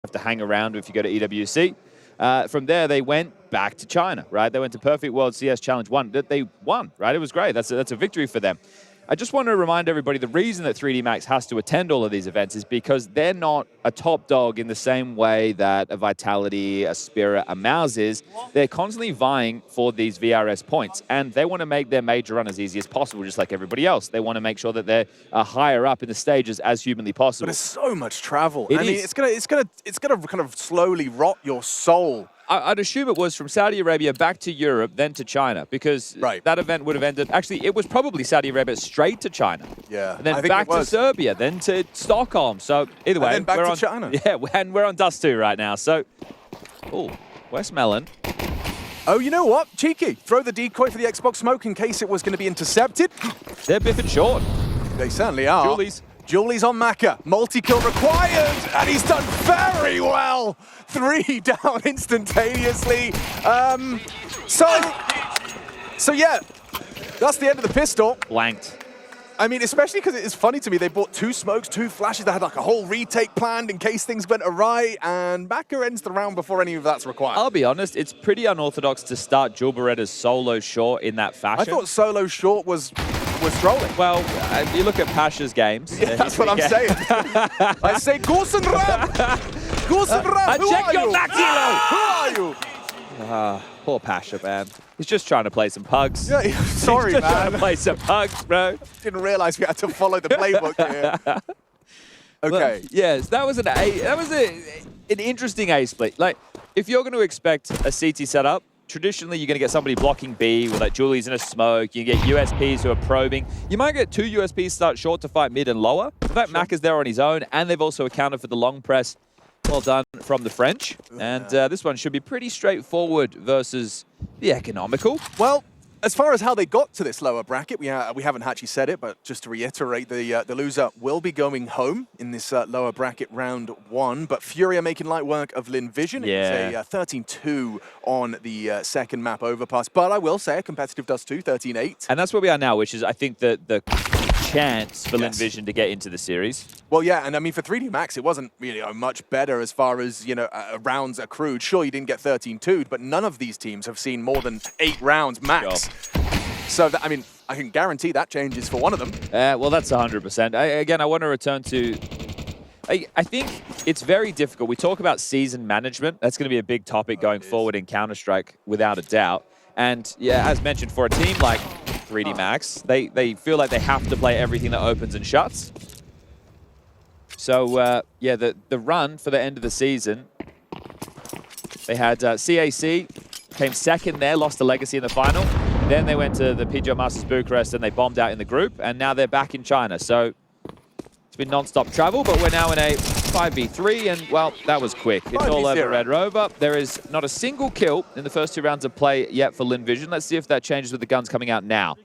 have to hang around if you go to EWC. From there, they went back to China, right? They went to Perfect World CS Challenge 1. They won, right? It was great. That's a victory for them. I just want to remind everybody the reason that 3D Max has to attend all of these events is because they're not a top dog in the same way that a Vitality, a Spirit, a Mouse is. They're constantly vying for these VRS points, and they want to make their major run as easy as possible, just like everybody else. They want to make sure that they're higher up in the stages as humanly possible. But it's so much travel. I mean, it's gonna kind of slowly rot your soul. I'd assume it was from Saudi Arabia back to Europe, then to China, because that event would have ended. Actually, it was probably Saudi Arabia straight to China. Yeah, and then back to Serbia, then to Stockholm. So either way, and then back to China. Yeah, and we're on Dust2 right now. So, West Melon. Oh, you know what? Cheeky. Throw the decoy for the Xbox smoke in case it was going to be intercepted. They're biffing short. They certainly are. Julie's on Maka. Multi-kill required, and he's done very well. 3 down instantaneously. So yeah, that's the end of the pistol. Blanked. I mean, especially because it's funny to me, they bought 2 smokes, 2 flashes. They had like a whole retake planned in case things went awry, and Maka ends the round before any of that's required. I'll be honest, it's pretty unorthodox to start Jul Beretta's solo short in that fashion. I thought solo short was trolling. Well, you look at Pasha's games. Yeah, that's what I'm saying. I say, Gorsen Ram! Gorsen Ram, check your back, Who are you? Poor Pasha, man. He's just trying to play some pugs. Yeah, sorry, He's just man. trying to play some pugs, bro. Didn't realize we had to follow the playbook here. Okay. Well, yes, that was an interesting A split. Like, if you're going to expect a CT setup, traditionally, you're going to get somebody blocking B with like Julie's in a smoke. You get USPs who are probing. You might get 2 USPs start short to fight mid and lower. In fact, Maka's there on his own, and they've also accounted for the long press. Well done from the French. And this one should be pretty straightforward versus the economical. Well, as far as how they got to this lower bracket, we haven't actually said it, but just to reiterate, the loser will be going home in this lower bracket round 1. But Fury are making light work of Lynn Vision. Yeah. It's a 13-2 on the second map overpass. But I will say a competitive Dust2, 13-8. And that's where we are now, which is, I think, the chance for Lynn Vision to get into the series. Well, yeah, and I mean, for 3D Max, it wasn't really much better as far as, rounds accrued. Sure, you didn't get 13-2'd, but none of these teams have seen more than 8 rounds max. Sure. So, I mean, I can guarantee that changes for one of them. Well, that's 100%. Again, I want to return to... I think it's very difficult. We talk about season management. That's going to be a big topic going forward in Counter-Strike, without a doubt. And, yeah, as mentioned, for a team like 3D Max, they feel like they have to play everything that opens and shuts. So, yeah, the run for the end of the season, they had CAC, came second there, lost to Legacy in the final. Then they went to the PGL Masters Bucharest and they bombed out in the group, and now they're back in China. So it's been non-stop travel, but we're now in a 5v3, and, well, that was quick. It's all over Red Rover. There is not a single kill in the first 2 rounds of play yet for Lynn Vision. Let's see if that changes with the guns coming out now.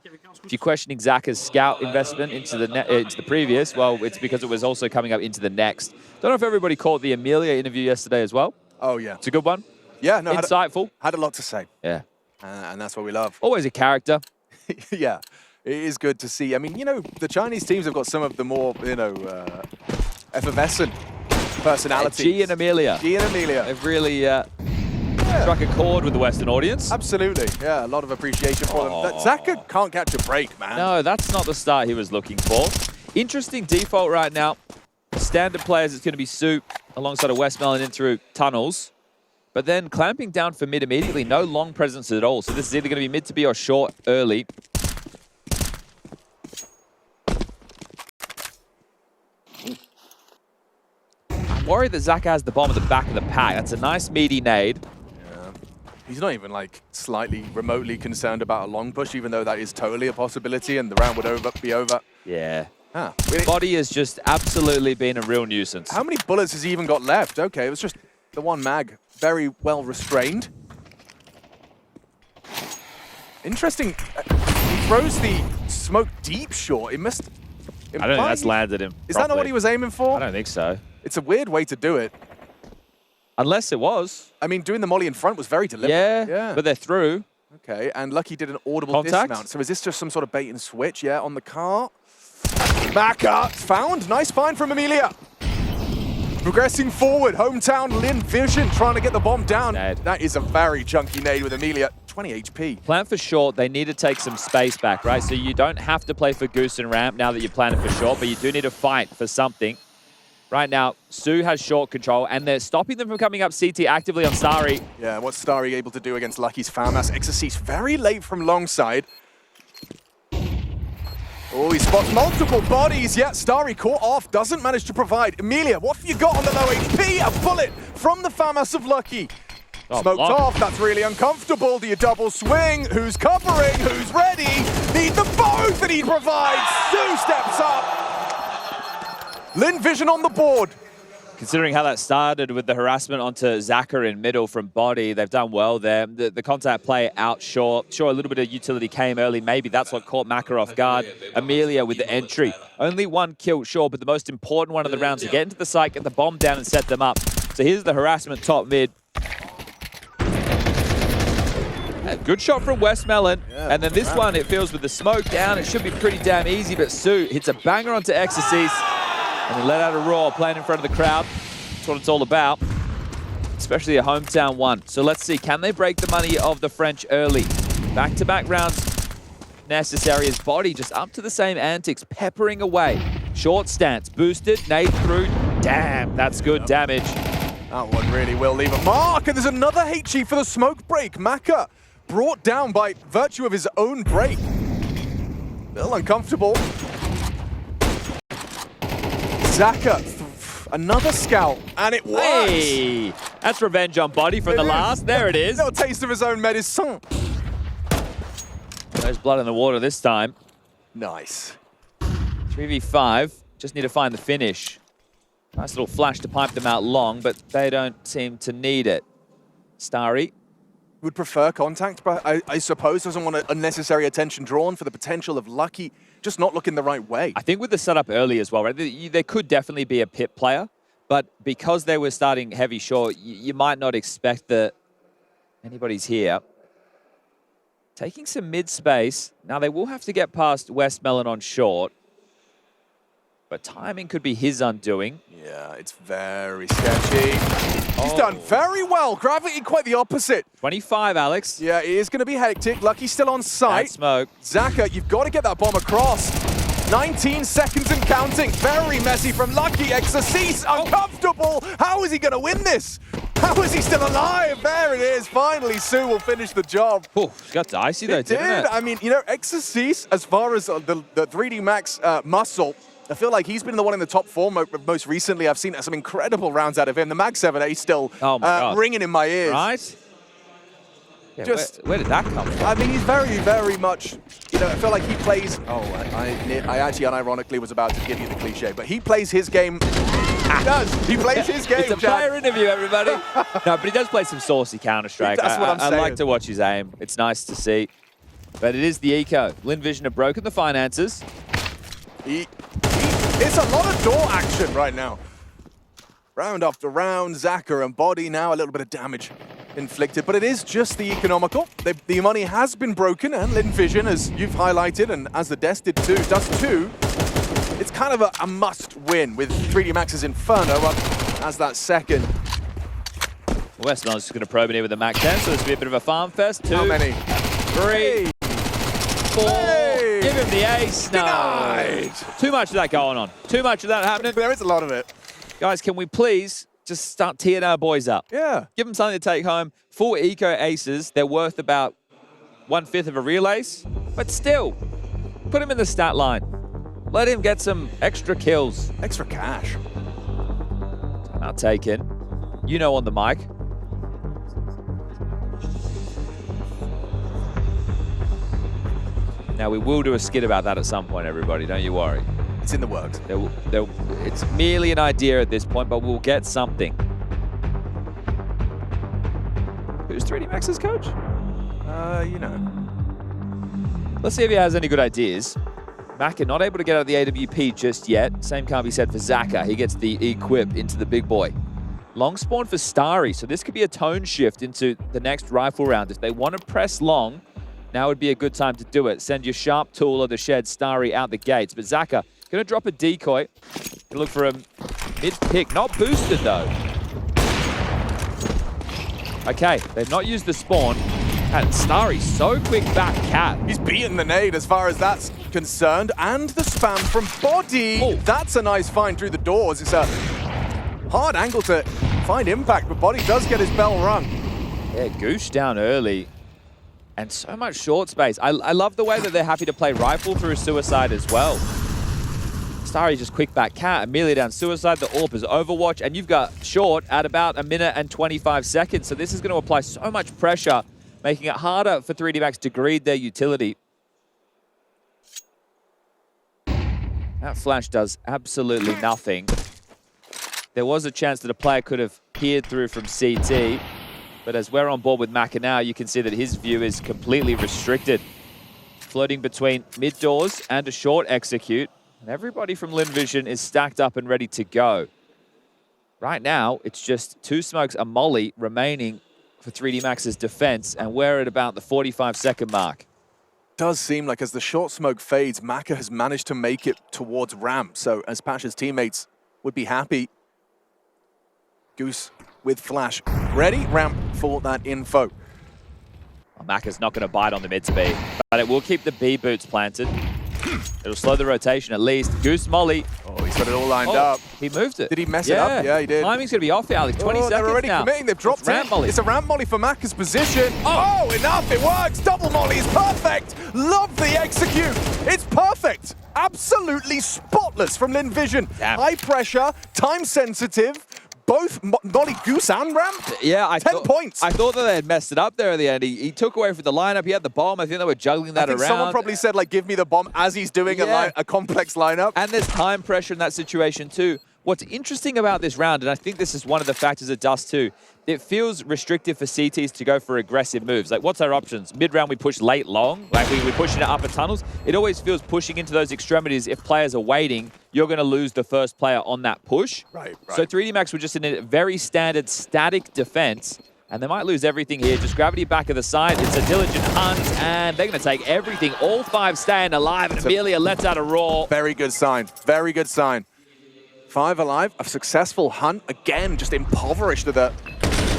If you're questioning Zaka's scout investment into the previous, well, it's because it was also coming up into the next. Don't know if everybody caught the Amelia interview yesterday as well. Oh, yeah. It's a good one. Yeah, no, insightful. Had a lot to say. Yeah. And that's what we love. Always a character. Yeah, it is good to see. I mean, the Chinese teams have got some of the more, effervescent personalities. G and Amelia. G and Amelia. They've really struck a chord with the Western audience. Absolutely. Yeah, a lot of appreciation for them. Zaka can't catch a break, man. No, that's not the start he was looking for. Interesting default right now. Standard players, it's going to be Soup alongside a Westmelon in through tunnels. But then clamping down for mid immediately, no long presence at all. So this is either going to be mid to be or short early. I'm worried that Zaka has the bomb at the back of the pack. That's a nice meaty nade. Yeah. He's not even like slightly remotely concerned about a long push, even though that is totally a possibility and the round would be over. Yeah. Ah, Body has just absolutely been a real nuisance. How many bullets has he even got left? Okay, it was just the one mag. Very well restrained. Interesting. He throws the smoke deep short. It must... I don't think that's landed him Is that not what he was aiming for? I don't think so. It's a weird way to do it. Unless it was. I mean, doing the molly in front was very deliberate. Yeah, but they're through. Okay, and Lucky did an audible dismount. So is this just some sort of bait and switch? Yeah, on the car. Maka found. Nice find from Amelia. Progressing forward, hometown Lynn Vision trying to get the bomb down. Nade. That is a very chunky nade with Amelia. 20 HP. Plan for short, they need to take some space back, right? So you don't have to play for goose and ramp now that you're planning for short, but you do need to fight for something. Right now, Su has short control, and they're stopping them from coming up CT actively on Starry. Yeah, what's Starry able to do against Lucky's FAMAS? Exorcise very late from long side. Oh, he spots multiple bodies. Yeah, Starry caught off, doesn't manage to provide. Amelia, what have you got on the low HP? A bullet from the FAMAS of Lucky. Smoked off, that's really uncomfortable. Do you double swing? Who's covering? Who's ready? Need the both, and he provides. Su steps up. Lynn Vision on the board. Considering how that started with the harassment onto Zaka in middle from body, they've done well there. The contact play out short. Sure, a little bit of utility came early. Maybe that's what caught Maka off guard. Amelia with the entry. Only one kill, sure, but the most important one of the rounds to get into the site, get the bomb down and set them up. So here's the harassment top mid. A good shot from Westmelon. And then this one, it feels with the smoke down, it should be pretty damn easy, but Su hits a banger onto Exorcise. And he let out a roar, playing in front of the crowd. That's what it's all about, especially a hometown one. So let's see, can they break the money of the French early? Back-to-back rounds necessary. His body just up to the same antics, peppering away. Short stance, boosted, nade through. Damn, that's good damage. That one really will leave a mark, and there's another HE for the smoke break. Maka brought down by virtue of his own break. A little uncomfortable. Zaka, another scout, and it works. Hey, that's revenge on body from the last. There it is. Little taste of his own medicine. There's blood in the water this time. Nice. 3v5, just need to find the finish. Nice little flash to pipe them out long, but they don't seem to need it. Starry. Would prefer contact, but I suppose doesn't want unnecessary attention drawn for the potential of Lucky just not looking the right way. I think with the setup early as well, right? There could definitely be a pit player, but because they were starting heavy short, you might not expect that anybody's here. Taking some mid space. Now they will have to get past Westmelon on short, but timing could be his undoing. Yeah, it's very sketchy. He's done very well. Gravity quite the opposite. 25, Alex. Yeah, it is going to be hectic. Lucky still on site. Bad smoke. Zaka, you've got to get that bomb across. 19 seconds and counting. Very messy from Lucky. Exorcise, uncomfortable. How is he going to win this? How is he still alive? There it is. Finally, Su will finish the job. Oh, it's got dicey though, didn't it? I mean, you know, Exorcise, as far as the 3D Max muscle, I feel like he's been the one in the top four most recently. I've seen some incredible rounds out of him. The Mag 7A still ringing in my ears. Right? Yeah, where did that come from? I mean, he's very, very much, you know, I feel like he plays, I actually unironically was about to give you the cliche, but he plays his game. He does. He plays his game, It's a player interview, everybody. No, but he does play some saucy Counter-Strike. That's what I'm saying. I like to watch his aim. It's nice to see. But it is the eco. Lynn Vision have broken the finances. It's a lot of door action right now. Round after round, Zaka and body now, a little bit of damage inflicted, but it is just the economical. The money has been broken, and Lynn Vision, as you've highlighted, and as the Dust too, it's kind of a must win with 3D Max's Inferno up as that second. Westmelon's just going to probe in here with the Mac 10, so this will be a bit of a farm fest. 2, How many? 3, 4. Hey. Give him the ace. No. Denied. Too much of that going on. Too much of that happening. There is a lot of it. Guys, can we please just start teeing our boys up? Yeah. Give them something to take home. 4 eco aces. They're worth about 1/5 of a real ace. But still, put him in the stat line. Let him get some extra kills. Extra cash. Timeout taken. You know, on the mic. Now, we will do a skit about that at some point, everybody. Don't you worry. It's in the works. It's merely an idea at this point, but we'll get something. Who's 3D Max's coach? You know. Let's see if he has any good ideas. Maka not able to get out of the AWP just yet. Same can't be said for Zaka. He gets the equip into the big boy. Long spawn for Starry, so this could be a tone shift into the next rifle round. If they want to press long, now would be a good time to do it. Send your sharp tool or the shed Starry out the gates. But Zaka going to drop a decoy. Look for him mid-pick. Not boosted, though. Okay, they've not used the spawn. And Starry, so quick back cat. He's beaten the nade as far as that's concerned. And the spam from Body. Oh. That's a nice find through the doors. It's a hard angle to find impact, but Body does get his bell rung. Yeah, Goosh down early. And so much short space. I love the way that they're happy to play rifle through suicide as well. Starry just quick back cat, Amelia down suicide, the AWP is overwatch, and you've got short at about 1 minute and 25 seconds. So this is going to apply so much pressure, making it harder for 3D Max to greed their utility. That flash does absolutely nothing. There was a chance that a player could have peered through from CT, but as we're on board with Maka now, you can see that his view is completely restricted. Floating between mid doors and a short execute, and everybody from Lynn Vision is stacked up and ready to go. Right now, it's just 2 smokes, a molly remaining for 3D Max's defense, and we're at about the 45-second mark. Does seem like as the short smoke fades, Maka has managed to make it towards ramp. So as Pasha's teammates would be happy. Goose with flash ready, ramp for that info. Well, Maka's not going to bite on the mid to B, but it will keep the B boots planted. It'll slow the rotation at least. Goose molly. Oh, he's got it all lined up. He moved it. Did he mess it up? Yeah, he did. Timing's going to be off here, Alex. 20 seconds they're already now. committing. They've dropped ramp molly. It's a ramp molly for Maka's position. Oh, enough. It works. Double molly is perfect. Love the execute. It's perfect. Absolutely spotless from Lynn Vision. Damn. High pressure, time sensitive. Both molly, goose, and ramp. Yeah, 10 points. I thought that they had messed it up there at the end. He took away from the lineup. He had the bomb. I think they were juggling that I think around. someone probably said, like, give me the bomb as he's doing a complex lineup. And there's time pressure in that situation too. What's interesting about this round, and I think this is one of the factors of Dust2, it feels restrictive for CTs to go for aggressive moves. Like, what's our options? Mid-round, we push late long. Like, we push into upper tunnels. It always feels pushing into those extremities. If players are waiting, you're going to lose the first player on that push. Right. So 3D Max were just in a very standard static defense, and they might lose everything here. Just gravity back of the side. It's a diligent hunt, and they're going to take everything. All 5 staying alive, and Amelia lets out a roar. Very good sign. Very good sign. 5 alive, a successful hunt. Again, just impoverished to the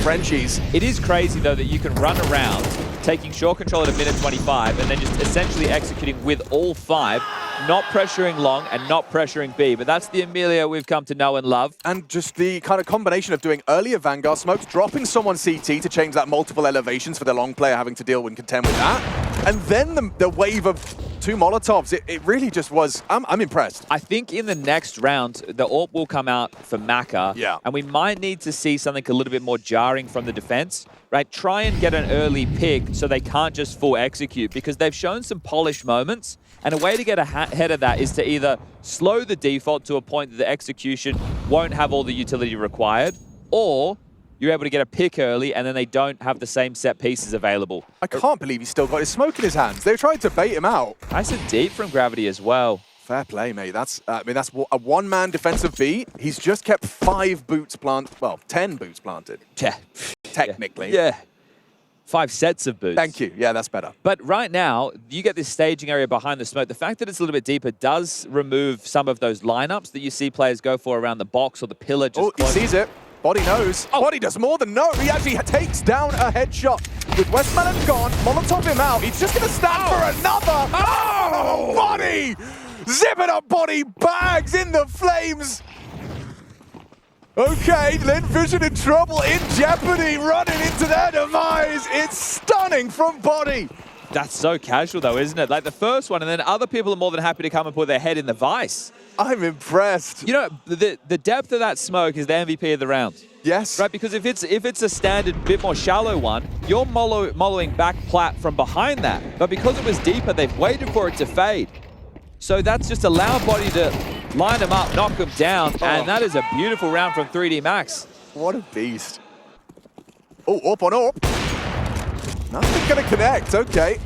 Frenchies. It is crazy, though, that you can run around, taking short control at 1 minute 25, and then just essentially executing with all 5, not pressuring long and not pressuring B. But that's the Amelia we've come to know and love. And just the kind of combination of doing earlier Vanguard smokes, dropping someone CT to change that multiple elevations for the long player having to deal and contend with that. And then the wave of 2 Molotovs, it really just was, I'm impressed. I think in the next round, the AWP will come out for Maka. Yeah. And we might need to see something a little bit more jarring from the defense, right? Try and get an early pick so they can't just full execute, because they've shown some polished moments. And a way to get ahead of that is to either slow the default to a point that the execution won't have all the utility required, or you're able to get a pick early and then they don't have the same set pieces available. I can't believe he's still got his smoke in his hands. They tried to bait him out. Nice and deep from Gravity as well. Fair play, mate. That's a one-man defensive beat. He's just kept 5 boots planted. Well, 10 boots planted. Yeah. Technically. Yeah. 5 sets of boots. Thank you. Yeah, that's better. But right now, you get this staging area behind the smoke. The fact that it's a little bit deeper does remove some of those lineups that you see players go for around the box or the pillar. Just he sees it. Body knows. Oh. Body does more than know. He actually takes down a headshot. With Westmelon gone, Molotov him out. He's just going to stand for another. Oh, Body! Zip it up, Body. Bags in the flames. Okay, Lynn Vision in trouble, in jeopardy, running into their demise. It's stunning from Body. That's so casual, though, isn't it? Like the first one, and then other people are more than happy to come and put their head in the vice. I'm impressed. You know, the depth of that smoke is the MVP of the round. Yes. Right, because if it's a standard, bit more shallow one, you're mollowing back plat from behind that. But because it was deeper, they've waited for it to fade. So that's just allowed Body to line them up, knock them down, and that is a beautiful round from 3D Max. What a beast. Oh, up on up. Nothing gonna connect, okay.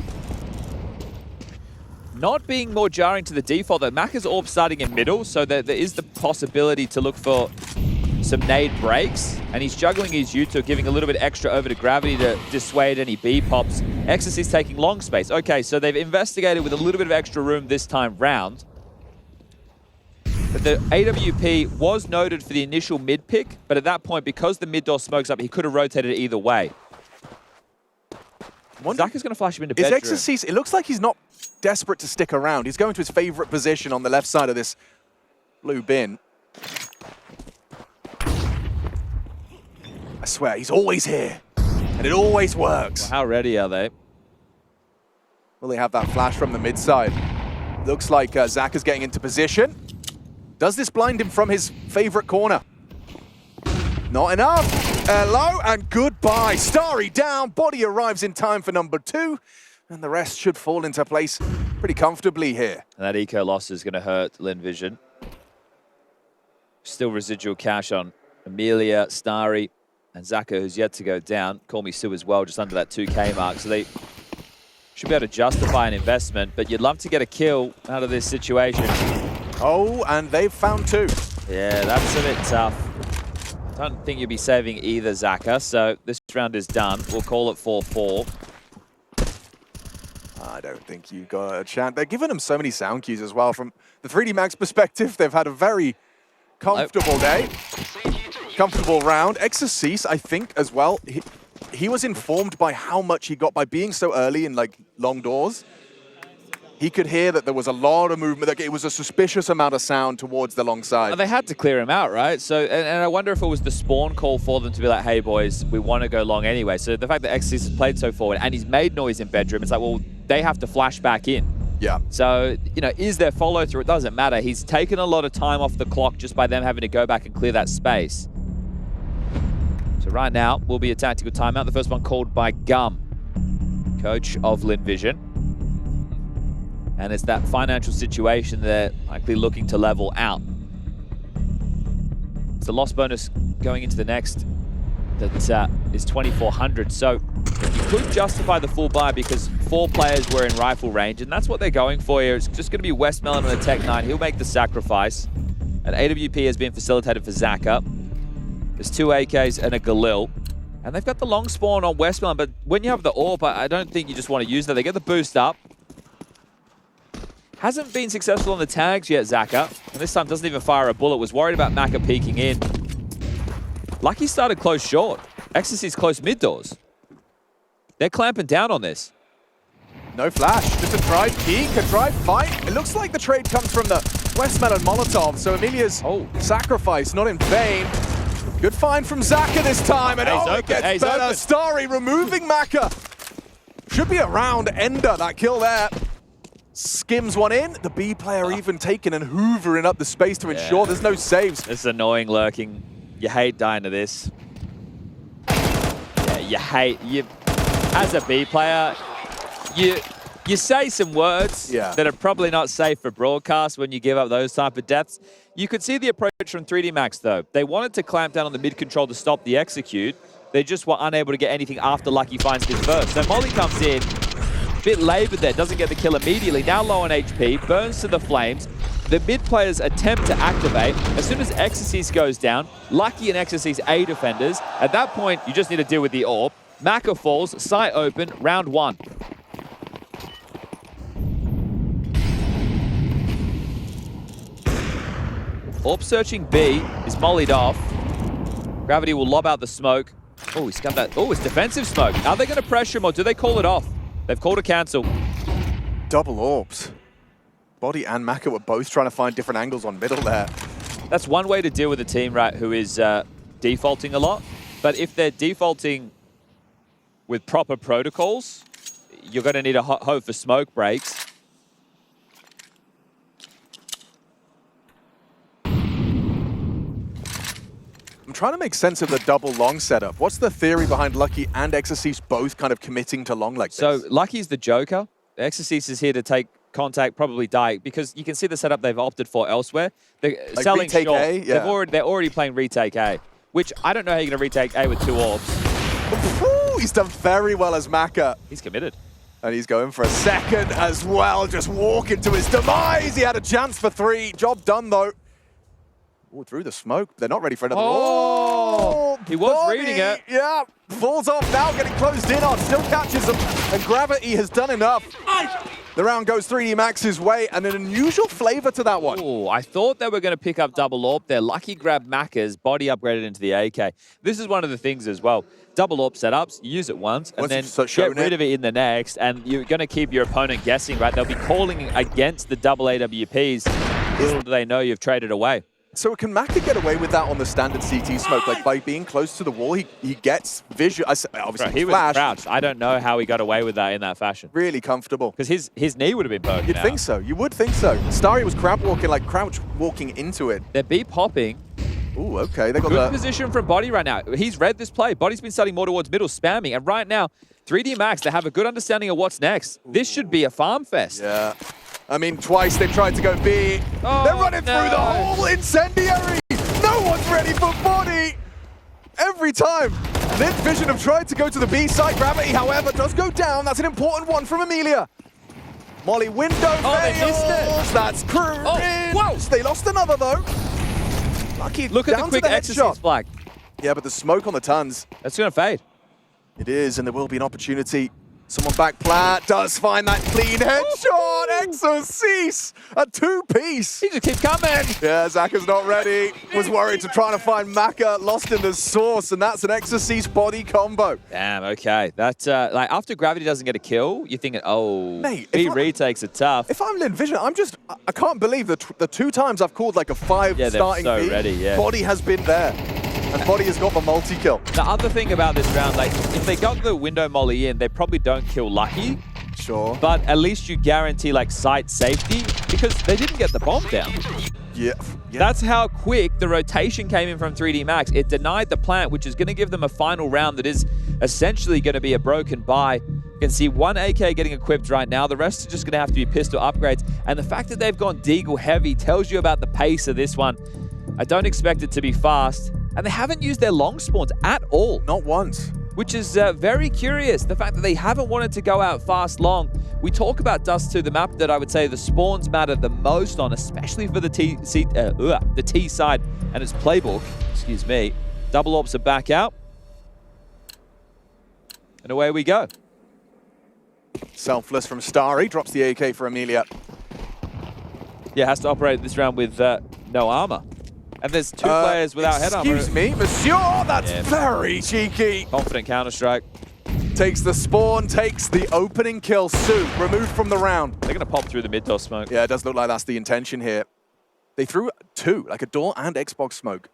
Not being more jarring to the default, though. Maka's AWP starting in middle, so there is the possibility to look for some nade breaks, and he's juggling his U2, giving a little bit extra over to Gravity to dissuade any B pops. Ecstasy's taking long space. Okay, so they've investigated with a little bit of extra room this time round. The AWP was noted for the initial mid pick, but at that point, because the mid door smokes up, he could have rotated it either way. Zaka's going to flash him into bedroom. Exorcist, it looks like he's not desperate to stick around. He's going to his favorite position on the left side of this blue bin. I swear, he's always here, and it always works. Well, how ready are they? Will they have that flash from the mid side? Looks like Zaka's getting into position. Does this blind him from his favorite corner? Not enough. Hello and goodbye. Starry down. Body arrives in time for number 2. And the rest should fall into place pretty comfortably here. And that eco loss is going to hurt Lynn Vision. Still residual cash on Amelia, Starry, and Zaka, who's yet to go down. Call Me Sue as well, just under that 2K mark. So they should be able to justify an investment, but you'd love to get a kill out of this situation. Oh, and they've found 2. Yeah, that's a bit tough. Don't think you'll be saving either, Zaka, so this round is done. We'll call it 4-4. I don't think you got a chance. They're giving them so many sound cues as well. From the 3D Max perspective, they've had a very comfortable day. Comfortable round. Exorcist, I think, as well, he was informed by how much he got by being so early in, like, long doors. He could hear that there was a lot of movement. Like, it was a suspicious amount of sound towards the long side. Well, they had to clear him out, right? So, and I wonder if it was the spawn call for them to be like, hey, boys, we want to go long anyway. So the fact that Exorcist has played so forward and he's made noise in bedroom, it's like, well, they have to flash back in. Yeah. So, you know, is there follow through? It doesn't matter. He's taken a lot of time off the clock just by them having to go back and clear that space. So right now will be a tactical timeout. The first one called by Gum, coach of Lynn Vision. And it's that financial situation they're likely looking to level out. It's a loss bonus going into the next that is 2,400. So you could justify the full buy because 4 players were in rifle range, and that's what they're going for here. It's just going to be Westmelon on the Tech 9. He'll make the sacrifice. And AWP has been facilitated for Zaka. There's 2 AKs and a Galil. And they've got the long spawn on Westmelon, but when you have the AWP, I don't think you just want to use that. They get the boost up. Hasn't been successful on the tags yet, Zaka. And this time doesn't even fire a bullet. Was worried about Maka peeking in. Lucky started close short. Ecstasy's close mid doors. They're clamping down on this. No flash. Just a drive peek, a drive fight. It looks like the trade comes from the Westmelon Molotov. So Amelia's sacrifice, not in vain. Good find from Zaka this time. And it gets better. Starry removing Maka. Should be a round ender, that kill there. Skims one in, the B player even taking and hoovering up the space to ensure there's no saves. This is annoying lurking. You hate dying to this. Yeah, as a B player, you say some words that are probably not safe for broadcast when you give up those type of deaths. You could see the approach from 3D Max though. They wanted to clamp down on the mid control to stop the execute. They just were unable to get anything after Lucky finds his burst. So Molly comes in, bit labored there, doesn't get the kill immediately. Now low on HP, burns to the flames. The mid players attempt to activate. As soon as Exorcist goes down, Lucky and Exorcist A defenders. At that point, you just need to deal with the AWP. Maka falls, sight open, round 1. AWP searching B is mollied off. Gravity will lob out the smoke. Oh, he's got that. Oh, it's defensive smoke. Are they going to pressure him or do they call it off? They've called a cancel. Double AWPs. Body and Maka were both trying to find different angles on middle there. That's one way to deal with a team, right, who is defaulting a lot. But if they're defaulting with proper protocols, you're going to need a hope for smoke breaks. I'm trying to make sense of the double long setup. What's the theory behind Lucky and Exorcist both kind of committing to long like this? So Lucky's the Joker. Exorcist is here to take contact, probably die, because you can see the setup they've opted for elsewhere. They're like selling short. A? Yeah. They're already playing retake A, which I don't know how you're going to retake A with 2 AWPs. Ooh, he's done very well as Maka. He's committed. And he's going for a second as well, just walking to his demise. He had a chance for 3. Job done, though. Oh, through the smoke. They're not ready for another. Oh, he was reading it. Yeah, falls off now, getting closed in on. Still catches them, and Gravity has done enough. The round goes 3D Max's way, and an unusual flavor to that one. Oh, I thought they were going to pick up double AWP there. Lucky grab Maka's, body upgraded into the AK. This is one of the things as well. Double AWP setups, you use it once, and then get rid of it in the next, and you're going to keep your opponent guessing, right? They'll be calling against the double AWPs. Little do they know you've traded away. So can Maka get away with that on the standard CT smoke? Like by being close to the wall, he gets vision. Obviously, Right, he was crouched. I don't know how he got away with that in that fashion. Really comfortable. Because his knee would have been poking You'd out. think so. You would think so. Starry was crab walking, like crouch walking into it. They're B popping. Ooh, okay. They got Good position from Body right now. He's read this play. Body's been starting more towards middle, spamming. And right now, 3D Max, they have a good understanding of what's next. This should be a farm fest. Yeah. I mean, twice they've tried to go B. Oh, they're running through the whole incendiary. No one's ready for Body. Every time. Lynn Vision have tried to go to the B side. Gravity, however, does go down. That's an important one from Amelia. Molly window fails. They missed it. That's cringe. Oh, whoa. They lost another, though. Lucky Look at the quick exercise flag. Yeah, but the smoke on the tons. That's going to fade. It is, and there will be an opportunity. Someone back plat does find that clean headshot. Exorcise, a two-piece. He just keeps coming. Yeah, Zaka's not ready. Was worried to try to find Maka, lost in the source, and that's an Exorcise body combo. Damn, okay. That, like, after Gravity doesn't get a kill, you're thinking, oh, Mate, B retakes are tough. If I'm Lynn Vision, I can't believe the two times I've called like a 5 Yeah, starting they're so B. ready, yeah. Body has been there. And Body has got the multi-kill. The other thing about this round, like, if they got the window molly in, they probably don't kill Lucky. Sure. But at least you guarantee, like, site safety because they didn't get the bomb down. Yeah. That's how quick the rotation came in from 3D Max. It denied the plant, which is going to give them a final round that is essentially going to be a broken buy. You can see one AK getting equipped right now. The rest are just going to have to be pistol upgrades. And the fact that they've gone Deagle heavy tells you about the pace of this one. I don't expect it to be fast. And they haven't used their long spawns at all. Not once. Which is very curious. The fact that they haven't wanted to go out fast long. We talk about Dust2, the map that I would say the spawns matter the most on, especially for the T side and its playbook. Excuse me. Double ops are back out. And away we go. Selfless from Starry. Drops the AK for Amelia. Yeah, has to operate this round with no armor. And there's two players without head armor. Excuse me, monsieur, that's very cheeky. Confident Counter-Strike. Takes the spawn, takes the opening kill. Sue, removed from the round. They're going to pop through the mid-door smoke. Yeah, it does look like that's the intention here. They threw two, like a door and Xbox smoke.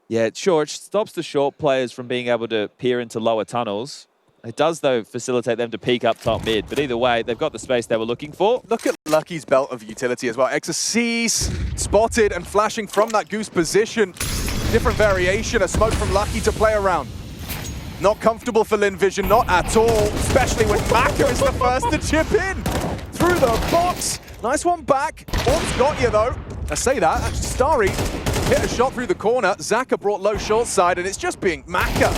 Yeah, sure, it stops the short players from being able to peer into lower tunnels. It does, though, facilitate them to peek up top mid. But either way, they've got the space they were looking for. Look at Lucky's belt of utility as well. Exorcise spotted and flashing from that goose position. Different variation, a smoke from Lucky to play around. Not comfortable for Lynn Vision, not at all. Especially when Maka is the first to chip in. Through the box. Nice one back. Orb's got you, though. I say that. Starry hit a shot through the corner. Zaka brought low short side, and it's just being Maka.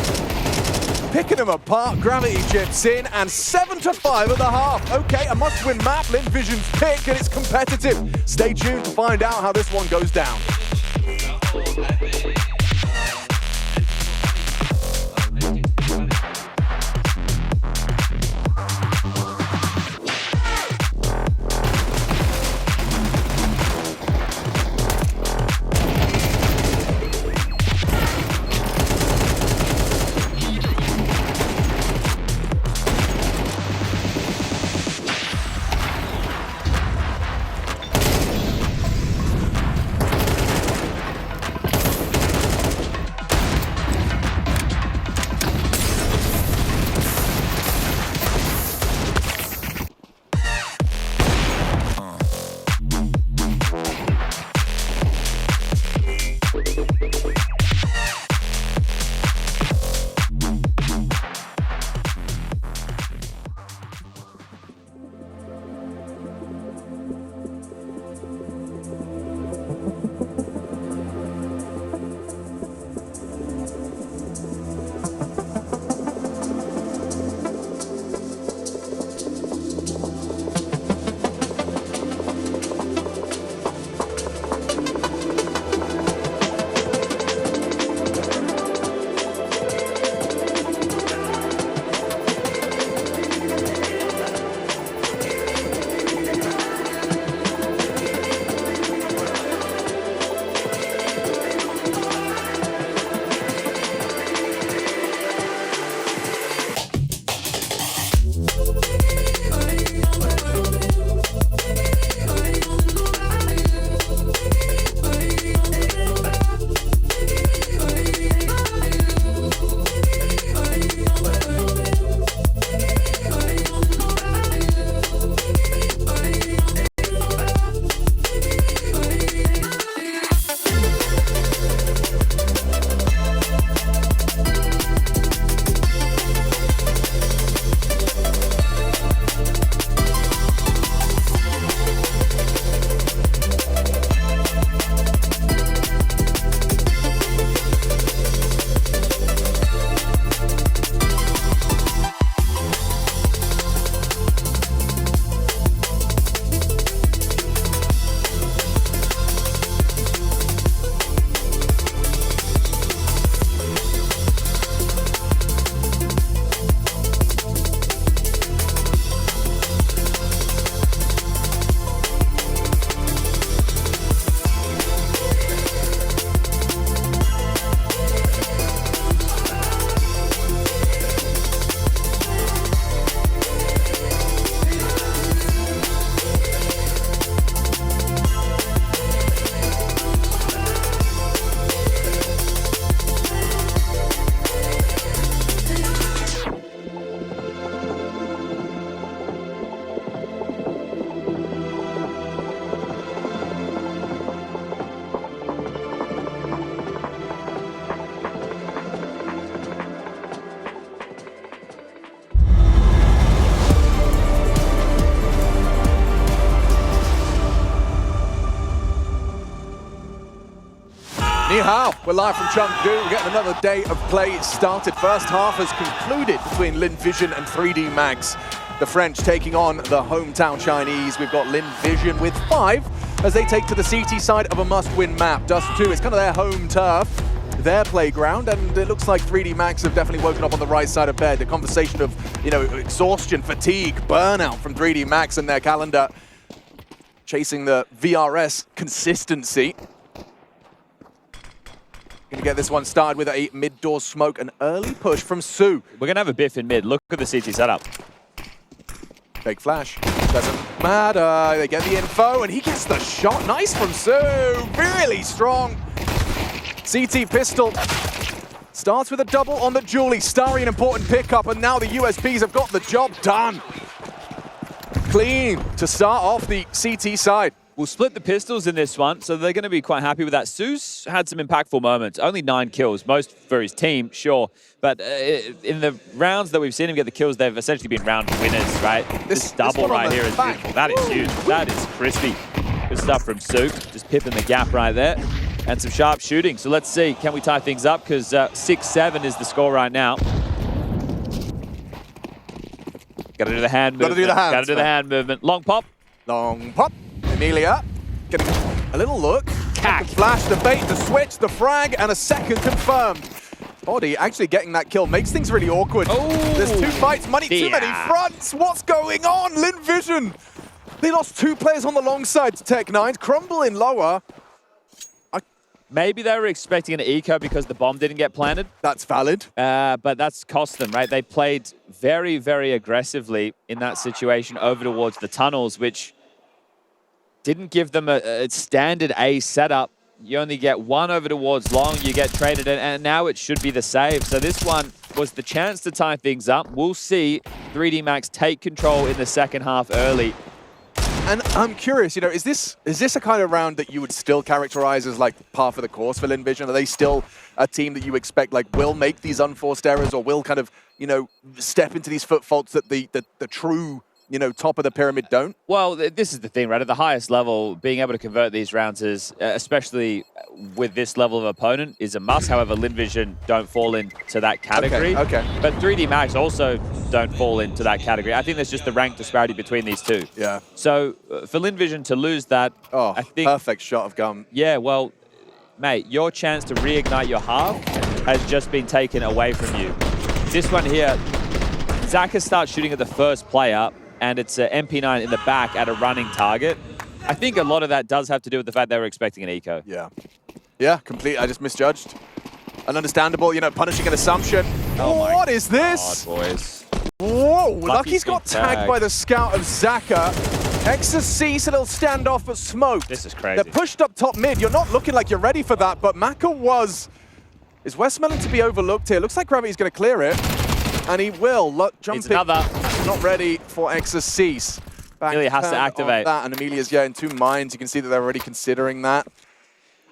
Picking them apart, Gravity chips in, and 7-5 at the half. Okay, a must-win map, Lynn Vision's pick, and it's competitive. Stay tuned to find out how this one goes down. Ni hao, we're live from Chengdu. We're getting another day of play started. First half has concluded between Lynn Vision and 3D Max. The French taking on the hometown Chinese. We've got Lynn Vision with 5 as they take to the CT side of a must-win map. Dust2, it's kind of their home turf, their playground, and it looks like 3D Max have definitely woken up on the right side of bed. The conversation of, you know, exhaustion, fatigue, burnout from 3D Max in their calendar, chasing the VRS consistency. Gonna get this one started with a mid-door smoke, an early push from Su. We're gonna have a biff in mid. Look at the CT setup. Fake flash, doesn't matter. They get the info, and he gets the shot. Nice from Su, really strong. CT pistol starts with a double on the Julie. Starry, an important pickup, and now the USPs have got the job done. Clean to start off the CT side. We'll split the pistols in this one, so they're going to be quite happy with that. Su's had some impactful moments. Only 9 kills, most for his team, sure. But in the rounds that we've seen him get the kills, they've essentially been round winners, right? This double right here is beautiful. That is huge. That is crispy. Good stuff from Su. Just pipping the gap right there. And some sharp shooting. So let's see, can we tie things up? Because 6-7 is the score right now. Got to do the hand movement. Got to do the hands. Got to do the hand movement. Long pop. Long pop. Amelia getting a little look. Cack. The flash, the bait, the switch, the frag, and a second confirmed. Body actually getting that kill makes things really awkward. Oh, there's 2 fights, too many fronts. What's going on? Lynn Vision. They lost 2 players on the long side to Tech9. Crumble in lower. Maybe they were expecting an eco because the bomb didn't get planted. That's valid. But that's cost them, right? They played very, very aggressively in that situation over towards the tunnels, which didn't give them a standard A setup. You only get 1 over towards long, you get traded, and now it should be the save. So this one was the chance to tie things up. We'll see 3D Max take control in the second half early. And I'm curious, you know, is this a kind of round that you would still characterize as like par for the course for Lynn Vision? Are they still a team that you expect like will make these unforced errors, or will kind of, you know, step into these foot faults that the true, you know, top of the pyramid don't? Well, this is the thing, right? At the highest level, being able to convert these rounds is, especially with this level of opponent, is a must. However, Lynn Vision don't fall into that category. Okay. But 3D Max also don't fall into that category. I think there's just the rank disparity between these two. Yeah. So for Lynn Vision to lose that, I think perfect shot of gum. Yeah, well, mate, your chance to reignite your half has just been taken away from you. This one here, Zaka starts shooting at the first player, and it's an MP9 in the back at a running target. I think a lot of that does have to do with the fact they were expecting an eco. Yeah. Yeah, completely. I just misjudged. An understandable, you know, punishing an assumption. Oh, what is this? God, boys. Whoa, Lucky's got tagged tagged by the scout of Zaka. Exorcise, a little standoff but smoked. This is crazy. They're pushed up top mid. You're not looking like you're ready for that, but Maka was. Is Westmoreland to be overlooked here? Looks like Gravity's going to clear it. And he will. Jump in. Another. Not ready for Exorcise. Amelia has to activate. That, and Amelia's, in 2 minds. You can see that they're already considering that.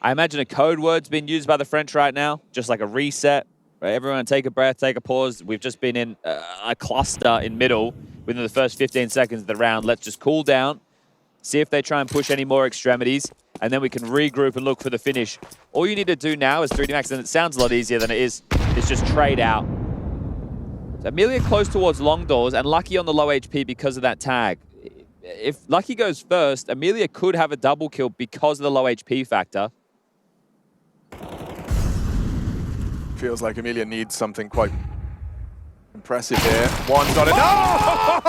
I imagine a code word's being used by the French right now, just like a reset. Right? Everyone take a breath, take a pause. We've just been in a cluster in middle within the first 15 seconds of the round. Let's just cool down, see if they try and push any more extremities, and then we can regroup and look for the finish. All you need to do now is 3D Max, and it sounds a lot easier than it is just trade out. So Amelia close towards long doors, and Lucky on the low HP because of that tag. If Lucky goes first, Amelia could have a double kill because of the low HP factor. Feels like Amelia needs something quite impressive here. One's got it. Oh!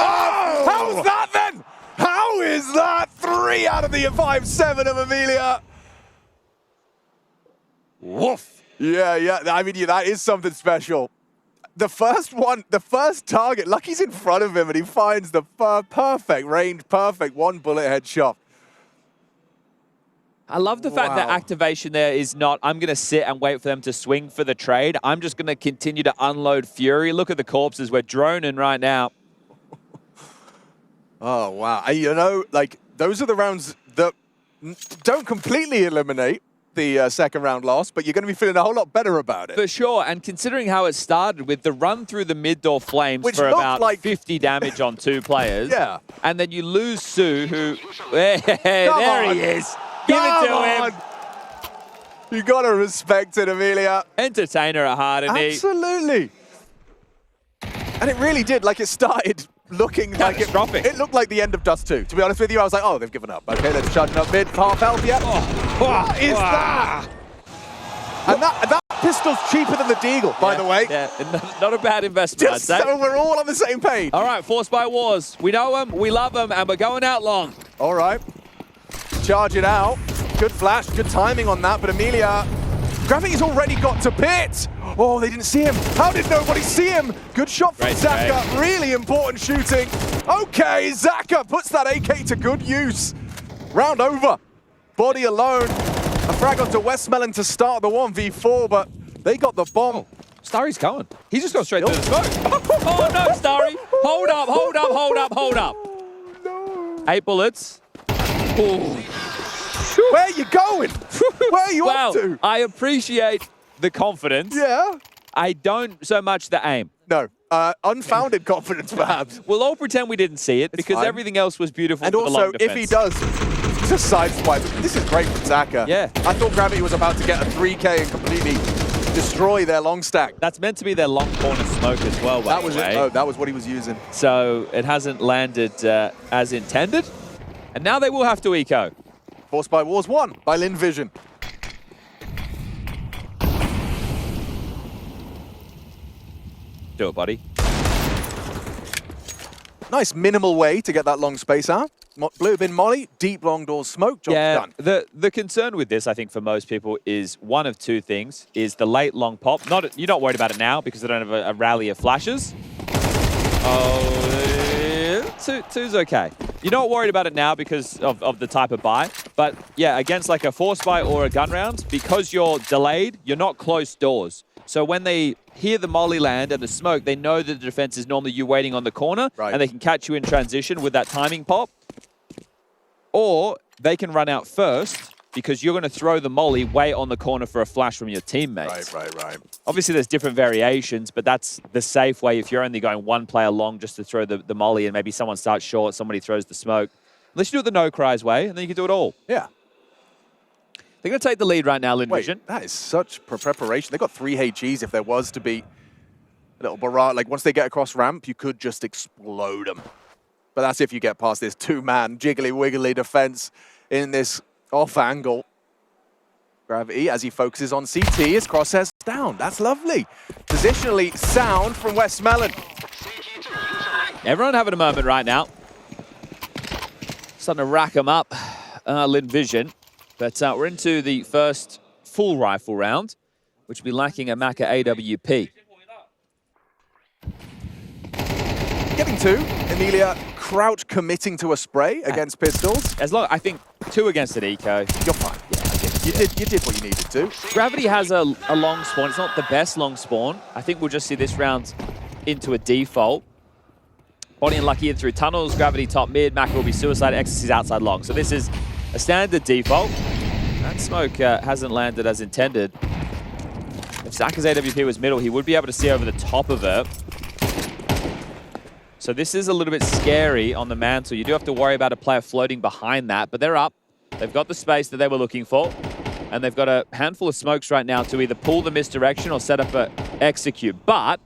How's that then? How is that? 3 out of the 5-7 of Amelia. Woof. Yeah. I mean, that is something special. The first one, the first target, Lucky's in front of him and he finds the perfect range, perfect 1 bullet headshot. I love the fact that activation there is not, I'm going to sit and wait for them to swing for the trade. I'm just going to continue to unload Fury. Look at the corpses. We're droning right now. Oh, wow. You know, like, those are the rounds that don't completely eliminate the second round loss, but you're going to be feeling a whole lot better about it. For sure, and considering how it started with the run through the mid-door flames Which for about like 50 damage on 2 players. Yeah. And then you lose Su, who, there he is. Give it to him. You got to respect it, Amelia. Entertainer at heart, and Absolutely. And it really did. Like, it started looking like it looked like the end of Dust 2. To be honest with you, I was like, oh, they've given up. Okay, let's charge it up mid. Half health yet. What is that? And that pistol's cheaper than the Deagle, by the way. Yeah, not a bad investment, Just so we're all on the same page. All right, Forced by Wars. We know them, we love them, and we're going out long. All right. Charge it out. Good flash, good timing on that, but Amelia, Gravity's already got to pit. Oh, they didn't see him. How did nobody see him? Good shot from Zaka. Really important shooting. Okay, Zaka puts that AK to good use. Round over. Body alone. A frag onto Westmelon to start the 1v4, but they got the bomb. Oh, Starry's going. He's just gone straight through the smoke. Oh, no, Starry. Hold up, hold up, hold up, hold up. No. 8 bullets. Ooh. Where are you going? Where are you off to? I appreciate the confidence. Yeah. I don't so much the aim. No. Unfounded confidence, perhaps. We'll all pretend we didn't see it because everything else was beautiful. And also, if he does just sideswipe, this is great from Zaka. Yeah. I thought Gravity was about to get a 3K and completely destroy their long stack. That's meant to be their long corner smoke as well, by that was the way. It. Oh, that was what he was using. So it hasn't landed as intended. And now they will have to eco. Forced by Wars 1 by Lynn Vision. Do it, buddy. Nice minimal way to get that long space out. Blue bin molly, deep long doors smoke, job's done. The concern with this, I think, for most people is one of two things, is the late long pop. You're not worried about it now because they don't have a rally of flashes. Oh, two's okay. You're not worried about it now because of the type of buy. But yeah, against like a force buy or a gun round, because you're delayed, you're not close doors. So when they hear the molly land and the smoke, they know that the defense is normally you waiting on the corner, and they can catch you in transition with that timing pop. Or they can run out first because you're going to throw the molly way on the corner for a flash from your teammates. Right. Obviously, there's different variations, but that's the safe way if you're only going one player long just to throw the molly and maybe someone starts short, somebody throws the smoke. Unless you do it the no-cries way, and then you can do it all. Yeah. They're going to take the lead right now, Lynn Vision. That is such preparation. They've got 3 HGs. If there was to be a little barrage, like once they get across ramp, you could just explode them. But that's if you get past this 2-man jiggly-wiggly defense in this off angle. Gravity, as he focuses on CT, his crosshairs down. That's lovely. Positionally sound from Westmelon. Everyone having a moment right now. Starting to rack them up, Lynn Vision. But we're into the first full rifle round, which will be lacking a Maka AWP. Getting 2. Amelia Crouch committing to a spray against pistols. As long, I think 2 against an eco. You're fine. Yeah, you did what you needed to. Gravity has a long spawn. It's not the best long spawn. I think we'll just see this round into a default. Bonnie and Lucky in through tunnels. Gravity top mid. Maka will be suicide. Ecstasy outside long. So this is a standard default. That smoke hasn't landed as intended. If Zaka's AWP was middle, he would be able to see over the top of it. So this is a little bit scary on the mantle. You do have to worry about a player floating behind that, but they're up. They've got the space that they were looking for, and they've got a handful of smokes right now to either pull the misdirection or set up a execute. But,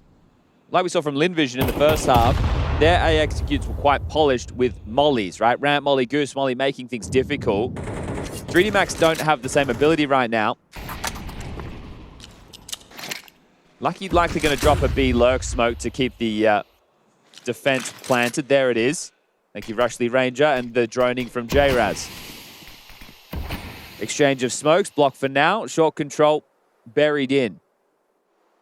like we saw from Lynn Vision in the first half, their A executes were quite polished with mollies, right? Ramp molly, goose molly, making things difficult. 3D Max don't have the same ability right now. Lucky's likely going to drop a B lurk smoke to keep the defense planted. There it is. Thank you, Rushley Ranger, and the droning from J-Raz. Exchange of smokes, blocked for now. Short control, buried in.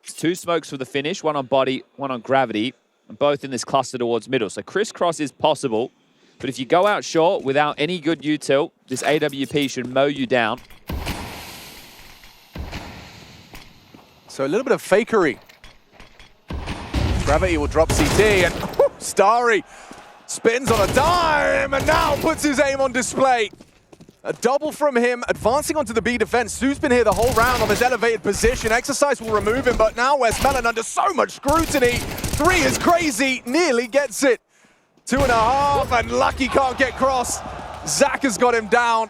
It's 2 smokes for the finish, 1 on body, 1 on gravity, and both in this cluster towards middle. So crisscross is possible, but if you go out short without any good util, this AWP should mow you down. So a little bit of fakery. Gravity will drop CT, and Starry spins on a dime, and now puts his aim on display. A double from him, advancing onto the B defense. Su's been here the whole round on this elevated position. Exercise will remove him, but now Westmelon under so much scrutiny. 3 is crazy, nearly gets it. 2.5, and Lucky can't get cross. Zach has got him down.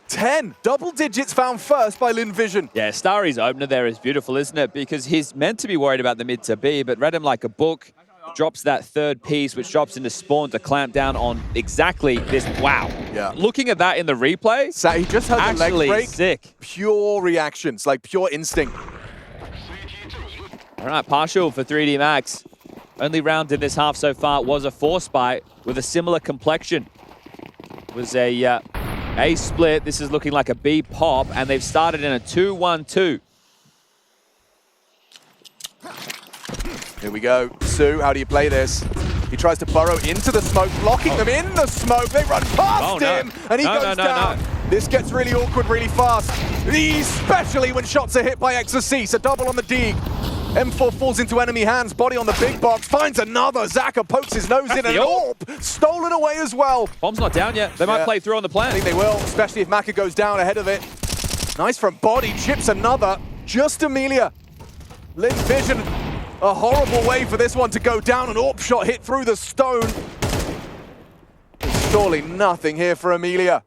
10 double digits found first by Lynn Vision. Yeah, Starry's opener there is beautiful, isn't it? Because he's meant to be worried about the mid to B, but read him like a book, drops that third piece, which drops into spawn to clamp down on exactly this. Wow. Yeah. Looking at that in the replay, So he just had the leg break. Sick. Pure reactions, like pure instinct. All right, partial for 3D Max. Only round in this half so far was a 4-spy with a similar complexion. It was a split. This is looking like a B pop, and they've started in a 2-1-2. Here we go. Sue, how do you play this? He tries to burrow into the smoke, blocking them in the smoke. They run past him, and he goes down. This gets really awkward really fast, especially when shots are hit by Exorcist. A double on the dig. M4 falls into enemy hands, body on the big box, finds another. Zaka pokes his nose in, and an AWP stolen away as well. Bomb's not down yet. They might play through on the plan. I think they will, especially if Maka goes down ahead of it. Nice from body, chips another. Just Amelia. Lynn Vision, a horrible way for this one to go down. An AWP shot hit through the stone. There's surely nothing here for Amelia.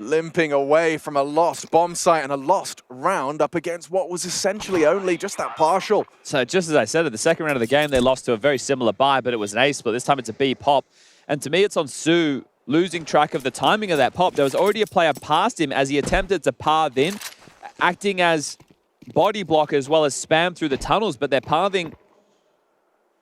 Limping away from a lost bomb site and a lost round up against what was essentially only just that partial. So just as I said, at the second round of the game, they lost to a very similar buy, but it was an A split. This time it's a B pop. And to me, it's on Sue losing track of the timing of that pop. There was already a player past him as he attempted to path in, acting as body block as well as spam through the tunnels, but they're pathing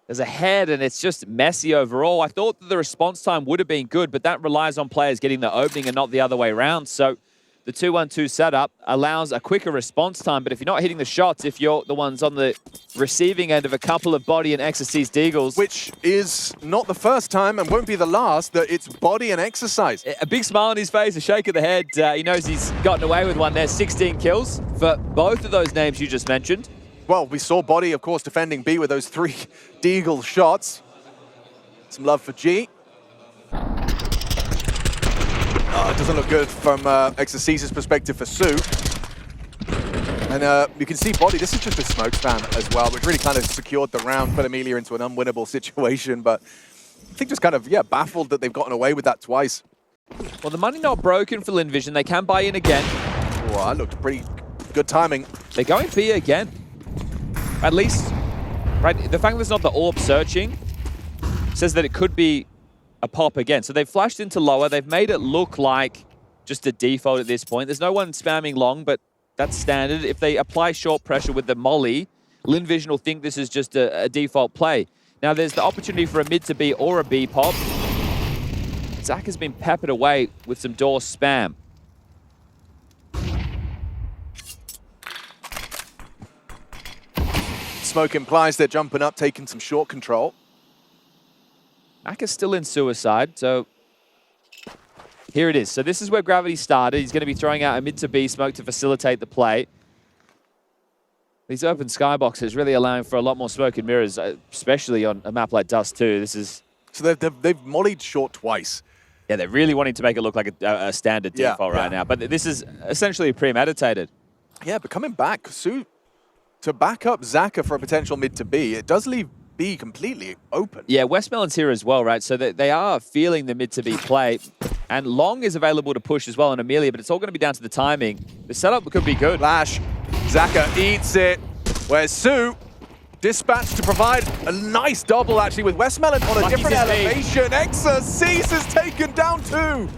as a head, and it's just messy overall. I thought that the response time would have been good, but that relies on players getting the opening and not the other way around. So the 2-1-2 setup allows a quicker response time, but if you're not hitting the shots, if you're the ones on the receiving end of a couple of body and Exorcist deagles. Which is not the first time and won't be the last that it's body and exercise. A big smile on his face, a shake of the head. He knows he's gotten away with one there. 16 kills for both of those names you just mentioned. Well, we saw Body, of course, defending B with those 3 Deagle shots. Some love for G. Oh, it doesn't look good from Exorcist's perspective for Sue. And you can see Body, this is just a smoke spam as well, which really kind of secured the round, put Amelia into an unwinnable situation. But I think just kind of, baffled that they've gotten away with that twice. Well, the money not broken for Lynn Vision. They can buy in again. Oh, that looked pretty good timing. They're going B again. At least, right, the fact that it's not the AWP searching says that it could be a pop again. So they've flashed into lower. They've made it look like just a default at this point. There's no one spamming long, but that's standard. If they apply short pressure with the molly, Lynn Vision will think this is just a default play. Now there's the opportunity for a mid to B or a B pop. Zach has been peppered away with some door spam. Smoke implies they're jumping up, taking some short control. Maka's still in suicide, so here it is. So this is where Gravity started. He's going to be throwing out a mid to B smoke to facilitate the play. These open skyboxes really allowing for a lot more smoke and mirrors, especially on a map like Dust2. This is... So they've mollied short twice. Yeah, they're really wanting to make it look like a standard default right now. But this is essentially premeditated. Yeah, but coming back, Sue, to back up Zaka for a potential mid to B, it does leave B completely open. Yeah, Westmelon's here as well, right? So they are feeling the mid to B play. And Long is available to push as well on Amelia, but it's all going to be down to the timing. The setup could be good. Flash. Zaka eats it. Where's Sue? Dispatched to provide a nice double, actually, with Westmelon on a different elevation. Exorcist is taken down too.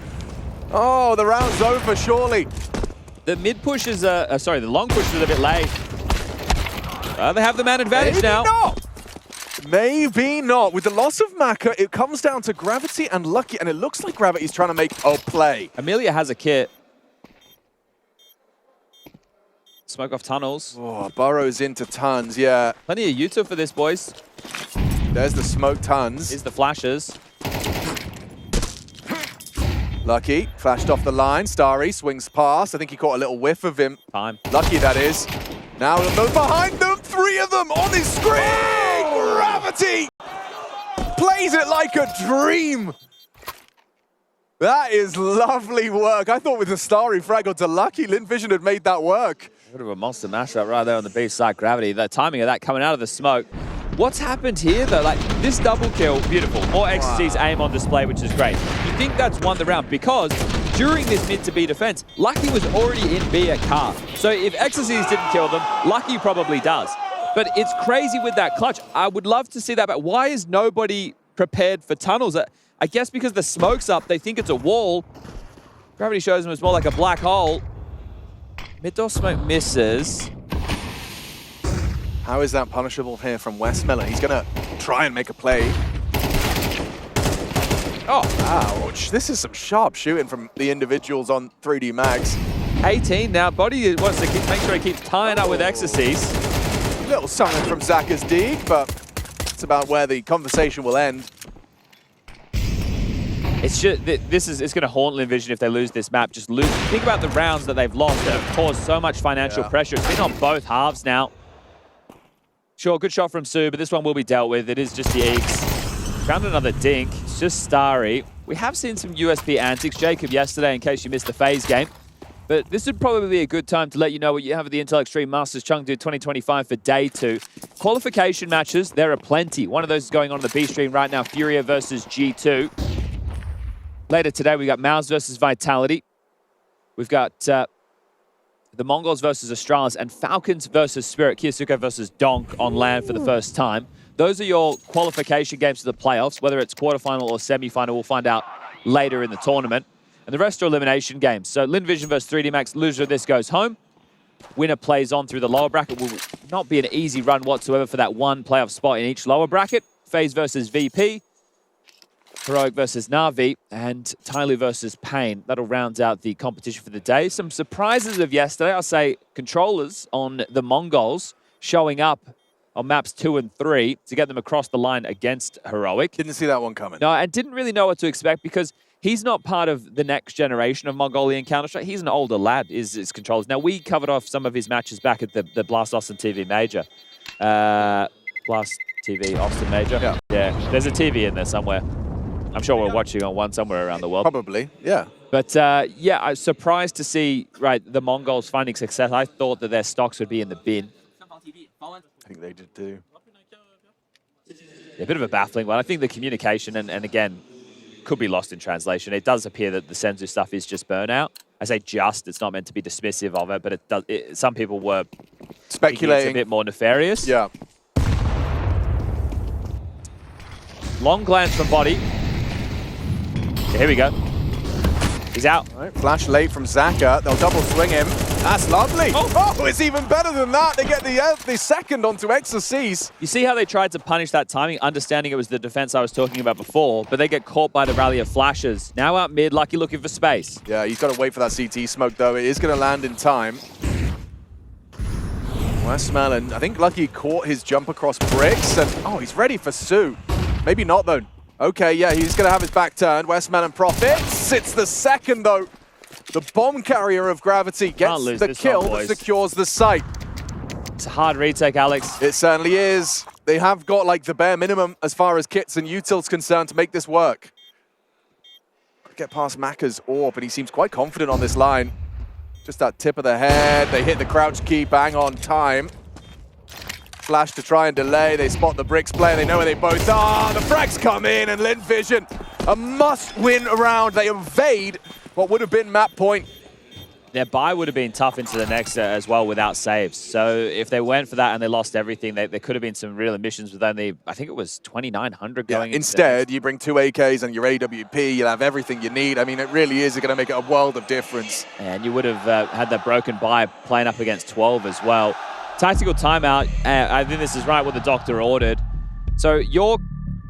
Oh, the round's over, surely. The mid push is, sorry, the long push is a bit late. They have the man advantage now. Maybe not. With the loss of Maka, it comes down to Gravity and Lucky, and it looks like Gravity's trying to make a play. Amelia has a kit. Smoke off tunnels. Oh, burrows into tons, yeah. Plenty of Utah for this, boys. There's the smoke tons. Here's the flashes. Lucky, flashed off the line. Starry swings past. I think he caught a little whiff of him. Time. Lucky, that is. Now he'll move behind them. 3 of them on his screen. Oh. Gravity plays it like a dream. That is lovely work. I thought with the Starry frag onto Lucky, Lynn Vision had made that work. Bit of a monster mashup right there on the B side. Gravity, the timing of that coming out of the smoke. What's happened here, though? Like, this double kill, beautiful. More Exorcist aim on display, which is great. You think that's won the round because during this mid to B defense, Lucky was already in B at car. So if Exorcise didn't kill them, Lucky probably does. But it's crazy with that clutch. I would love to see that, but why is nobody prepared for tunnels? I guess because the smoke's up, they think it's a wall. Gravity shows them it's more like a black hole. Mid-door smoke misses. How is that punishable here from Westmiller? He's going to try and make a play. Oh, ouch. This is some sharp shooting from the individuals on 3D Max. 18 now. Body wants to make sure he keeps tying up with Exorcise. Little something from Zaka's dig, but it's about where the conversation will end. It's just, it's going to haunt Lynn Vision if they lose this map. Just lose. Think about the rounds that they've lost that have caused so much financial pressure. It's been on both halves now. Sure, good shot from Sue, but this one will be dealt with. It is just the Eeks. Found another dink. It's just Starry. We have seen some USP antics. Jacob yesterday, in case you missed the FaZe game. But this would probably be a good time to let you know what you have at the Intel Extreme Masters Chengdu 2025 for day 2. Qualification matches, there are plenty. One of those is going on the B stream right now, Furia versus G2. Later today, we got Mouse versus Vitality. We've got the Mongols versus Astralis and Falcons versus Spirit. Kiyasuko versus Donk on land for the first time. Those are your qualification games to the playoffs. Whether it's quarterfinal or semifinal, we'll find out later in the tournament. And the rest are elimination games. So Lynn Vision versus 3D Max. Loser of this goes home. Winner plays on through the lower bracket. Will not be an easy run whatsoever for that one playoff spot in each lower bracket. FaZe versus VP. Heroic versus Na'Vi. And Tyloo versus Pain. That'll round out the competition for the day. Some surprises of yesterday. I'll say controllers on the Mongols showing up on maps 2 and 3 to get them across the line against Heroic. Didn't see that one coming. No, and didn't really know what to expect because he's not part of the next generation of Mongolian Counter-Strike. He's an older lad, is his controllers. Now, we covered off some of his matches back at the Blast Austin TV Major. Blast TV Austin Major? Yeah, there's a TV in there somewhere. I'm sure we're watching on one somewhere around the world. Probably, yeah. But, yeah, I was surprised to see, the Mongols finding success. I thought that their stocks would be in the bin. I think they did too. Yeah, a bit of a baffling one. I think the communication, and again, could be lost in translation. It does appear that the Senzu stuff is just burnout. I say just, it's not meant to be dismissive of it, but it does. Some people were speculating it's a bit more nefarious. Yeah. Long glance from Body. Yeah, here we go. He's out. Right, flash late from Zaka. They'll double swing him. That's lovely. Oh, it's even better than that. They get the second onto Exorcise. You see how they tried to punish that timing, understanding it was the defense I was talking about before, but they get caught by the rally of flashes. Now out mid, Lucky looking for space. Yeah, he's got to wait for that CT smoke, though. It is going to land in time. Westmelon, I think Lucky caught his jump across bricks, and he's ready for Sue. Maybe not, though. Okay, yeah, he's going to have his back turned. Westmelon profits. It's the second, though. The bomb carrier of Gravity gets the kill that secures the site. It's a hard retake, Alex. It certainly is. They have got like the bare minimum as far as kits and utils concerned to make this work. Get past Maka's orb, and he seems quite confident on this line. Just that tip of the head. They hit the crouch key bang on time. Flash to try and delay. They spot the bricks player. They know where they both are. The frags come in, and Lynn Vision, a must-win round. They evade what would have been map point. Their buy would have been tough into the next as well without saves. So if they went for that and they lost everything, there could have been some real emissions with only, I think it was 2,900 going. Instead, you bring 2 AKs and your AWP, you'll have everything you need. I mean, it really is going to make a world of difference. And you would have had that broken buy playing up against 12 as well. Tactical timeout, I think this is right what the doctor ordered. So your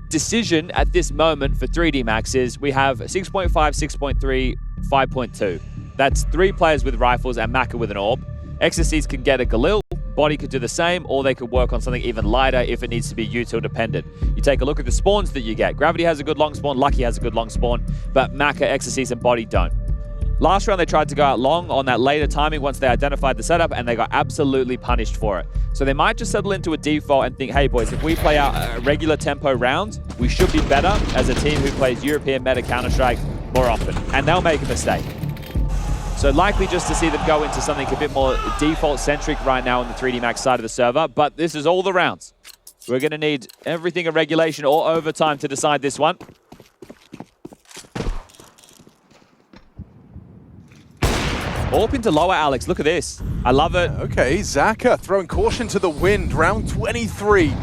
decision at this moment for 3D Max is we have 6.5, 6.3, 5.2. That's 3 players with rifles and Maka with an orb. Exorcise can get a Galil, Body could do the same, or they could work on something even lighter if it needs to be util dependent. You take a look at the spawns that you get. Gravity has a good long spawn, Lucky has a good long spawn, but Maka, Exorcise, and Body don't. Last round, they tried to go out long on that later timing once they identified the setup, and they got absolutely punished for it. So they might just settle into a default and think, hey boys, if we play out a regular tempo round, we should be better as a team who plays European meta Counter-Strike more often. And they'll make a mistake. So likely just to see them go into something a bit more default-centric right now on the 3D Max side of the server, but this is all the rounds. We're going to need everything in regulation or overtime to decide this one. AWP into lower, Alex. Look at this. I love it. Okay, Zaka throwing caution to the wind. Round 23.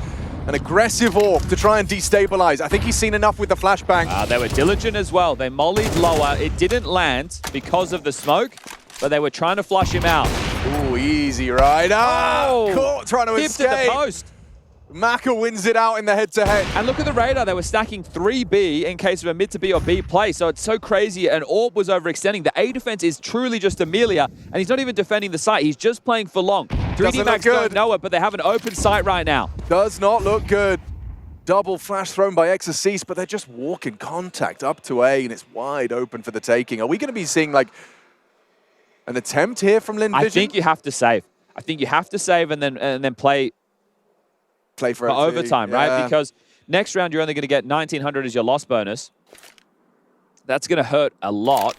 An aggressive AWP to try and destabilize. I think he's seen enough with the flashbang. They were diligent as well. They mollied lower. It didn't land because of the smoke, but they were trying to flush him out. Ooh, easy right. Caught trying to escape. Tipped at the post. Maka wins it out in the head-to-head. And look at the radar. They were stacking 3B in case of a mid to B or B play. So it's so crazy. And AWP was overextending. The A defense is truly just Amelia. And he's not even defending the site. He's just playing for long. 3D Max don't know it, but they have an open site right now. Does not look good. Double flash thrown by Exorcist, but they're just walking contact up to A, and it's wide open for the taking. Are we going to be seeing, like, an attempt here from Lynn Vision? I think you have to save. I think you have to save and then play for overtime, right? Because next round, you're only going to get 1,900 as your loss bonus. That's going to hurt a lot.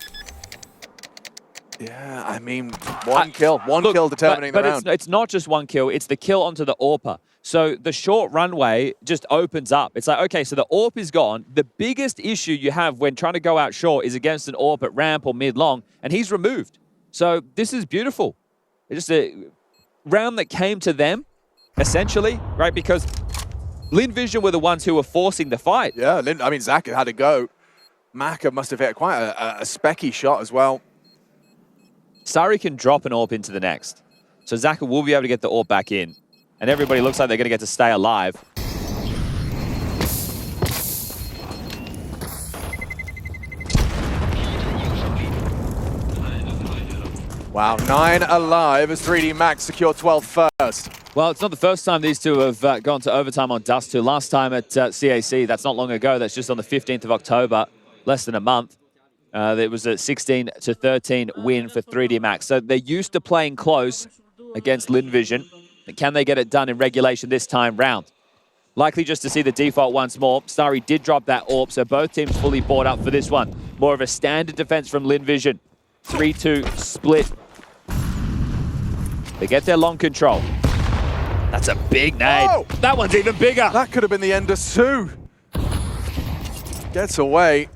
Yeah, I mean, one kill determining the round. But it's not just one kill. It's the kill onto the AWPer. So the short runway just opens up. It's like, okay, so the AWP is gone. The biggest issue you have when trying to go out short is against an AWP at ramp or mid-long, and he's removed. So this is beautiful. It's just a round that came to them, essentially, right? Because Lynn Vision were the ones who were forcing the fight. Yeah, I mean, Zaka had to go. Maka must have hit quite a specky shot as well. Starry can drop an AWP into the next. So Zaka will be able to get the AWP back in. And everybody looks like they're going to get to stay alive. Wow, 9 alive as 3D Max secure 12th first. Well, it's not the first time these two have gone to overtime on Dust2. Last time at CAC, that's not long ago. That's just on the 15th of October, less than a month. It was a 16-13 win for 3D Max. So they're used to playing close against Lynn Vision. Can they get it done in regulation this time round? Likely just to see the default once more. Starry did drop that AWP, so both teams fully bought up for this one. More of a standard defense from Lynn Vision. 3-2 split. They get their long control. That's a big nade. Oh! That one's even bigger. That could have been the end of Sue. Gets away.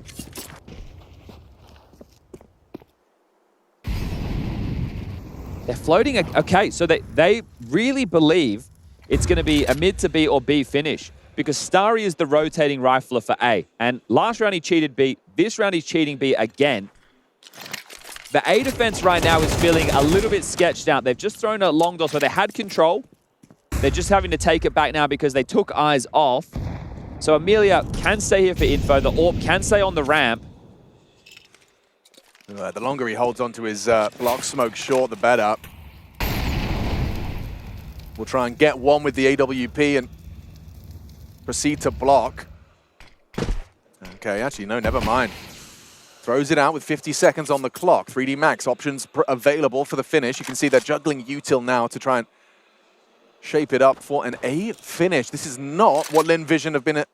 They're floating. Okay, so they really believe it's going to be a mid to B or B finish because Starry is the rotating rifler for A. And last round he cheated B. This round he's cheating B again. The A defense right now is feeling a little bit sketched out. They've just thrown a long dot, so they had control. They're just having to take it back now because they took eyes off. So Amelia can stay here for info. The AWP can stay on the ramp. The longer he holds onto his block smoke short, the better. We'll try and get one with the AWP and proceed to block. Okay, actually, no, never mind. Throws it out with 50 seconds on the clock. 3D Max options available for the finish. You can see they're juggling util now to try and shape it up for an A finish. This is not what Lynn Vision have been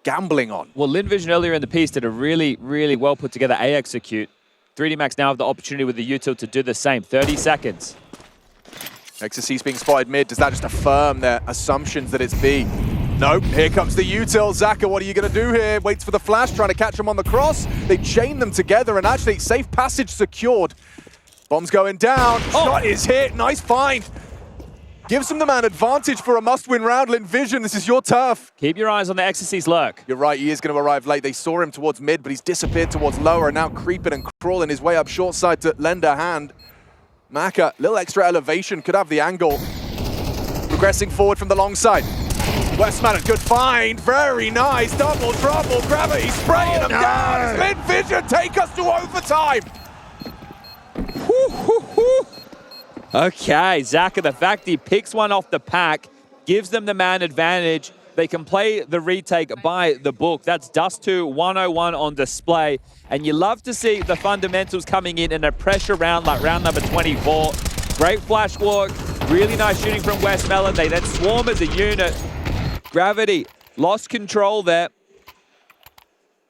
gambling on. Well, Lynn Vision earlier in the piece did a really, really well put together A execute. 3D Max now have the opportunity with the util to do the same. 30 seconds. Exorcist being spotted mid. Does that just affirm their assumptions that it's B? Nope, here comes the util. Zaka, what are you going to do here? Waits for the flash, trying to catch him on the cross. They chain them together, and actually, safe passage secured. Bomb's going down. Shot is hit. Nice find. Gives them the man advantage for a must-win round. Lynn Vision, this is your turf. Keep your eyes on the Exorcist lurk. You're right, he is going to arrive late. They saw him towards mid, but he's disappeared towards lower, and now creeping and crawling his way up short side to lend a hand. Maka, little extra elevation, could have the angle. Progressing forward from the long side. Westman, good find, very nice, double trouble, gravity spraying them down. Lynn Vision take us to overtime. Okay, Zaka, the fact he picks one off the pack, gives them the man advantage. They can play the retake by the book. That's Dust2 101 on display. And you love to see the fundamentals coming in a pressure round like round number 24. Great flash walk, really nice shooting from Westmelon. They then swarm as a unit. Gravity lost control there.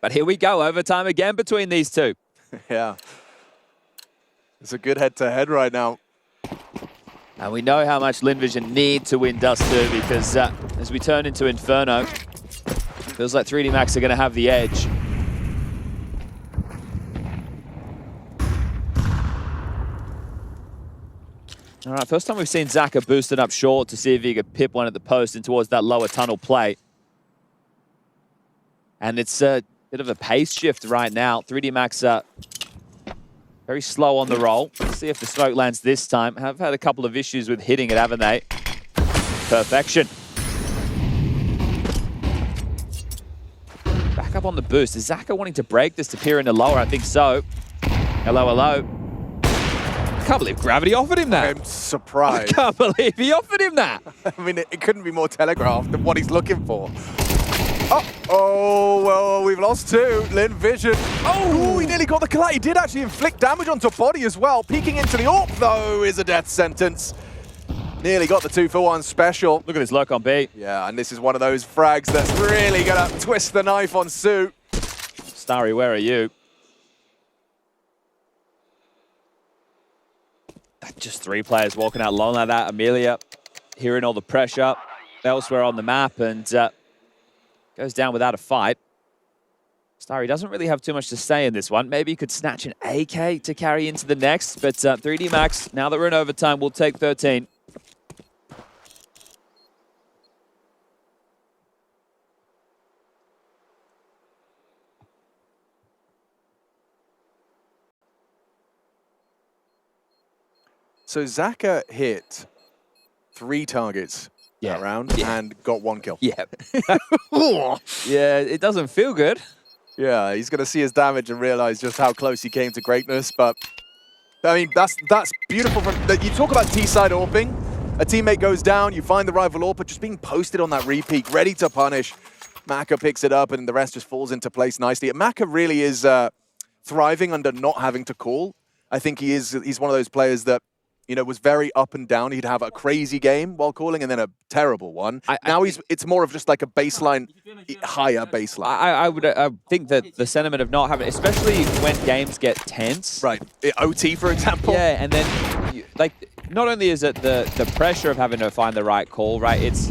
But here we go, overtime again between these two. Yeah. It's a good head-to-head right now. And we know how much Lynn Vision need to win Dust2 because as we turn into Inferno, feels like 3D Max are going to have the edge. All right, first time we've seen Zaka boosted up short to see if he could pip one at the post and towards that lower tunnel play. And it's a bit of a pace shift right now. 3D Max very slow on the roll. Let's see if the smoke lands this time. Have had a couple of issues with hitting it, haven't they? Perfection. Back up on the boost. Is Zaka wanting to break this to peer into lower? I think so. Hello, hello. I can't believe Gravity offered him that. I'm surprised. I can't believe he offered him that. I mean, it couldn't be more telegraphed than what he's looking for. Oh, well, we've lost two. Lynn Vision. Oh, he nearly got the collide. He did actually inflict damage onto body as well. Peeking into the AWP, though, is a death sentence. Nearly got the 2-for-1 special. Look at his lurk on B. Yeah, and this is one of those frags that's really going to twist the knife on Sue. Starry, where are you? Just 3 players walking out alone like that. Amelia hearing all the pressure elsewhere on the map and goes down without a fight. Starry doesn't really have too much to say in this one. Maybe he could snatch an AK to carry into the next, but 3D Max, now that we're in overtime, will take 13. So Zaka hit 3 targets that round and got 1 kill. Yeah. Yeah, it doesn't feel good. Yeah, he's going to see his damage and realize just how close he came to greatness. But, I mean, that's beautiful. You talk about T-side AWPing. A teammate goes down, you find the rival AWPer just being posted on that repeat, ready to punish. Maka picks it up and the rest just falls into place nicely. Maka really is thriving under not having to call. I think he's one of those players that, you know, was very up and down. He'd have a crazy game while calling and then a terrible one. Now it's more of just like a baseline, higher baseline. I would think that the sentiment of not having, especially when games get tense. Right. OT, for example. Yeah, and then, like, not only is it the pressure of having to find the right call, right? It's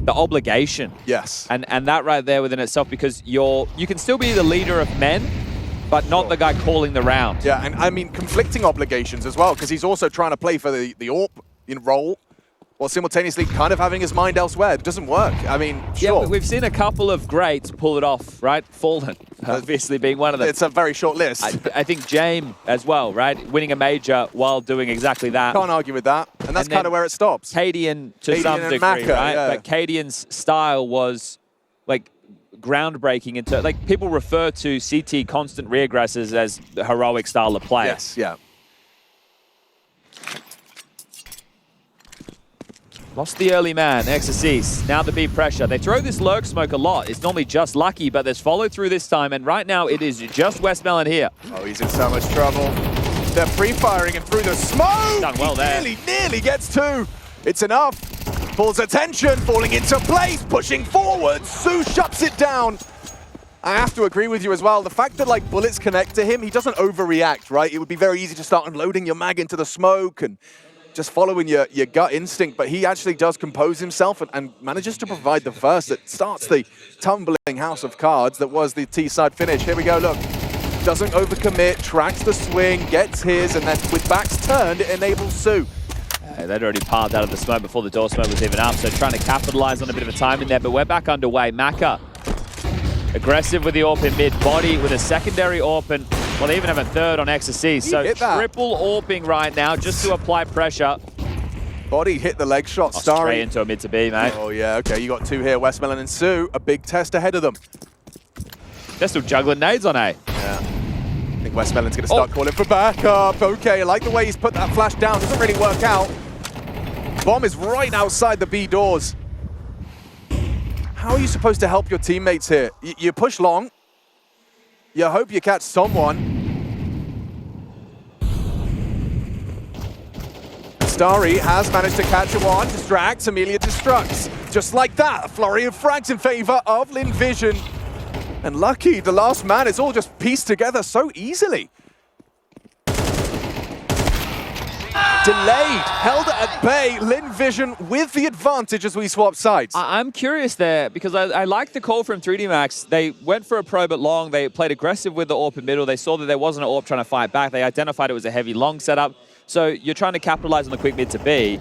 the obligation. Yes. And that right there within itself, because you can still be the leader of men, but not the guy calling the round. Yeah, and I mean, conflicting obligations as well, because he's also trying to play for the AWP role, while simultaneously kind of having his mind elsewhere. It doesn't work. I mean, sure. Yeah, we've seen a couple of greats pull it off, right? Fallen, obviously being one of them. It's a very short list. I think James as well, right? Winning a major while doing exactly that. Can't argue with that. And that's kind of where it stops. Cadian to some degree, Maka, right? Yeah. But Cadian's style was, like, groundbreaking into, like, people refer to CT constant reaggressors as the heroic style of play. Yes, yeah. Lost the early man, Exorcise. Now the B pressure. They throw this lurk smoke a lot. It's normally just Lucky, but there's follow through this time, and right now it is just Westmelon here. Oh, he's in so much trouble. They're pre-firing and through the smoke. Done well there. Nearly gets 2. It's enough. Pulls attention, falling into place, pushing forward. Sue shuts it down. I have to agree with you as well. The fact that, like, bullets connect to him, he doesn't overreact, right? It would be very easy to start unloading your mag into the smoke and just following your gut instinct, but he actually does compose himself and manages to provide the first that starts the tumbling house of cards that was the T-side finish. Here we go, look. Doesn't overcommit, tracks the swing, gets his, and then with backs turned, it enables Sue. They'd already parked out of the smoke before the door smoke was even up, so trying to capitalize on a bit of a time in there, but we're back underway. Maka, aggressive with the AWP in mid, body with a secondary AWP, and well, they even have a third on Exorcise, so triple AWPing right now just to apply pressure. Body hit the leg shot, Starry. Straight into a mid to B, mate. Oh yeah, okay, you got 2 here, Westmelon and Sue, a big test ahead of them. They're still juggling nades on A. Yeah. I think Westmelon's going to start calling for backup. Okay, I like the way he's put that flash down. Doesn't really work out. Bomb is right outside the B doors. How are you supposed to help your teammates here? You push long. You hope you catch someone. Starry has managed to catch one. Distracts. Amelia destructs. Just like that, a flurry of frags in favor of Lynn Vision. And Lucky, the last man, it's all just pieced together so easily. Delayed, held at bay, Lynn Vision with the advantage as we swap sides. I'm curious there, because I like the call from 3D Max. They went for a probe at long, they played aggressive with the AWP in middle, they saw that there wasn't an AWP trying to fight back, they identified it was a heavy long setup. So you're trying to capitalize on the quick mid to B.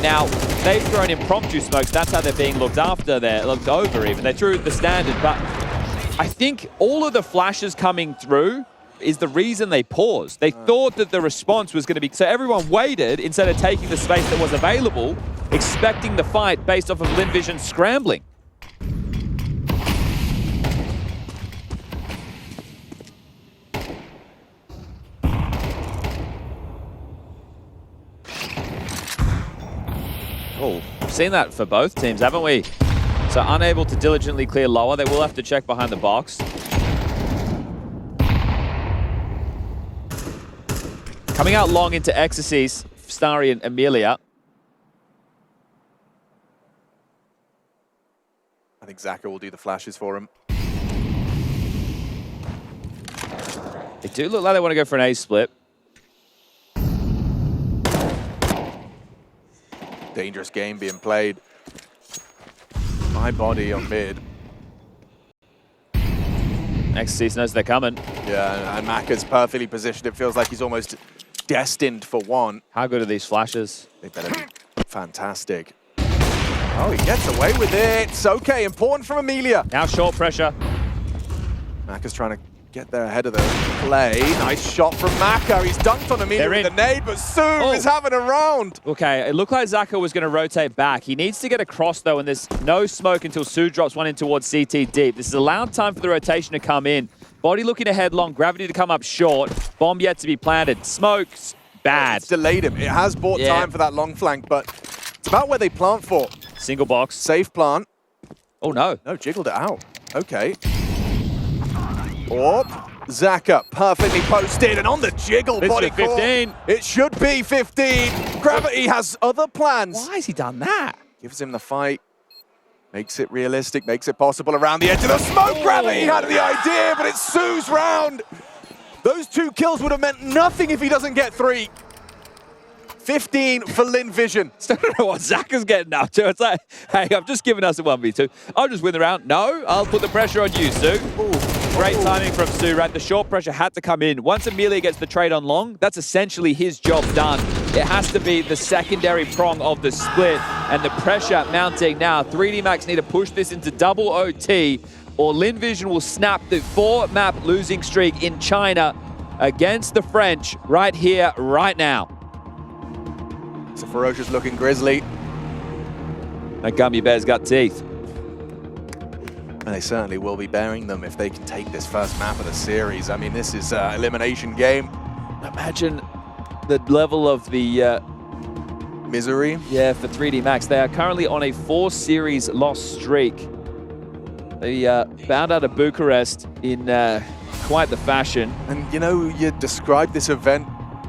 Now, they've thrown impromptu smokes. That's how they're being looked after. They're looked over even. They threw the standard, but I think all of the flashes coming through is the reason they paused. They thought that the response was going to be... So everyone waited instead of taking the space that was available, expecting the fight based off of Lynn Vision scrambling. Oh, we've seen that for both teams, haven't we? So unable to diligently clear lower. They will have to check behind the box. Coming out long into Ecstasies, Starry and Amelia. I think Zaka will do the flashes for him. They do look like they want to go for an A split. Dangerous game being played. My body on mid. Ecstasies knows they're coming. Yeah, and Maka's perfectly positioned. It feels like he's almost destined for one. How good are these flashes? They better be fantastic. Oh, he gets away with it. It's okay, important from Amelia. Now short pressure. Maka's trying to get there ahead of the play. Nice shot from Maka. He's dunked on Amelia with a nade, but Sue is having a round. Okay, it looked like Zaka was going to rotate back. He needs to get across, though, and there's no smoke until Sue drops one in towards CT deep. This is allowed time for the rotation to come in. Body looking ahead long, gravity to come up short. Bomb yet to be planted. Smokes, bad. It's delayed him. It has bought time for that long flank, but it's about where they plant for. Single box. Safe plant. Oh, no. No, jiggled it out. Okay. Orb. Zaka perfectly posted and on the jiggle. This body is 15. Core. It should be 15. Gravity has other plans. Why has he done that? Gives him the fight. Makes it realistic, makes it possible around the edge of the smoke. Gravity had the idea, but it's Sue's round. Those 2 kills would have meant nothing if he doesn't get 3. 15 for Lynn Vision. Still don't know what Zaka's getting up to. It's like, hey, I've just given us a 1v2. I'll just win the round. No, I'll put the pressure on you, Sue. Ooh. Great timing from Sue, right? The short pressure had to come in. Once Amelia gets the trade on long, that's essentially his job done. It has to be the secondary prong of the split, and the pressure mounting now. 3D Max need to push this into double OT, or Lynn Vision will snap the 4-map losing streak in China against the French right here, right now. It's a ferocious looking Grizzly. That gummy bear's got teeth. And they certainly will be bearing them if they can take this first map of the series. I mean, this is an elimination game. Imagine the level of the... misery. Yeah, for 3D Max. They are currently on a 4-series loss streak. They bound out of Bucharest in quite the fashion. And, you know, you described this event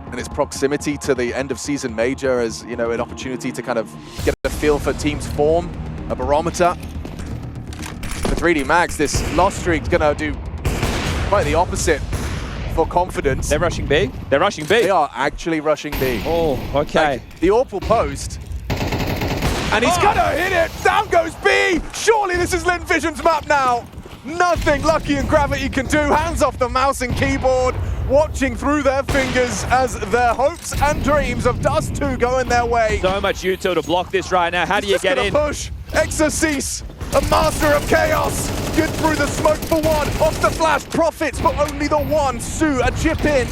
and its proximity to the end of season major as, you know, an opportunity to kind of get a feel for team's form, a barometer. For 3D Max, this loss streak's going to do quite the opposite for confidence. They're rushing B? They're rushing B. They are actually rushing B. Oh, okay. Like, the awful post. And he's gonna hit it! Down goes B! Surely this is Lynn Vision's map now! Nothing Lucky and Gravity can do. Hands off the mouse and keyboard, watching through their fingers as their hopes and dreams of Dust2 go in their way. So much util to block this right now. How do you get in? Push. Exorcise, a master of chaos. Good through the smoke for one. Off the flash, profits, but only the one. Sue, a chip in.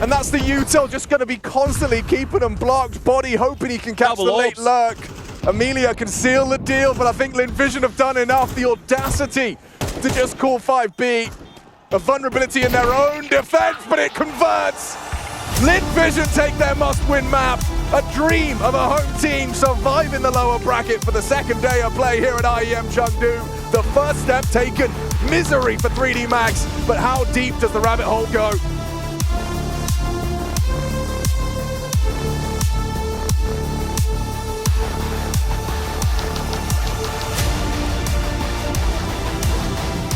And that's the util, just going to be constantly keeping them blocked. Body hoping he can catch the late lurk. Amelia can seal the deal, but I think Lynn Vision have done enough. The audacity to just call 5B. A vulnerability in their own defense, but it converts. Lynn Vision take their must-win map. A dream of a home team surviving the lower bracket for the second day of play here at IEM Chengdu. The first step taken. Misery for 3D Max, but how deep does the rabbit hole go?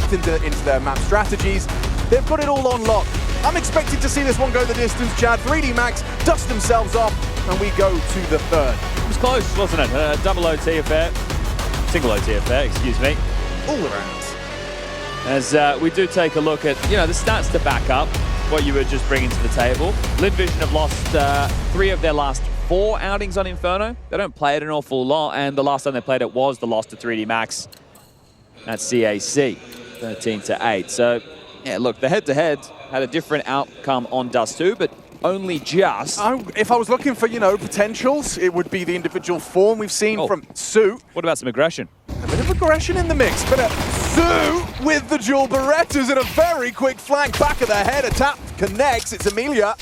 Into their map strategies. They've got it all on lock. I'm expecting to see this one go the distance, Chad. 3D Max dust themselves off, and we go to the third. It was close, wasn't it? Double OT affair. Single OT affair, excuse me. All around. As we do take a look at, the stats to back up. what you were just bringing to the table. Lynn Vision have lost 3 of their last 4 outings on Inferno. They don't play it an awful lot, and the last time they played it was the loss to 3D Max at CAC, 13-8. So, yeah, look, the head-to-head had a different outcome on Dust2, but only just. If I was looking for, you know, potentials, it would be the individual form we've seen from Su. What about some aggression? A bit of aggression in the mix, but Su with the dual Berettas and a very quick flank back of the head. A tap connects. It's Amelia.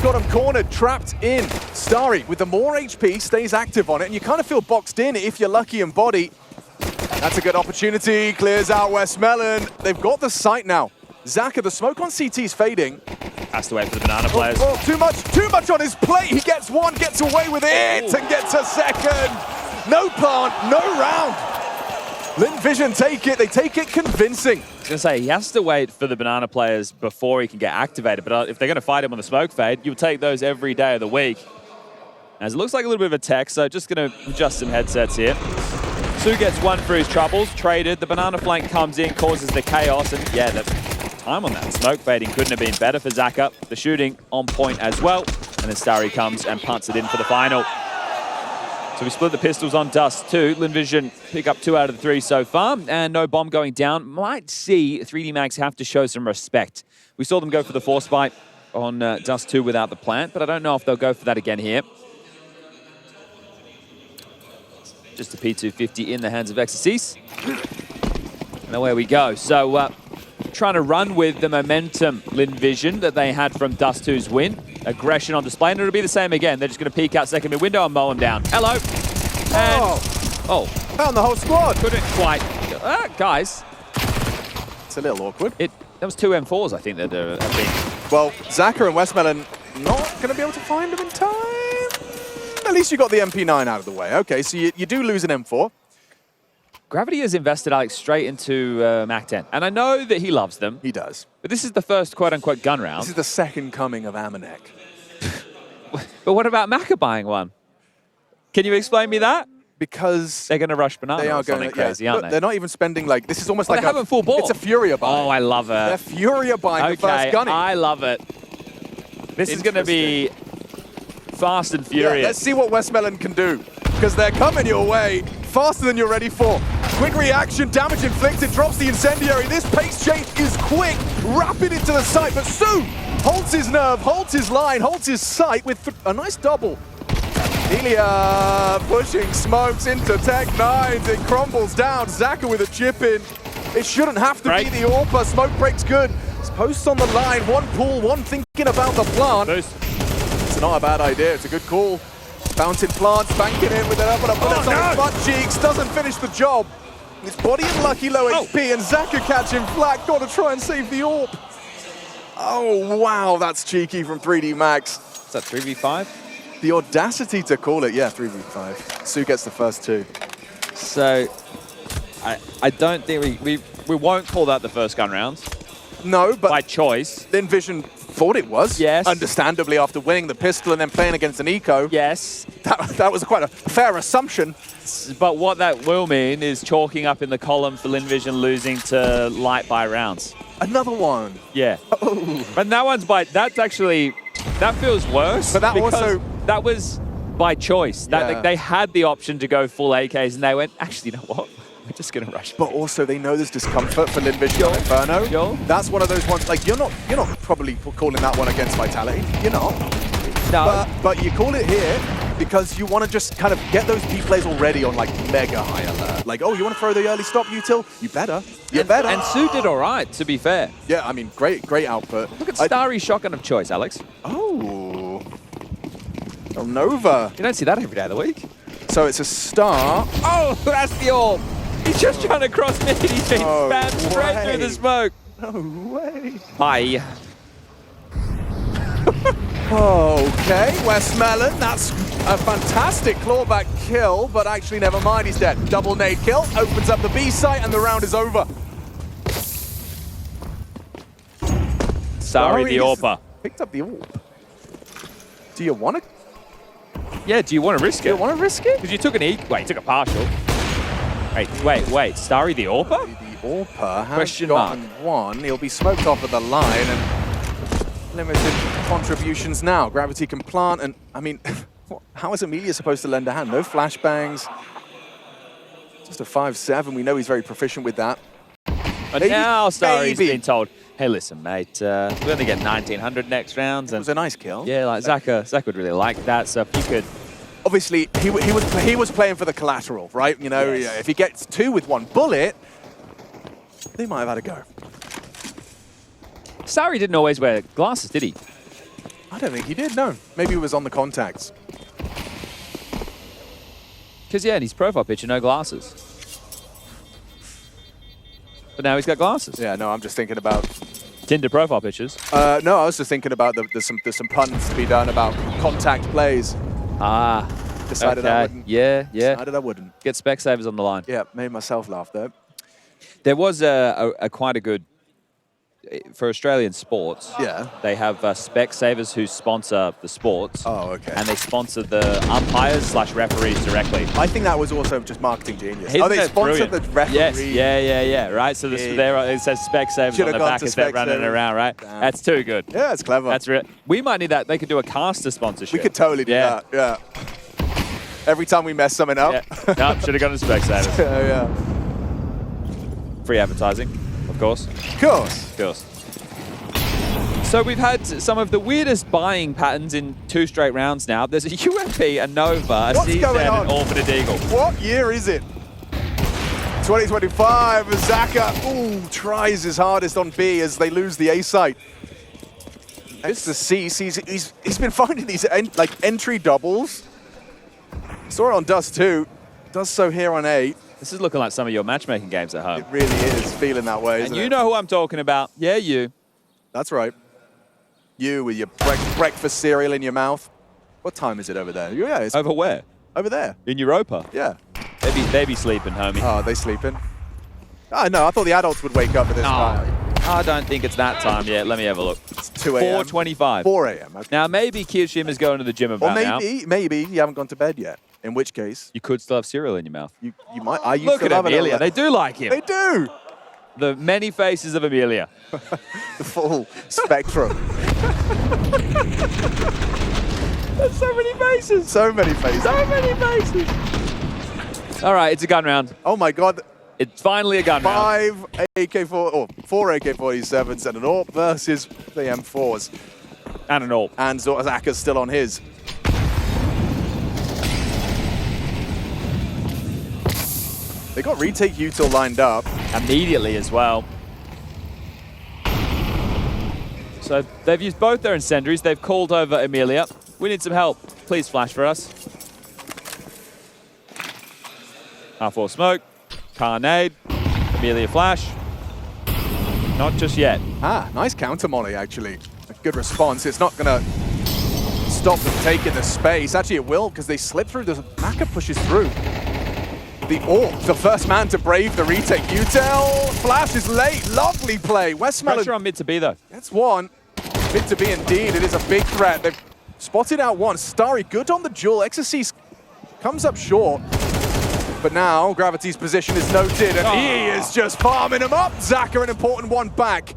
Got him cornered, trapped in. Starry with the more HP stays active on it, and you kind of feel boxed in if you're lucky in body. That's a good opportunity. Clears out Westmelon. They've got the sight now. Zaka, the smoke on CT is fading. Has to wait for the banana players. Oh, too much on his plate. He gets one, gets away with it, and gets a second. No plant, no round. Lynn Vision take it. They take it convincing. I was going to say, he has to wait for the banana players before he can get activated. But if they're going to fight him on the smoke fade, you'll take those every day of the week. As it looks like a little bit of a tech, so just going to adjust some headsets here. Su gets one for his troubles, traded. The banana flank comes in, causes the chaos, and yeah, the time on that smoke fading couldn't have been better for Zaka. The shooting on point as well, and then Starry comes and punts it in for the final. So we split the pistols on Dust2. Lynn Vision pick up 2 out of the 3 so far, and no bomb going down. Might see 3D Max have to show some respect. We saw them go for the force fight on Dust2 without the plant, but I don't know if they'll go for that again here. Just a P250 in the hands of Exorcise. And away we go. So trying to run with the momentum, Lynn Vision, that they had from Dust2's win. Aggression on display, and it'll be the same again. They're just going to peek out second mid window and mow him down. Hello. And, found the whole squad. Couldn't quite. Guys. It's a little awkward. That was 2 M4s, I think, that have been. Well, Zaka and Westmelon not going to be able to find him in time. At least you got the MP9 out of the way. Okay, so you do lose an M4. Gravity has invested Alex straight into Mac 10. And I know that he loves them. He does. But this is the first quote-unquote gun round. This is the second coming of Amanek. But what about Maka buying one? Can you explain me that? Because they're going to rush banana. They are going crazy, aren't they? They're not even spending like, this is almost like they haven't full ball. It's a Furia buy. Oh, I love it. They're Furia buying the first gunny. I love it. This is going to be fast and furious. Yeah, let's see what Westmelon can do, because they're coming your way faster than you're ready for. Quick reaction, damage inflicted, drops the incendiary. This pace change is quick, rapid into the sight, but Su holds his nerve, holds his line, holds his sight with a nice double. Elia pushing smokes into Tech 9s. It crumbles down. Zaka with a chip in. It shouldn't have to be the AWPer. Smoke break's good. Posts on the line. One pull, one thinking about the plant. It's not a bad idea. It's a good call. Bouncing plants, banking in with an up and a bullet on his butt cheeks. Doesn't finish the job. His body unlucky, low HP, and Zaka catching flak. Got to try and save the AWP. Oh, wow. That's cheeky from 3D Max. Is that 3v5? The audacity to call it, yeah, 3v5. Su gets the first 2. So, I don't think we won't call that the first gun round. No, but by choice. Lynn Vision thought it was. Yes. Understandably, after winning the pistol and then playing against an eco. Yes. That was quite a fair assumption. But what that will mean is chalking up in the column for Lynn Vision losing to light by rounds. Another one. Yeah. Oh. But that one's by, that's actually, that feels worse. But that also, that was by choice. That they had the option to go full AKs and they went, actually, you know what? We're just going to rush. But also, they know there's discomfort for Lynn Vision on Inferno. That's one of those ones, like, you're not probably calling that one against Vitality. You're not. No. But you call it here because you want to just kind of get those P plays already on, like, mega high alert. Like, oh, you want to throw the early stop util? You better. You better. And Su did all right, to be fair. Yeah, I mean, great output. Look at Starry's shotgun of choice, Alex. Oh. Oh, Nova. You don't see that every day of the week. So it's a star. Oh, that's the AWP. He's just trying to cross mid. He's been spammed straight through the smoke. No way. Hi. Okay, Westmelon, that's a fantastic clawback kill, but actually never mind, he's dead. Double nade kill, opens up the B site, and the round is over. Sorry, the AWPer. Picked up the AWP. Do you want to? Yeah, do you want to risk it? Do you want to risk it? Because you took an wait, you took a partial. Wait, Starry the AWPer? The Orpa has Question gotten mark. one. He'll be smoked off of the line and limited contributions now. Gravity can plant and, I mean, how is Amelia supposed to lend a hand? No flashbangs. Just a 5-7. We know he's very proficient with that. But now Starry's been told, hey, listen, mate, we only get 1900 next rounds. And It was a nice kill. yeah, like Zach would really like that. So if you could... Obviously, he was playing for the collateral, right? You know, Yes. if he gets 2 with 1 bullet, they might have had a go. Starry didn't always wear glasses, did he? I don't think he did, no. Maybe he was on the contacts. Because, yeah, in his profile picture, no glasses. But now he's got glasses. Yeah, no, I'm just thinking about... Tinder profile pictures. No, I was just thinking about there's some puns to be done about contact plays. Ah, Decided okay. I wouldn't. Yeah. Decided I wouldn't. Get Specsavers on the line. Yeah, made myself laugh though. There was a quite a good... For Australian sports, Yeah. they have Specsavers who sponsor the sports. Oh, okay. And they sponsor the umpires/referees directly. I think that was also just marketing genius. Isn't They that sponsored brilliant? the referee. Yes, yeah. Right, so it says Specsavers Should've on the gone back to as they're running Specsavers. around, right? Damn. That's too good. Yeah, it's clever. That's real. We might need that. They could do a caster sponsorship. We could totally do that. Yeah. Every time we mess something up. Yeah. No, should have gone to Specsavers. Yeah. Free advertising, of course. Of course. Of course. So we've had some of the weirdest buying patterns in 2 straight rounds now. There's a UMP, a Nova, a What's CZ, going on? and an Orphaned Eagle. What year is it? 2025. Zaka tries his hardest on B as they lose the A site. It's the C. He's been finding these entry doubles. Saw it on Dust2. Does so here on A. This is looking like some of your matchmaking games at home. It really is feeling that way, isn't And you it? know who I'm talking about. Yeah, you. That's right. You with your breakfast cereal in your mouth. What time is it over there? Yeah, it's Over where? over there. In Europa. Yeah. They be sleeping, homie. Oh, are they sleeping? Oh, no, I thought the adults would wake up at this time. I don't think it's that time yet. Let me have a look. It's 2 a.m. 4:25. 4 a.m. Okay. Now, maybe Kirshim is going to the gym Or about now. maybe you haven't gone to bed yet. In which case, You could still have cereal in your mouth. you might. I used Look to at love Amelia. it. They do like him. They do. The many faces of Amelia. The full spectrum. There's so many faces. So many faces. So many faces. All right, it's a gun round. Oh my God. It's finally a gun round. 4 AK-47s and an AWP versus the M4s. And an AWP. And Zaka's still on his. They got retake util lined up. Immediately as well. So they've used both their incendiaries. They've called over Amelia. We need some help. Please flash for us. R4 smoke. Carnade. Amelia flash. Not just yet. Ah, nice counter molly, actually. A good response. It's not going to stop them taking the space. Actually, it will, because they slip through. The Maka pushes through. The AWP, the first man to brave the retake. Utel, flash is late. Lovely play. Westmelon Pressure on mid to B, though. gets one. Mid to be indeed. It is a big threat. They've spotted out one. Starry good on the duel. Exorcist comes up short. But now Gravity's position is noted, and he is just farming him up. Zaka, an important one back.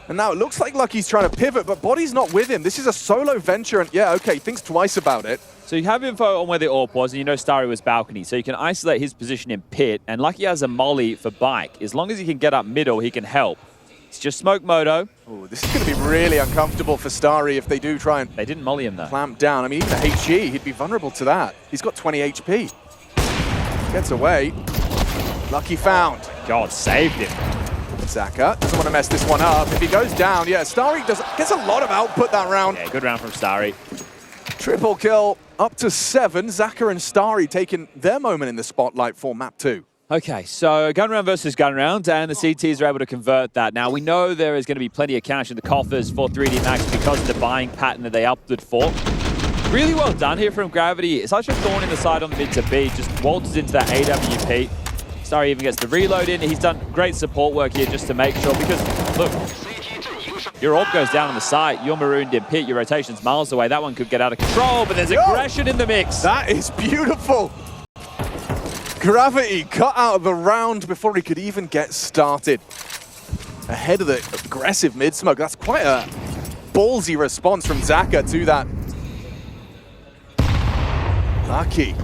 And now it looks like Lucky's trying to pivot, but Body's not with him. This is a solo venture, and yeah, okay, thinks twice about it. So you have info on where the AWP was, and you know Starry was balcony, so you can isolate his position in pit, and Lucky has a molly for bike. As long as he can get up middle, he can help. It's just smoke moto. Oh, this is going to be really uncomfortable for Starry if they do try and They didn't molly him, though. clamp down. I mean, even the HE, he'd be vulnerable to that. He's got 20 HP. Gets away. Lucky found. God, saved him. Zaka doesn't want to mess this one up. If he goes down, yeah, Starry gets a lot of output that round. Yeah, good round from Starry. Triple kill up to 7. Zaka and Starry taking their moment in the spotlight for map 2. Okay, so gun round versus gun round, and the CTs are able to convert that. Now, we know there is going to be plenty of cash in the coffers for 3D Max because of the buying pattern that they opted for. Really well done here from Gravity. It's such a thorn in the side on the mid to B, just waltzes into that AWP. Starry even gets the reload in. He's done great support work here just to make sure, because, look, your AWP goes down on the site, you're marooned in pit, your rotation's miles away. That one could get out of control, but there's aggression in the mix. That is beautiful. Gravity cut out of the round before he could even get started. Ahead of the aggressive mid-smoke. That's quite a ballsy response from Zaka to that. Lucky.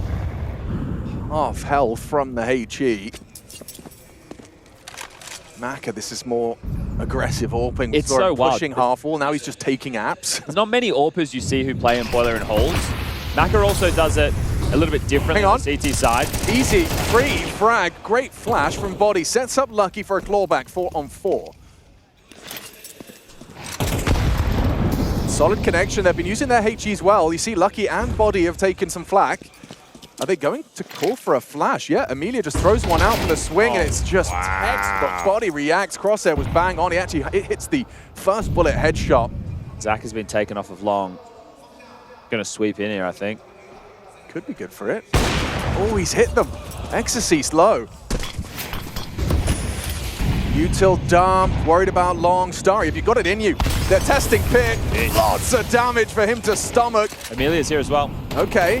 Half health from the HE. Maka, this is more aggressive AWPing. It's so wild. Pushing half wall, now he's just taking apps. There's not many AWPers you see who play in Boiler and Halls. Maka also does it a little bit differently on the CT side. Easy, free frag, great flash from Body. Sets up Lucky for a clawback 4-on-4. Solid connection, they've been using their HEs well. You see Lucky and Body have taken some flak. Are they going to call for a flash? Yeah, Amelia just throws one out from the swing and it's just text. Body reacts, crosshair was bang on. It hits the first bullet headshot. Zach has been taken off of long. Gonna sweep in here, I think. Could be good for it. Oh, he's hit them. Ecstasy slow. Util dump, worried about long. Starry, have you got it in you? They're testing Pit. Lots of damage for him to stomach. Amelia's here as well. Okay.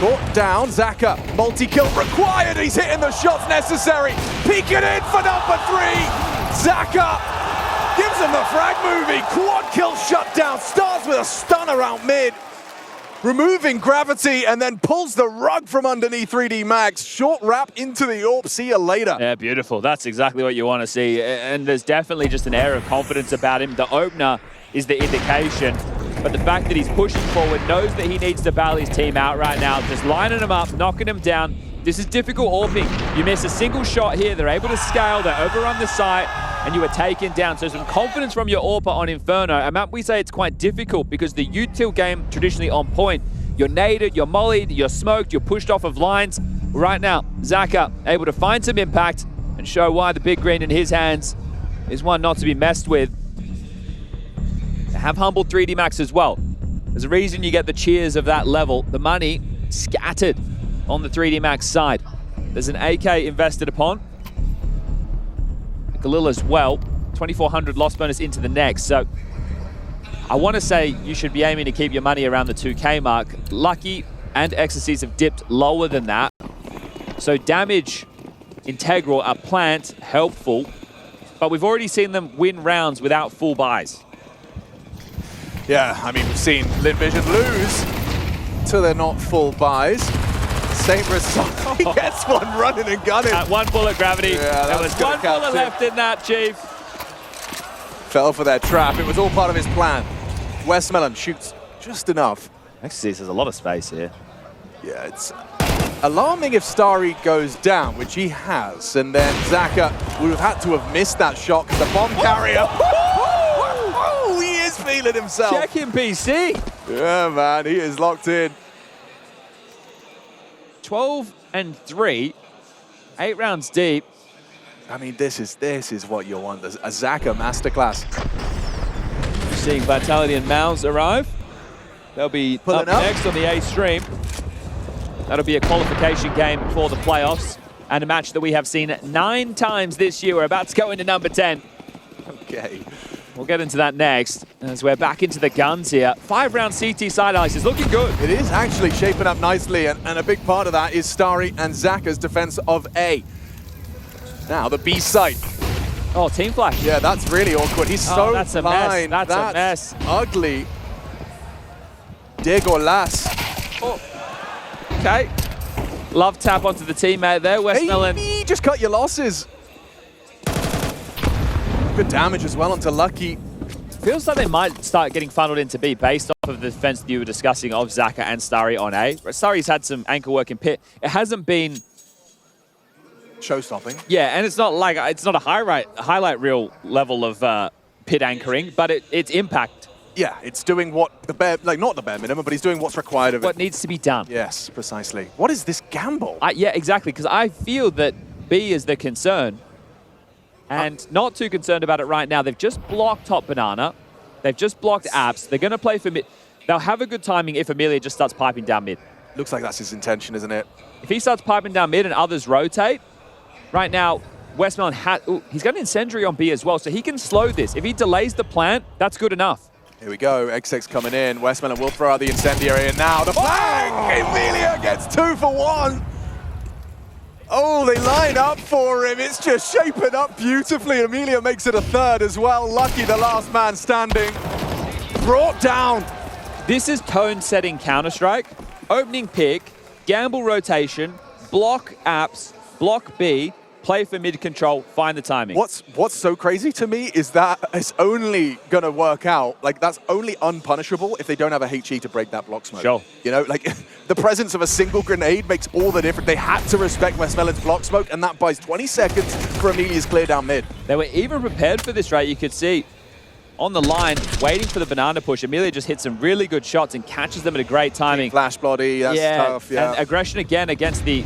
Caught down, Zaka. Multi-kill required. He's hitting the shots necessary. Peeking in for number 3. Zaka gives him the frag movie. Quad kill shutdown. Starts with a stun around mid. Removing gravity and then pulls the rug from underneath 3D Max. Short wrap into the AWP. See you later. Yeah, beautiful. That's exactly what you want to see. And there's definitely just an air of confidence about him. The opener is the indication. But the fact that he's pushing forward, knows that he needs to bail his team out right now, just lining them up, knocking them down. This is difficult AWPing. You miss a single shot here, they're able to scale, they overrun the site, and you are taken down. So some confidence from your AWPer on Inferno. And we say it's quite difficult because the util game traditionally on point. You're naded, you're mollied, you're smoked, you're pushed off of lines. Right now, Zaka able to find some impact and show why the big green in his hands is one not to be messed with. Have humbled 3D Max as well. There's a reason you get the cheers of that level. The money scattered on the 3D Max side. There's an AK invested upon. Khalil as well. 2,400 loss bonus into the next. So I want to say you should be aiming to keep your money around the 2K mark. Lucky and Ecstasies have dipped lower than that. So damage integral are plant helpful, but we've already seen them win rounds without full buys. Yeah, I mean, we've seen Lynn Vision lose till they're not full buys. Same result. He gets one running and gunning. At one bullet gravity. Yeah, there was one bullet left in that, Chief. Fell for their trap. It was all part of his plan. Westmelon shoots just enough. Ecstasies has a lot of space here. Yeah, it's alarming if Starry goes down, which he has. And then Zaka would have had to have missed that shot because the bomb carrier. He is feeling himself. Check him, PC. Yeah, man, he is locked in. 12-3, 8 rounds deep. I mean, this is what you want, a Zaka masterclass. We're seeing Vitality and Mouse arrive. They'll be up next on the A stream. That'll be a qualification game for the playoffs and a match that we have seen 9 times this year. We're about to go into number 10. Okay. We'll get into that next as we're back into the guns here. 5-round CT side ice is looking good. It is actually shaping up nicely, and a big part of that is Starry and Zaka's defense of A. Now the B site. Oh, team flash. Yeah, that's really awkward. He's so that's a blind. mess. That's a mess. Ugly. Degolas. Oh. Okay. Love tap onto the teammate there. Westmelon. Hey, just cut your losses. Good damage as well onto Lucky. Feels like they might start getting funneled into B based off of the defense that you were discussing of Zaka and Starry on A. Starry's had some ankle work in pit. It hasn't been show-stopping. Yeah, and it's not a highlight reel level of pit anchoring, but it's impact. Yeah, it's doing what the bare, not the bare minimum, but he's doing what's required of it. What needs to be done. Yes, precisely. What is this gamble? Yeah, exactly, because I feel that B is the concern. And not too concerned about it right now. They've just blocked Top Banana. They've just blocked Apps. They're going to play for mid. They'll have a good timing if Amelia just starts piping down mid. Looks like that's his intention, isn't it? If he starts piping down mid and others rotate, right now, Westmelon he's got an incendiary on B as well, so he can slow this. If he delays the plant, that's good enough. Here we go. XX coming in. Westmelon will throw out the incendiary, and now the flank! Amelia gets 2 for 1. Oh, they line up for him. It's just shaping up beautifully. Amelia makes it a third as well. Lucky the last man standing. Brought down. This is tone-setting Counter-Strike. Opening pick, gamble rotation, block apps, block B, play for mid-control, find the timing. What's so crazy to me is that it's only going to work out, like that's only unpunishable if they don't have a HE to break that block smoke. Sure. You know, like the presence of a single grenade makes all the difference. They had to respect Westmelon's block smoke, and that buys 20 seconds for Amelia's clear down mid. They were even prepared for this, right? You could see on the line, waiting for the banana push, Amelia just hits some really good shots and catches them at a great timing. Flash body, that's tough, yeah. And aggression again against the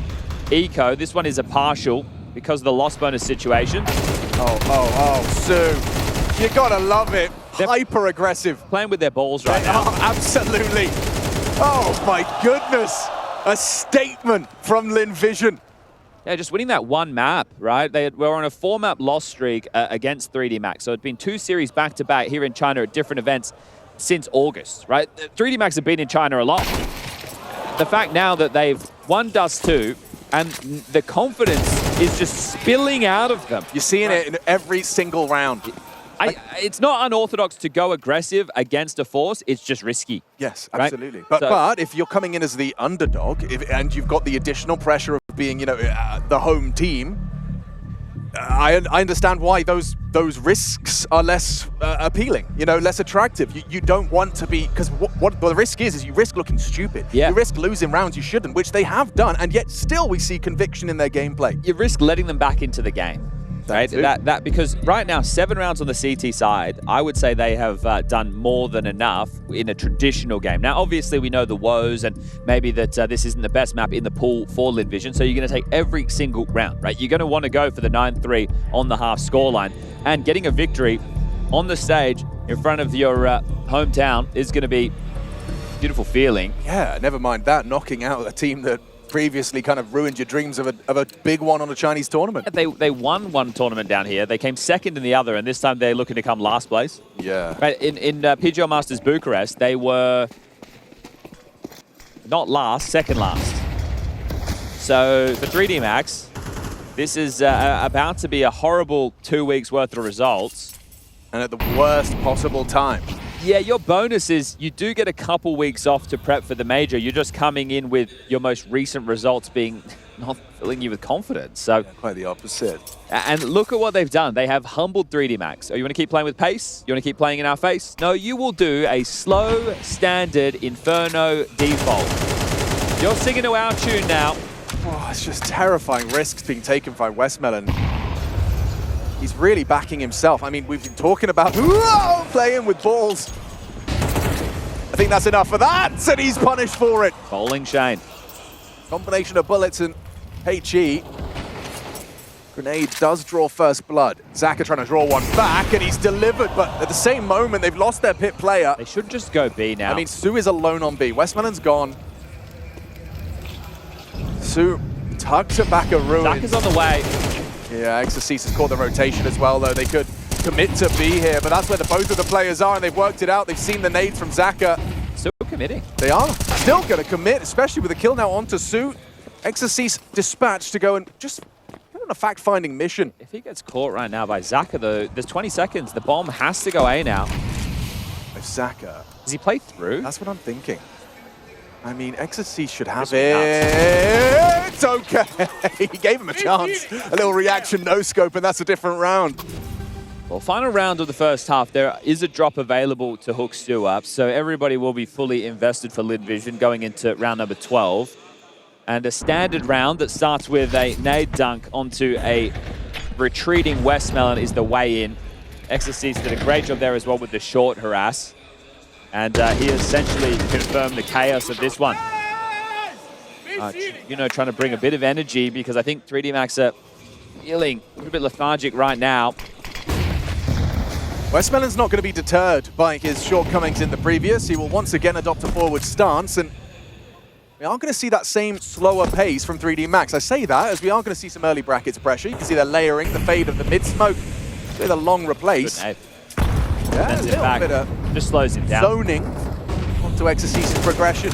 eco. This one is a partial because of the loss bonus situation. Oh, Sue. You gotta love it. Hyper aggressive. Playing with their balls right now. Oh, absolutely. Oh my goodness. A statement from Lynn Vision. Yeah, just winning that one map, right? They were on a 4-map loss streak against 3D Max. So it'd been 2 series back-to-back here in China at different events since August, right? 3D Max have been in China a lot. The fact now that they've won Dust2 and the confidence is just spilling out of them. You're seeing it in every single round. It's not unorthodox to go aggressive against a force. It's just risky. Yes, right? absolutely. But if you're coming in as the underdog and you've got the additional pressure of being, you know, the home team, I understand why those risks are less appealing, you know, less attractive. You don't want to be, because what the risk is you risk looking stupid. Yeah. You risk losing rounds you shouldn't, which they have done, and yet still we see conviction in their gameplay. You risk letting them back into the game. Right? That because right now 7 rounds on the CT side, I would say they have done more than enough in a traditional game. Now, obviously, we know the woes and maybe that this isn't the best map in the pool for Lynn Vision, so you're going to take every single round, right? You're going to want to go for the 9-3 on the half scoreline, and getting a victory on the stage in front of your hometown is going to be a beautiful feeling. Yeah, never mind that, knocking out a team that previously kind of ruined your dreams of a big one on a Chinese tournament. They won one tournament down here. They came second in the other, and this time they're looking to come last place. Yeah. Right, in PGL Masters Bucharest, they were not last, second last. So for 3D Max, this is about to be a horrible 2 weeks worth of results. And at the worst possible time. Yeah, your bonus is you do get a couple weeks off to prep for the major. You're just coming in with your most recent results being not filling you with confidence. So yeah, quite the opposite. And look at what they've done. They have humbled 3D Max. Oh, you want to keep playing with pace? You want to keep playing in our face? No, you will do a slow, standard Inferno default. You're singing to our tune now. Oh, it's just terrifying risks being taken by Westmelon. He's really backing himself. I mean, we've been talking about playing with balls. I think that's enough for that, and he's punished for it. Bowling Shane. Combination of bullets and HE. Grenade does draw first blood. Zaka trying to draw one back, and he's delivered, but at the same moment, they've lost their pit player. They should just go B now. I mean, Sue is alone on B. Westmelon's gone. Sue tucks it back a ruin. Zaka's on the way. Yeah, Exorcist has caught the rotation as well, though. They could commit to B here, but that's where both of the players are, and they've worked it out. They've seen the nades from Zaka. Still committing. They are still going to commit, especially with a kill now onto Sue. Exorcist dispatched to go and just on a fact-finding mission. If he gets caught right now by Zaka, though, there's 20 seconds. The bomb has to go A now. If Zaka... Does he play through? That's what I'm thinking. I mean, Exorcist should have it. It's okay. He gave him a chance. A little reaction, no scope, and that's a different round. Well, final round of the first half. There is a drop available to hook Stu up, so everybody will be fully invested for Lynn Vision going into round number 12. And a standard round that starts with a nade dunk onto a retreating Westmelon is the way in. Exorcist did a great job there as well with the short harass. And he essentially confirmed the chaos of this one. You know, trying to bring a bit of energy because I think 3D Max are feeling a little bit lethargic right now. Westmelon's not going to be deterred by his shortcomings in the previous. He will once again adopt a forward stance, and we are going to see that same slower pace from 3D Max. I say that as we are going to see some early brackets pressure. You can see they're layering the fade of the mid-smoke with a long replace. Yeah, a little bit of just slows him down. Zoning onto Exorcist's progression.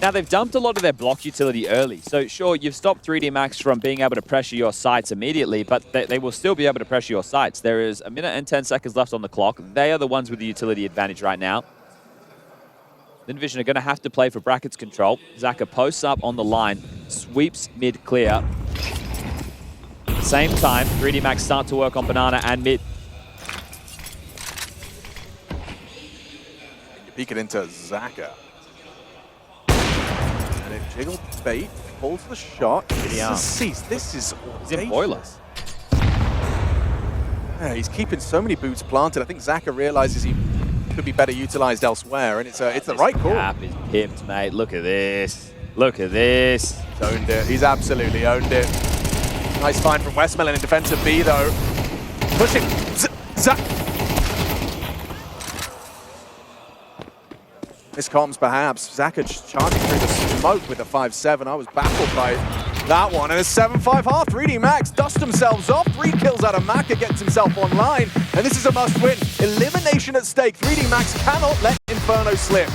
Now, they've dumped a lot of their block utility early. So, sure, you've stopped 3D Max from being able to pressure your sites immediately, but they will still be able to pressure your sites. There is 1 minute and 10 seconds left on the clock. They are the ones with the utility advantage right now. Lynn Vision are going to have to play for brackets control. Zaka posts up on the line, sweeps mid-clear. At the same time, 3D Max start to work on Banana and mid. You peek it into Zaka. And it jiggled bait, pulls the shot. This is He's in boiler. Yeah, he's keeping so many boots planted. I think Zaka realizes he could be better utilized elsewhere, and it's the right call. Gap is pimped, mate. Look at this. Look at this. He's owned it. He's absolutely owned it. Nice find from Westmelon in defensive B, though. Pushing. Miscomms, perhaps. Zaka just charging through the smoke with a 5-7. I was baffled by that one. And a 7-5 half. 3D Max dust themselves off. 3 kills out of Maka, gets himself online. And this is a must-win. Elimination at stake. 3D Max cannot let Inferno slip.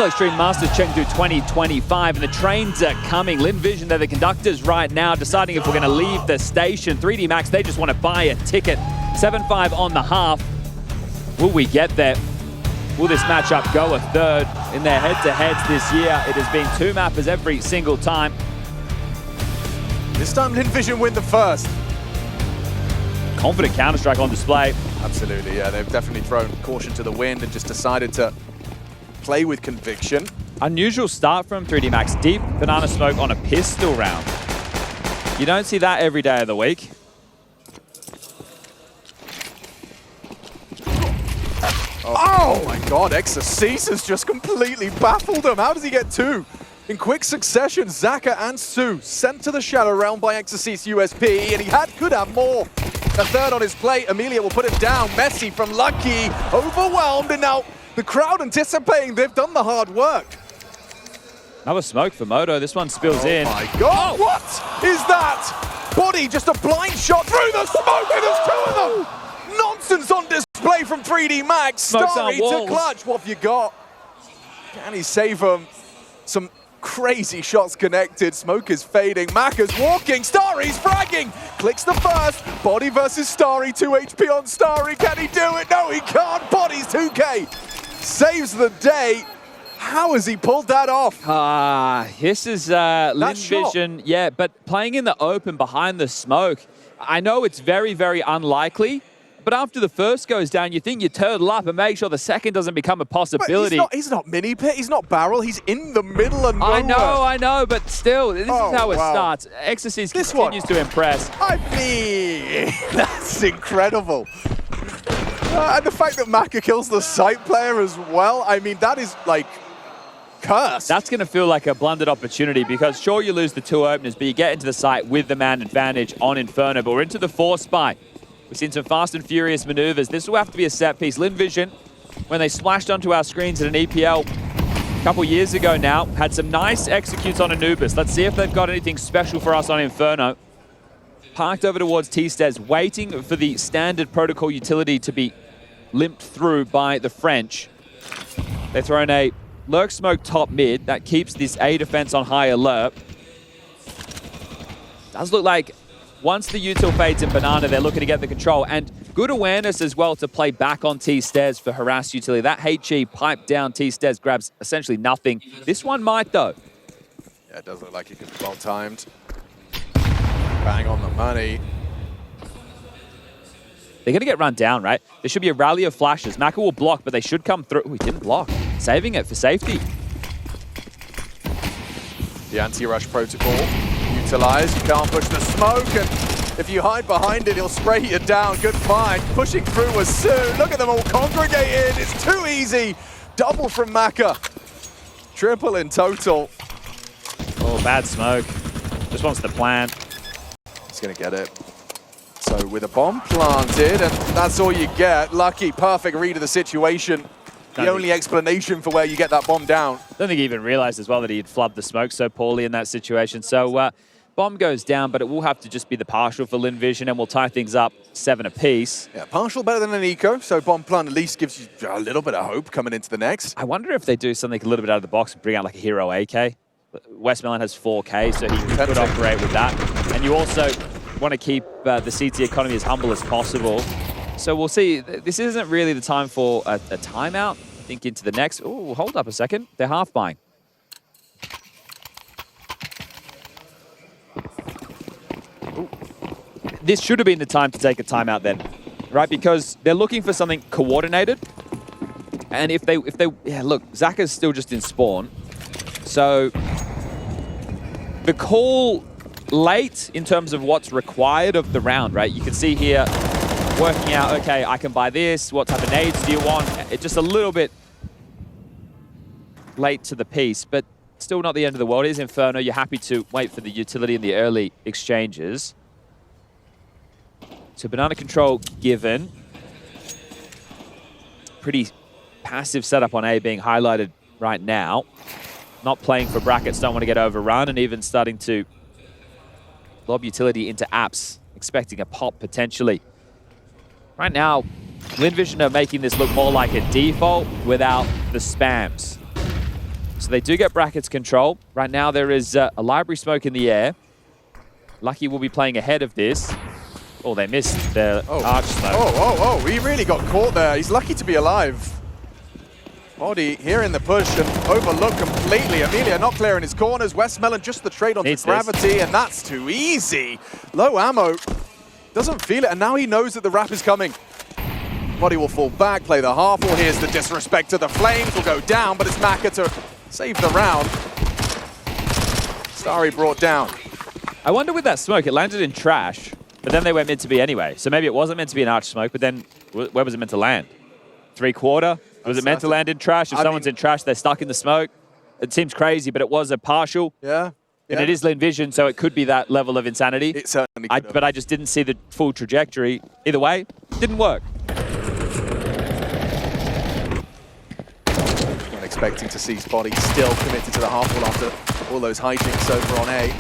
Extreme Masters Chengdu 2025, and the trains are coming. Lynn Vision, they're the conductors right now, deciding if we're going to leave the station. 3D Max, they just want to buy a ticket. 7-5 on the half. Will we get there? Will this matchup go a third in their head-to-heads this year? It has been 2 mappers every single time. This time Lynn Vision win the first. Confident Counter-Strike on display. Absolutely, yeah. They've definitely thrown caution to the wind and just decided to play with conviction. Unusual start from 3D Max. Deep banana smoke on a pistol round. You don't see that every day of the week. Oh my god, Exorcist has just completely baffled him. How does he get 2? In quick succession, Zaka and Su sent to the shallow round by Exorcist USP, and he could have more. A third on his plate, Amelia will put it down. Messi from Lucky, overwhelmed, and now the crowd anticipating they've done the hard work. Another smoke for Moto. This one spills in. Oh my god, what is that? Body, just a blind shot through the smoke, and there's 2 of them! Nonsense on display from 3D Max. Starry to clutch. What have you got? Can he save him? Some crazy shots connected. Smoke is fading. Maka's walking. Starry's fragging. Clicks the first. Body versus Starry. 2 HP on Starry. Can he do it? No, he can't. Body's 2K. Saves the day. How has he pulled that off? This is Lynn Vision. Yeah, but playing in the open behind the smoke. I know it's very, very unlikely. But after the first goes down, you think you turtle up and make sure the second doesn't become a possibility. He's not mini pit, he's not barrel, he's in the middle of nowhere. I know, but still, this is how it starts. Exorcist continues to impress. I mean, that's incredible. And the fact that Maka kills the site player as well, I mean, that is like cursed. That's going to feel like a blundered opportunity because sure, you lose the 2 openers, but you get into the site with the man advantage on Inferno, but we're into the 4 spy. We've seen some fast and furious maneuvers. This will have to be a set piece. Lynn Vision, when they splashed onto our screens at an EPL a couple years ago now, had some nice executes on Anubis. Let's see if they've got anything special for us on Inferno. Parked over towards T-Stairs, waiting for the standard protocol utility to be limped through by the French. They've thrown a lurk smoke top mid that keeps this A defense on high alert. Does look like once the util fades in Banana, they're looking to get the control. And good awareness as well to play back on T-Stairs for harass utility. That HE pipe down T-Stairs grabs essentially nothing. This one might, though. Yeah, it does look like it could be well-timed. Bang on the money. They're going to get run down, right? There should be a rally of flashes. Maka will block, but they should come through. Oh, he didn't block. Saving it for safety. The anti-rush protocol utilized. You can't push the smoke, and if you hide behind it, he'll spray you down. Good find. Pushing through was Su. Look at them all congregated. It's too easy. Double from Maka. Triple in total. Oh, bad smoke. Just wants to plant. He's going to get it. So with a bomb planted, and that's all you get. Lucky, perfect read of the situation. The only explanation for where you get that bomb down. I don't think he even realized as well that he had flubbed the smoke so poorly in that situation. So bomb goes down, but it will have to just be the partial for Lynn Vision, and we'll tie things up 7 apiece. Yeah, partial better than an eco, so bomb plant at least gives you a little bit of hope coming into the next. I wonder if they do something a little bit out of the box and bring out like a hero AK. Westmelon has 4K, so he could operate with that. And you also want to keep the CT economy as humble as possible. So we'll see. This isn't really the time for a timeout. I think into the next. Oh, hold up a second. They're half buying. Ooh. This should have been the time to take a timeout then, right? Because they're looking for something coordinated. And if they, yeah, look, Zaka's still just in spawn. So the call late in terms of what's required of the round, right? You can see here working out, okay, I can buy this. What type of nades do you want? It's just a little bit late to the piece, but still not the end of the world. It is Inferno. You're happy to wait for the utility in the early exchanges. So banana control given. Pretty passive setup on A being highlighted right now. Not playing for brackets, don't want to get overrun, and even starting to lob utility into apps, expecting a pop potentially. Right now, Lynn Vision are making this look more like a default without the spams. So they do get brackets control. Right now there is a library smoke in the air. Lucky will be playing ahead of this. Oh, they missed the arch smoke. Oh, he really got caught there. He's lucky to be alive. Body here in the push and overlooked completely. Amelia not clearing his corners. Westmelon just the trade onto Gravity, and that's too easy. Low ammo, doesn't feel it, and now he knows that the wrap is coming. Body will fall back, play the half wall. Here's the disrespect to the Flames, will go down, but it's Maka to save the round. Starry brought down. I wonder with that smoke, it landed in trash, but then they went mid to B anyway. So maybe it wasn't meant to be an arch smoke, but then where was it meant to land? 3/4? Was it meant to land in trash? If someone's in trash, they're stuck in the smoke. It seems crazy, but it was a partial. Yeah. And it is Lynn Vision, so it could be that level of insanity. It certainly could. But I just didn't see the full trajectory. Either way, didn't work. Not expecting to see Body still committed to the half wall after all those hijinks over on A.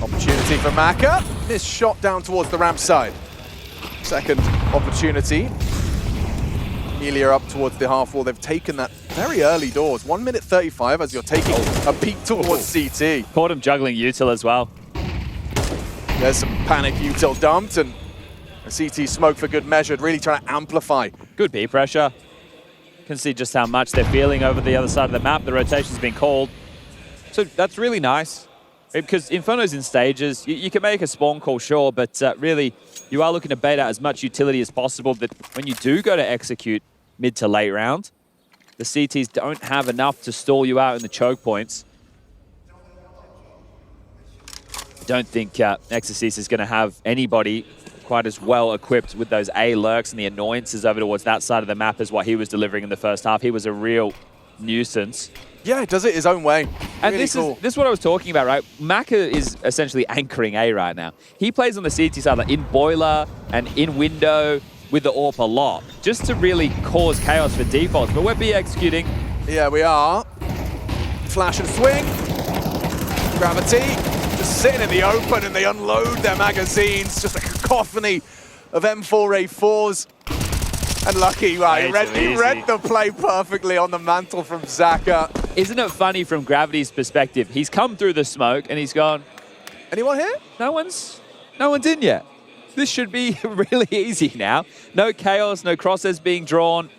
Opportunity for Maka. Missed shot down towards the ramp side. Second opportunity. Amelia up towards the half wall. They've taken that very early doors. 1 minute 35 as you're taking a peek towards CT. Caught him juggling util as well. There's some panic util dumped and a CT smoke for good measure, really trying to amplify. Good B pressure. Can see just how much they're feeling over the other side of the map. The rotation's been called. So that's really nice. Because Inferno's in stages. You can make a spawn call, sure, but really, you are looking to bait out as much utility as possible. But when you do go to execute mid to late round, the CTs don't have enough to stall you out in the choke points. I don't think Exorcist is going to have anybody quite as well equipped with those A lurks and the annoyances over towards that side of the map as what he was delivering in the first half. He was a real nuisance. Yeah, he does it his own way. And really this is what I was talking about, right? Maka is essentially anchoring A right now. He plays on the CT side, like in boiler and in window with the AWP a lot, just to really cause chaos for defaults. But we're B executing. Yeah, we are. Flash and swing. Gravity just sitting in the open, and they unload their magazines. Just a cacophony of M4A4s. And Lucky, right, he read the play perfectly on the mantle from Zaka. Isn't it funny from Gravity's perspective? He's come through the smoke and he's gone, anyone here? No one's in yet. This should be really easy now. No chaos, no crosshairs being drawn.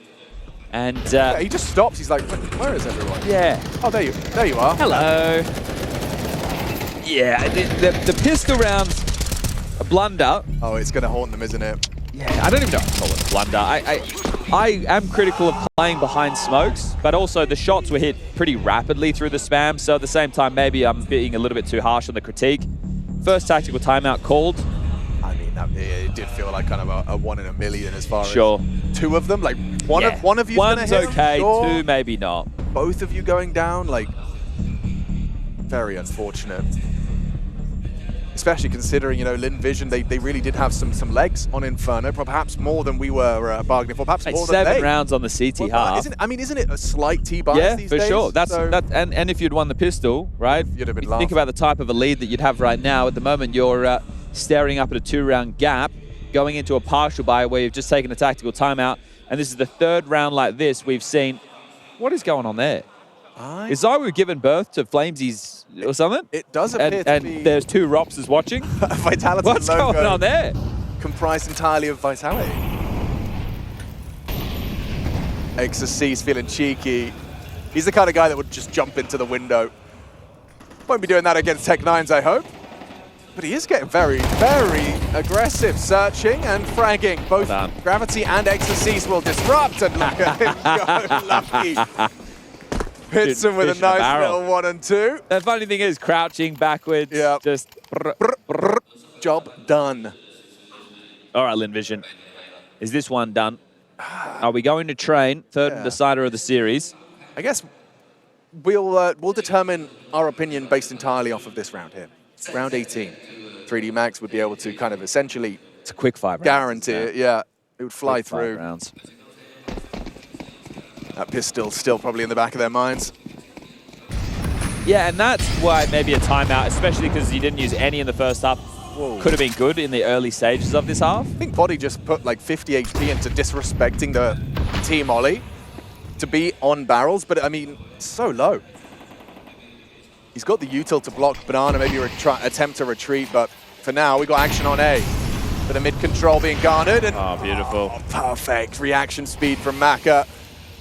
And yeah, he just stops. He's like, where is everyone? Yeah. Oh, there you are. Hello. Yeah, the pistol round's a blunder. Oh, it's going to haunt them, isn't it? Yeah, I don't even know if I call it a blunder. I am critical of playing behind smokes, but also the shots were hit pretty rapidly through the spam, so at the same time, maybe I'm being a little bit too harsh on the critique. First tactical timeout called. I mean, it did feel like kind of a 1 in a million as far as two of them. Like, one of you One's okay, sure. Two maybe not. Both of you going down, like, very unfortunate. Especially considering, you know, Lynn Vision, they really did have some legs on Inferno, perhaps more than we were bargaining for, perhaps more than they. 7 rounds on the CT half. Isn't it a slight T-bias these days? Yeah, for sure. And if you'd won the pistol, right? You'd have been Think about the type of a lead that you'd have right now. At the moment, you're staring up at a 2-round gap, going into a partial buy where you've just taken a tactical timeout, and this is the 3rd round like this we've seen. What is going on there? Is Zywoo given birth to Flamesies or something? It does appear to be. And there's 2 Ropses watching. Vitality What's logo going on there? Comprised entirely of Vitality. Exorcist feeling cheeky. He's the kind of guy that would just jump into the window. Won't be doing that against Tech9s, I hope. But he is getting very, very aggressive, searching and fragging. Both Gravity and Exorcist will disrupt, and look at him go, Lucky. Hits him with a nice little 1 and 2. The funny thing is, crouching backwards, just... Job done. All right, Lynn Vision. Is this one done? Are we going to train? Third decider of the series. I guess we'll determine our opinion based entirely off of this round here. Round 18. 3D Max would be able to kind of essentially... It's a quick 5 rounds. Guarantee it, yeah. It would fly quick through. 5 rounds. That pistol still probably in the back of their minds. Yeah, and that's why maybe a timeout, especially because you didn't use any in the first half, could have been good in the early stages of this half. I think Body just put like 50 HP into disrespecting the team Ollie to be on barrels, but I mean, so low. He's got the util to block Banana, maybe attempt to retreat, but for now, we got action on A. Bit of mid-control being garnered. And Oh, beautiful. oh, perfect reaction speed from Maka.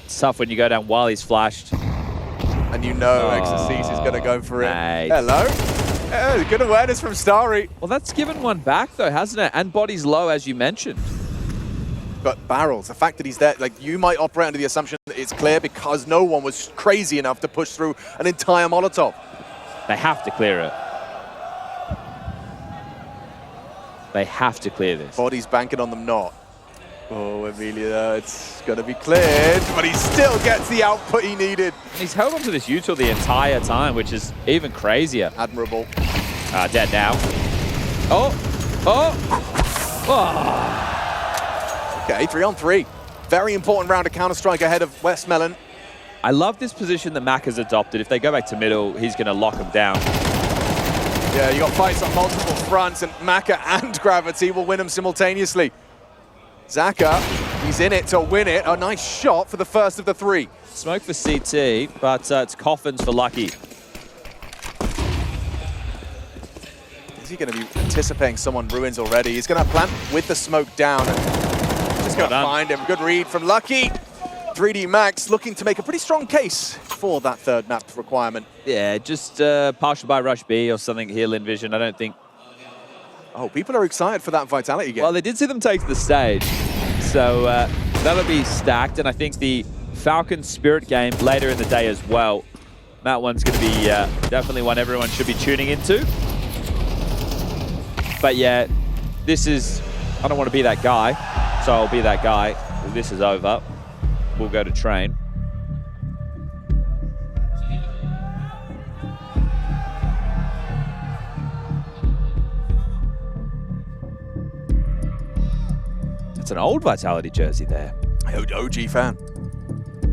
It's tough when you go down while he's flashed. And you know Exorcise is going to go for mate. it. Hello. Good awareness from Starry. Well, that's given one back, though, hasn't it? And body's low, as you mentioned. But Barrels, the fact that he's there, like, you might operate under the assumption that it's clear because no one was crazy enough to push through an entire Molotov. They have to clear it. They have to clear this. Body's banking on them not. Oh, Emilia, it's going to be cleared, but he still gets the output he needed. And he's held onto this util the entire time, which is even crazier. Admirable. Dead now. Oh! Okay, 3-on-3. Very important round of Counter-Strike ahead of Westmelon. I love this position that Maka's adopted. If they go back to middle, he's going to lock him down. Yeah, you got fights on multiple fronts, and Maka and Gravity will win them simultaneously. Zaka, he's in it to win it. A nice shot for the first of the three. Smoke for CT, but it's coffins for Lucky. Is he going to be anticipating someone ruins already? He's going to plant with the smoke down. And just going to find him. Good read from Lucky. 3D Max looking to make a pretty strong case for that third map requirement. Yeah, just partial by Rush B or something here, Lynn Vision. I don't think... Oh, people are excited for that Vitality game. Well, they did see them take to the stage, so that'll be stacked. And I think the Falcon Spirit game later in the day as well. That one's going to be definitely one everyone should be tuning into. But yeah, this is... I don't want to be that guy, so I'll be that guy. This is over. We'll go to train. It's an old Vitality jersey there. OG fan.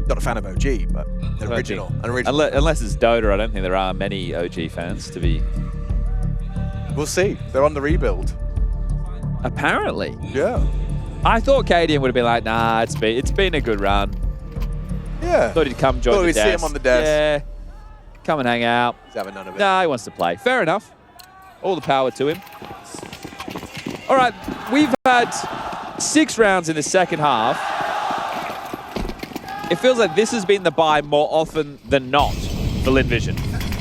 Not a fan of OG, but an original. Unless it's Dota, I don't think there are many OG fans to be... We'll see. They're on the rebuild. Apparently. Yeah. I thought KDM would have been like, nah, it's been a good run. Yeah. Thought he'd come join the we'd desk. see him on the desk. Yeah. Come and hang out. He's having none of it. Nah, he wants to play. Fair enough. All the power to him. All right, we've had 6 rounds in the second half. It feels like this has been the buy more often than not for Lynn Vision.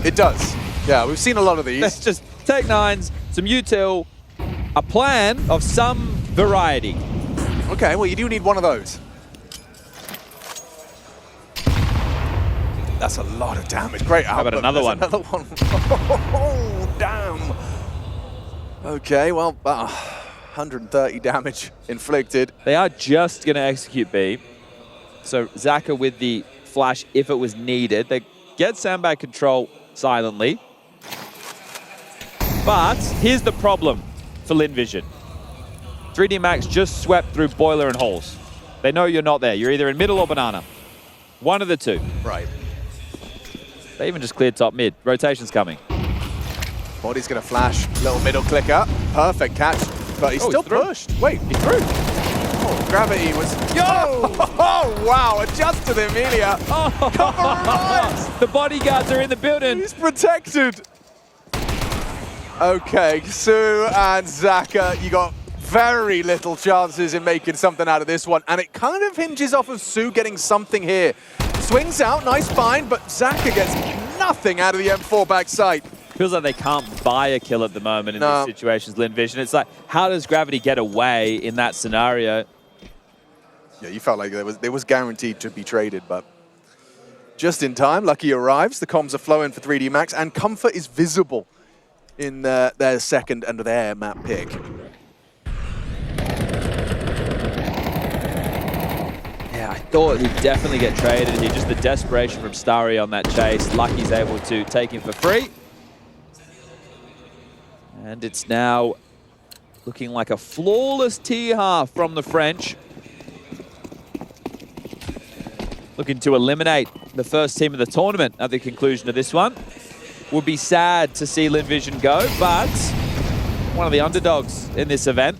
It does. Yeah, we've seen a lot of these. Let's just take 9s, some util, a plan of some variety. Okay, well, you do need one of those. That's a lot of damage. Great output. How about another one? Another one. Oh, damn. Okay, well, 130 damage inflicted. They are just going to execute B. So Zaka with the flash if it was needed. They get sandbag control silently. But here's the problem for Lynn Vision. 3D Max just swept through boiler and halls. They know you're not there. You're either in middle or banana. One of the two. Right. They even just cleared top mid. Rotation's coming. Body's going to flash. Little middle clicker. Perfect catch. But he's still pushed. Wait, he's through. Oh, Gravity was... Yo! Oh, wow. Adjust to the Emilia. Oh. Cover rise. The bodyguards are in the building. He's protected. Okay, Sue and Zaka, you got very little chances in making something out of this one. And it kind of hinges off of Sue getting something here. Swings out, nice find, but Zaka gets nothing out of the M4 backside. Feels like they can't buy a kill at the moment in these situations, Lynn Vision. It's like, how does Gravity get away in that scenario? Yeah, you felt like it was guaranteed to be traded, but just in time, Lucky arrives. The comms are flowing for 3D Max, and Comfort is visible in their second and their map pick. Yeah, I thought he'd definitely get traded here. Just the desperation from Starry on that chase. Lucky's able to take him for free. And it's now looking like a flawless tier half from the French. Looking to eliminate the first team of the tournament at the conclusion of this one. Would be sad to see Lynn Vision go, but one of the underdogs in this event.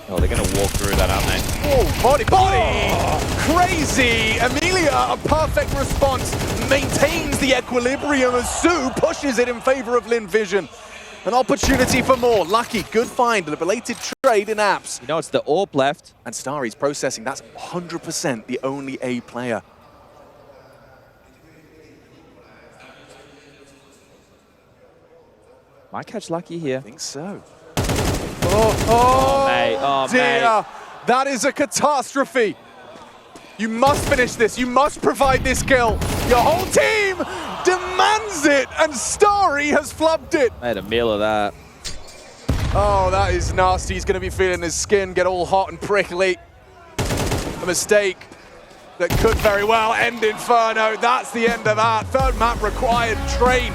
Oh, they're going to walk through that, aren't they? Oh, body! Oh. Crazy! Emilia, a perfect response, maintains the equilibrium as Sue pushes it in favor of Lynn Vision. An opportunity for more. Lucky, good find, and a belated trade in apps. You know, it's the AWP left. And Starry's processing. That's 100% the only A player. Might catch Lucky here. I think so. Oh, mate. Oh, dear. mate. That is a catastrophe. You must finish this. You must provide this kill. Your whole team demands it, and Starry has flubbed it. Made a meal of that. Oh, that is nasty. He's going to be feeling his skin get all hot and prickly. A mistake that could very well end Inferno. That's the end of that. Third map required train.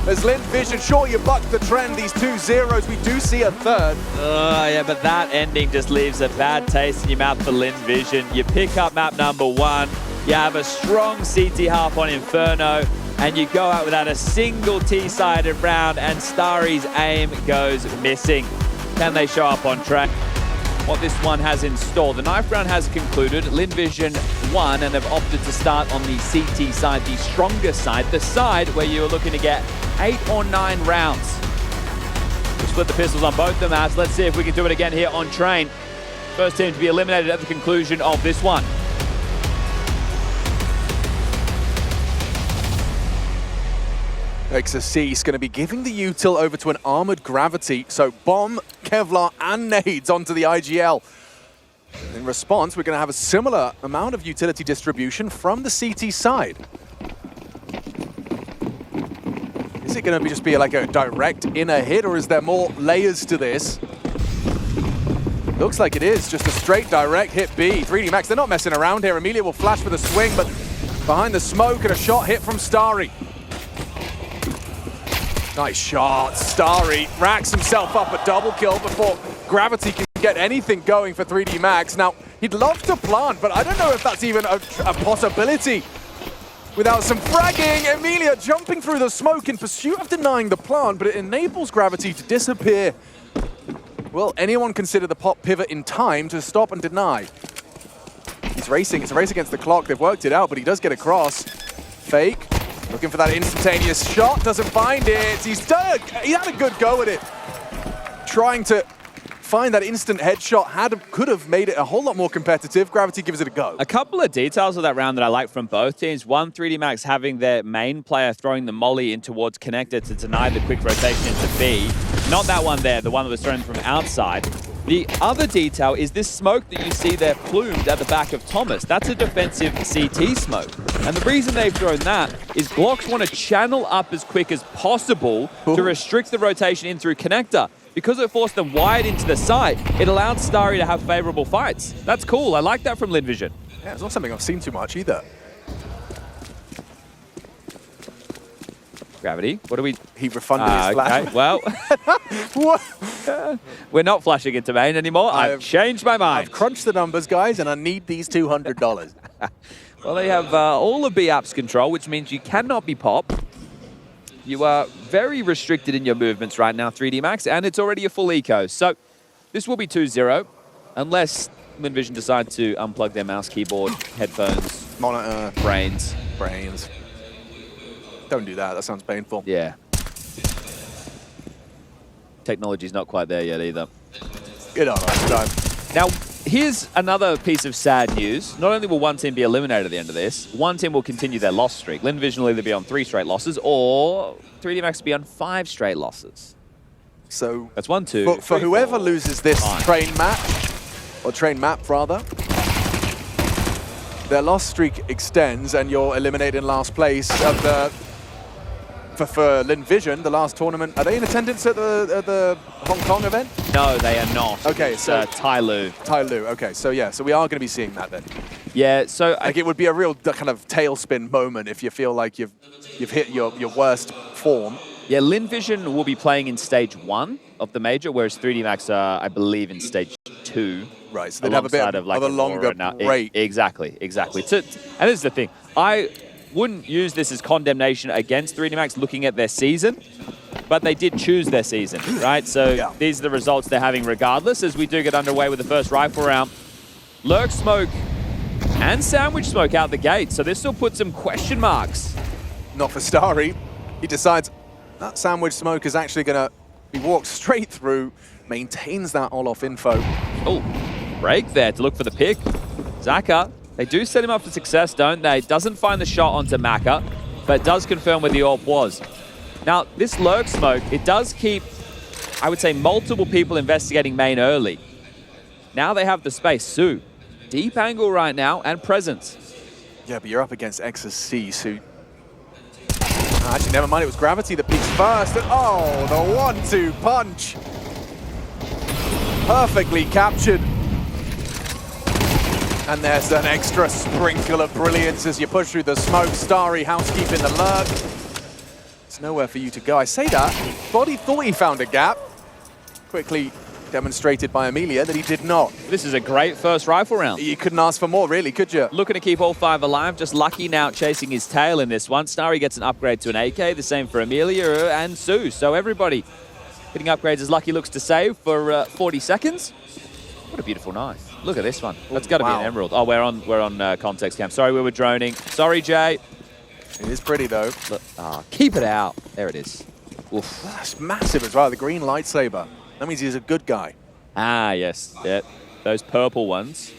As Lynn Vision, sure you bucked the trend, these 2 zeros, we do see a third. Yeah, but that ending just leaves a bad taste in your mouth for Lynn Vision. You pick up map number 1, you have a strong CT half on Inferno, and you go out without a single T-sided round, and Starry's aim goes missing. Can they show up on track? What this one has in store. The knife round has concluded. Lynn Vision won and have opted to start on the CT side, the stronger side, the side where you're looking to get 8 or 9 rounds. We split the pistols on both the maps. Let's see if we can do it again here on Train. First team to be eliminated at the conclusion of this one. XSC is going to be giving the util over to an armored gravity, so bomb, Kevlar, and nades onto the IGL. In response, we're going to have a similar amount of utility distribution from the CT side. Is it going to just be like a direct inner hit, or is there more layers to this? Looks like it is, just a straight direct hit B. 3D Max, they're not messing around here. Emilia will flash for the swing, but behind the smoke and a shot hit from Starry. Nice shot. Starry racks himself up a double kill before Gravity can get anything going for 3D Max. Now, he'd love to plant, but I don't know if that's even a possibility. Without some fragging, Emilia jumping through the smoke in pursuit of denying the plant, but it enables Gravity to disappear. Will anyone consider the pop pivot in time to stop and deny? He's racing. It's a race against the clock. They've worked it out, but he does get across. Fake. Looking for that instantaneous shot, doesn't find it. He had a good go at it. Trying to find that instant headshot could have made it a whole lot more competitive. Gravity gives it a go. A couple of details of that round that I like from both teams. One, 3D Max having their main player throwing the molly in towards connector to deny the quick rotation into B. Not that one there, the one that was thrown from outside. The other detail is this smoke that you see there plumed at the back of Thomas. That's a defensive CT smoke. And the reason they've thrown that is Glocks want to channel up as quick as possible to restrict the rotation in through connector. Because it forced them wide into the site, it allowed Starry to have favorable fights. That's cool. I like that from Lynn Vision. Yeah, it's not something I've seen too much either. Gravity, what do we... He refunded his flash. Okay, well, we're not flashing into main anymore. I've changed my mind. I've crunched the numbers, guys, and I need these $200. Well, they have all of B apps control, which means you cannot be pop. You are very restricted in your movements right now, 3D Max, and it's already a full eco. So this will be 2-0, unless Lynn Vision decide to unplug their mouse, keyboard, headphones, monitor, brains. Don't do that. That sounds painful. Yeah. Technology's not quite there yet either. Get on time. Now, here's another piece of sad news. Not only will one team be eliminated at the end of this, one team will continue their loss streak. Lynn Vision will either be on 3 straight losses or 3D Max will be on 5 straight losses. So that's 1, 2, for whoever 4, loses this 5. train match, or train map rather, their loss streak extends and you're eliminated in last place of the... For Lynn Vision, the last tournament, are they in attendance at the Hong Kong event? No, they are not. Okay, it's, so Tai Lu. Tai Lu. Okay, so yeah, so we are going to be seeing that then. Yeah, so like it would be a real kind of tailspin moment if you feel like you've hit your worst form. Yeah, Lynn Vision will be playing in stage 1 of the major, whereas 3D Max are, I believe, in stage 2. Right, so they'd have a bit of a longer break. Exactly. And this is the thing. I wouldn't use this as condemnation against 3D Max looking at their season, but they did choose their season, right? So these are the results they're having regardless as we do get underway with the first rifle round. Lurk smoke and sandwich smoke out the gate, so this still puts some question marks. Not for Starry. He decides that sandwich smoke is actually going to He walks straight through, maintains that all-off info. Oh, break there to look for the pick. Zaka, they do set him up for success, don't they? Doesn't find the shot onto Maka, but does confirm where the AWP was. Now, this lurk smoke, it does keep, I would say, multiple people investigating main early. Now they have the space. Su, deep angle right now and presence. Yeah, but you're up against XSC, Su. Actually, never mind. It was Gravity that peaks first. And, oh, the 1-2 punch. Perfectly captured. And there's an extra sprinkle of brilliance as you push through the smoke. Starry housekeeping the lurk. There's nowhere for you to go. I say that. Body thought he found a gap. Quickly demonstrated by Amelia that he did not. This is a great first rifle round. You couldn't ask for more, really, could you? Looking to keep all 5 alive. Just Lucky now chasing his tail in this one. Starry gets an upgrade to an AK. The same for Amelia and Su. So everybody getting upgrades as Lucky looks to save for 40 seconds. What a beautiful knife. Look at this one. That's got to be an emerald. Oh, we're on context cam. Sorry, we were droning. Sorry, Jay. It is pretty, though. Look, keep it out. There it is. Oof. That's massive as well, the green lightsaber. That means he's a good guy. Ah, yes. Yeah. Those purple ones.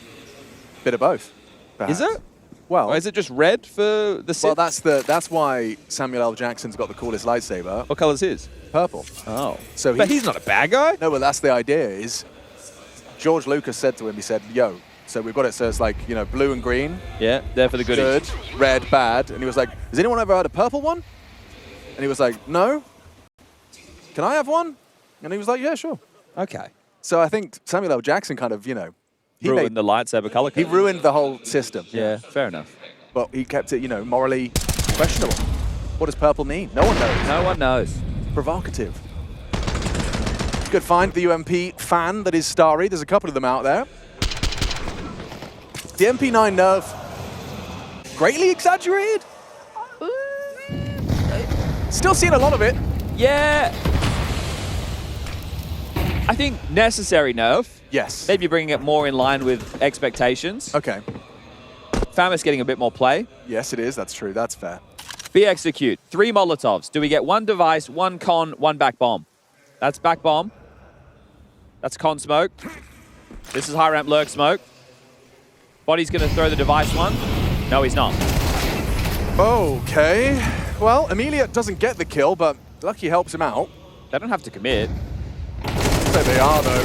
Bit of both. Perhaps. Is it? Well, or is it just red for the Sith? Well, that's why Samuel L. Jackson's got the coolest lightsaber. What color's his? Purple. Oh. So but he's not a bad guy? No, well, that's the idea is George Lucas said to him, he said, yo, so we've got it so it's like, you know, blue and green. Yeah, there for the goodies. Good, red, bad. And he was like, has anyone ever had a purple one? And he was like, no. Can I have one? And he was like, yeah, sure. Okay. So I think Samuel L. Jackson kind of, you know, he ruined the lightsaber color code. He ruined the whole system. Yeah, fair enough. But he kept it, you know, morally questionable. What does purple mean? No one knows. No one knows. Provocative. Good find, the UMP fan that is Starry. There's a couple of them out there. The MP9 nerf, greatly exaggerated? Still seeing a lot of it. Yeah. I think necessary nerf. Yes. Maybe bringing it more in line with expectations. Okay. Famous getting a bit more play. Yes, it is. That's true. That's fair. Be execute. 3 Molotovs. Do we get 1 device, 1 con, 1 back bomb? That's back bomb. That's con smoke. This is high ramp lurk smoke. Body's going to throw the device one. No, he's not. Okay. Well, Amelia doesn't get the kill, but Lucky helps him out. They don't have to commit. There they are, though.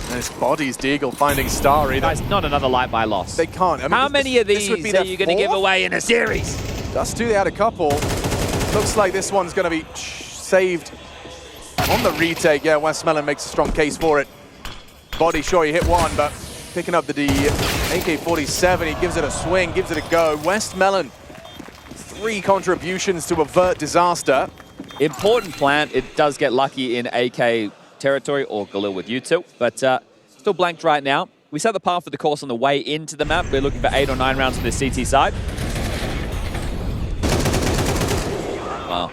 And it's Body's Deagle finding Starry. Guys, not another light by loss. They can't. I mean, how many of these are you going to give away in a series? Dust2, they had a couple. Looks like this one's going to be saved on the retake. Yeah, Westmelon makes a strong case for it. Body, sure, he hit one, but picking up the AK-47, he gives it a swing, gives it a go. Westmelon, 3 contributions to avert disaster. Important plant. It does get lucky in AK territory or Galil with U2, but still blanked right now. We set the path for the course on the way into the map. We're looking for 8 or 9 rounds for the CT side. Wow.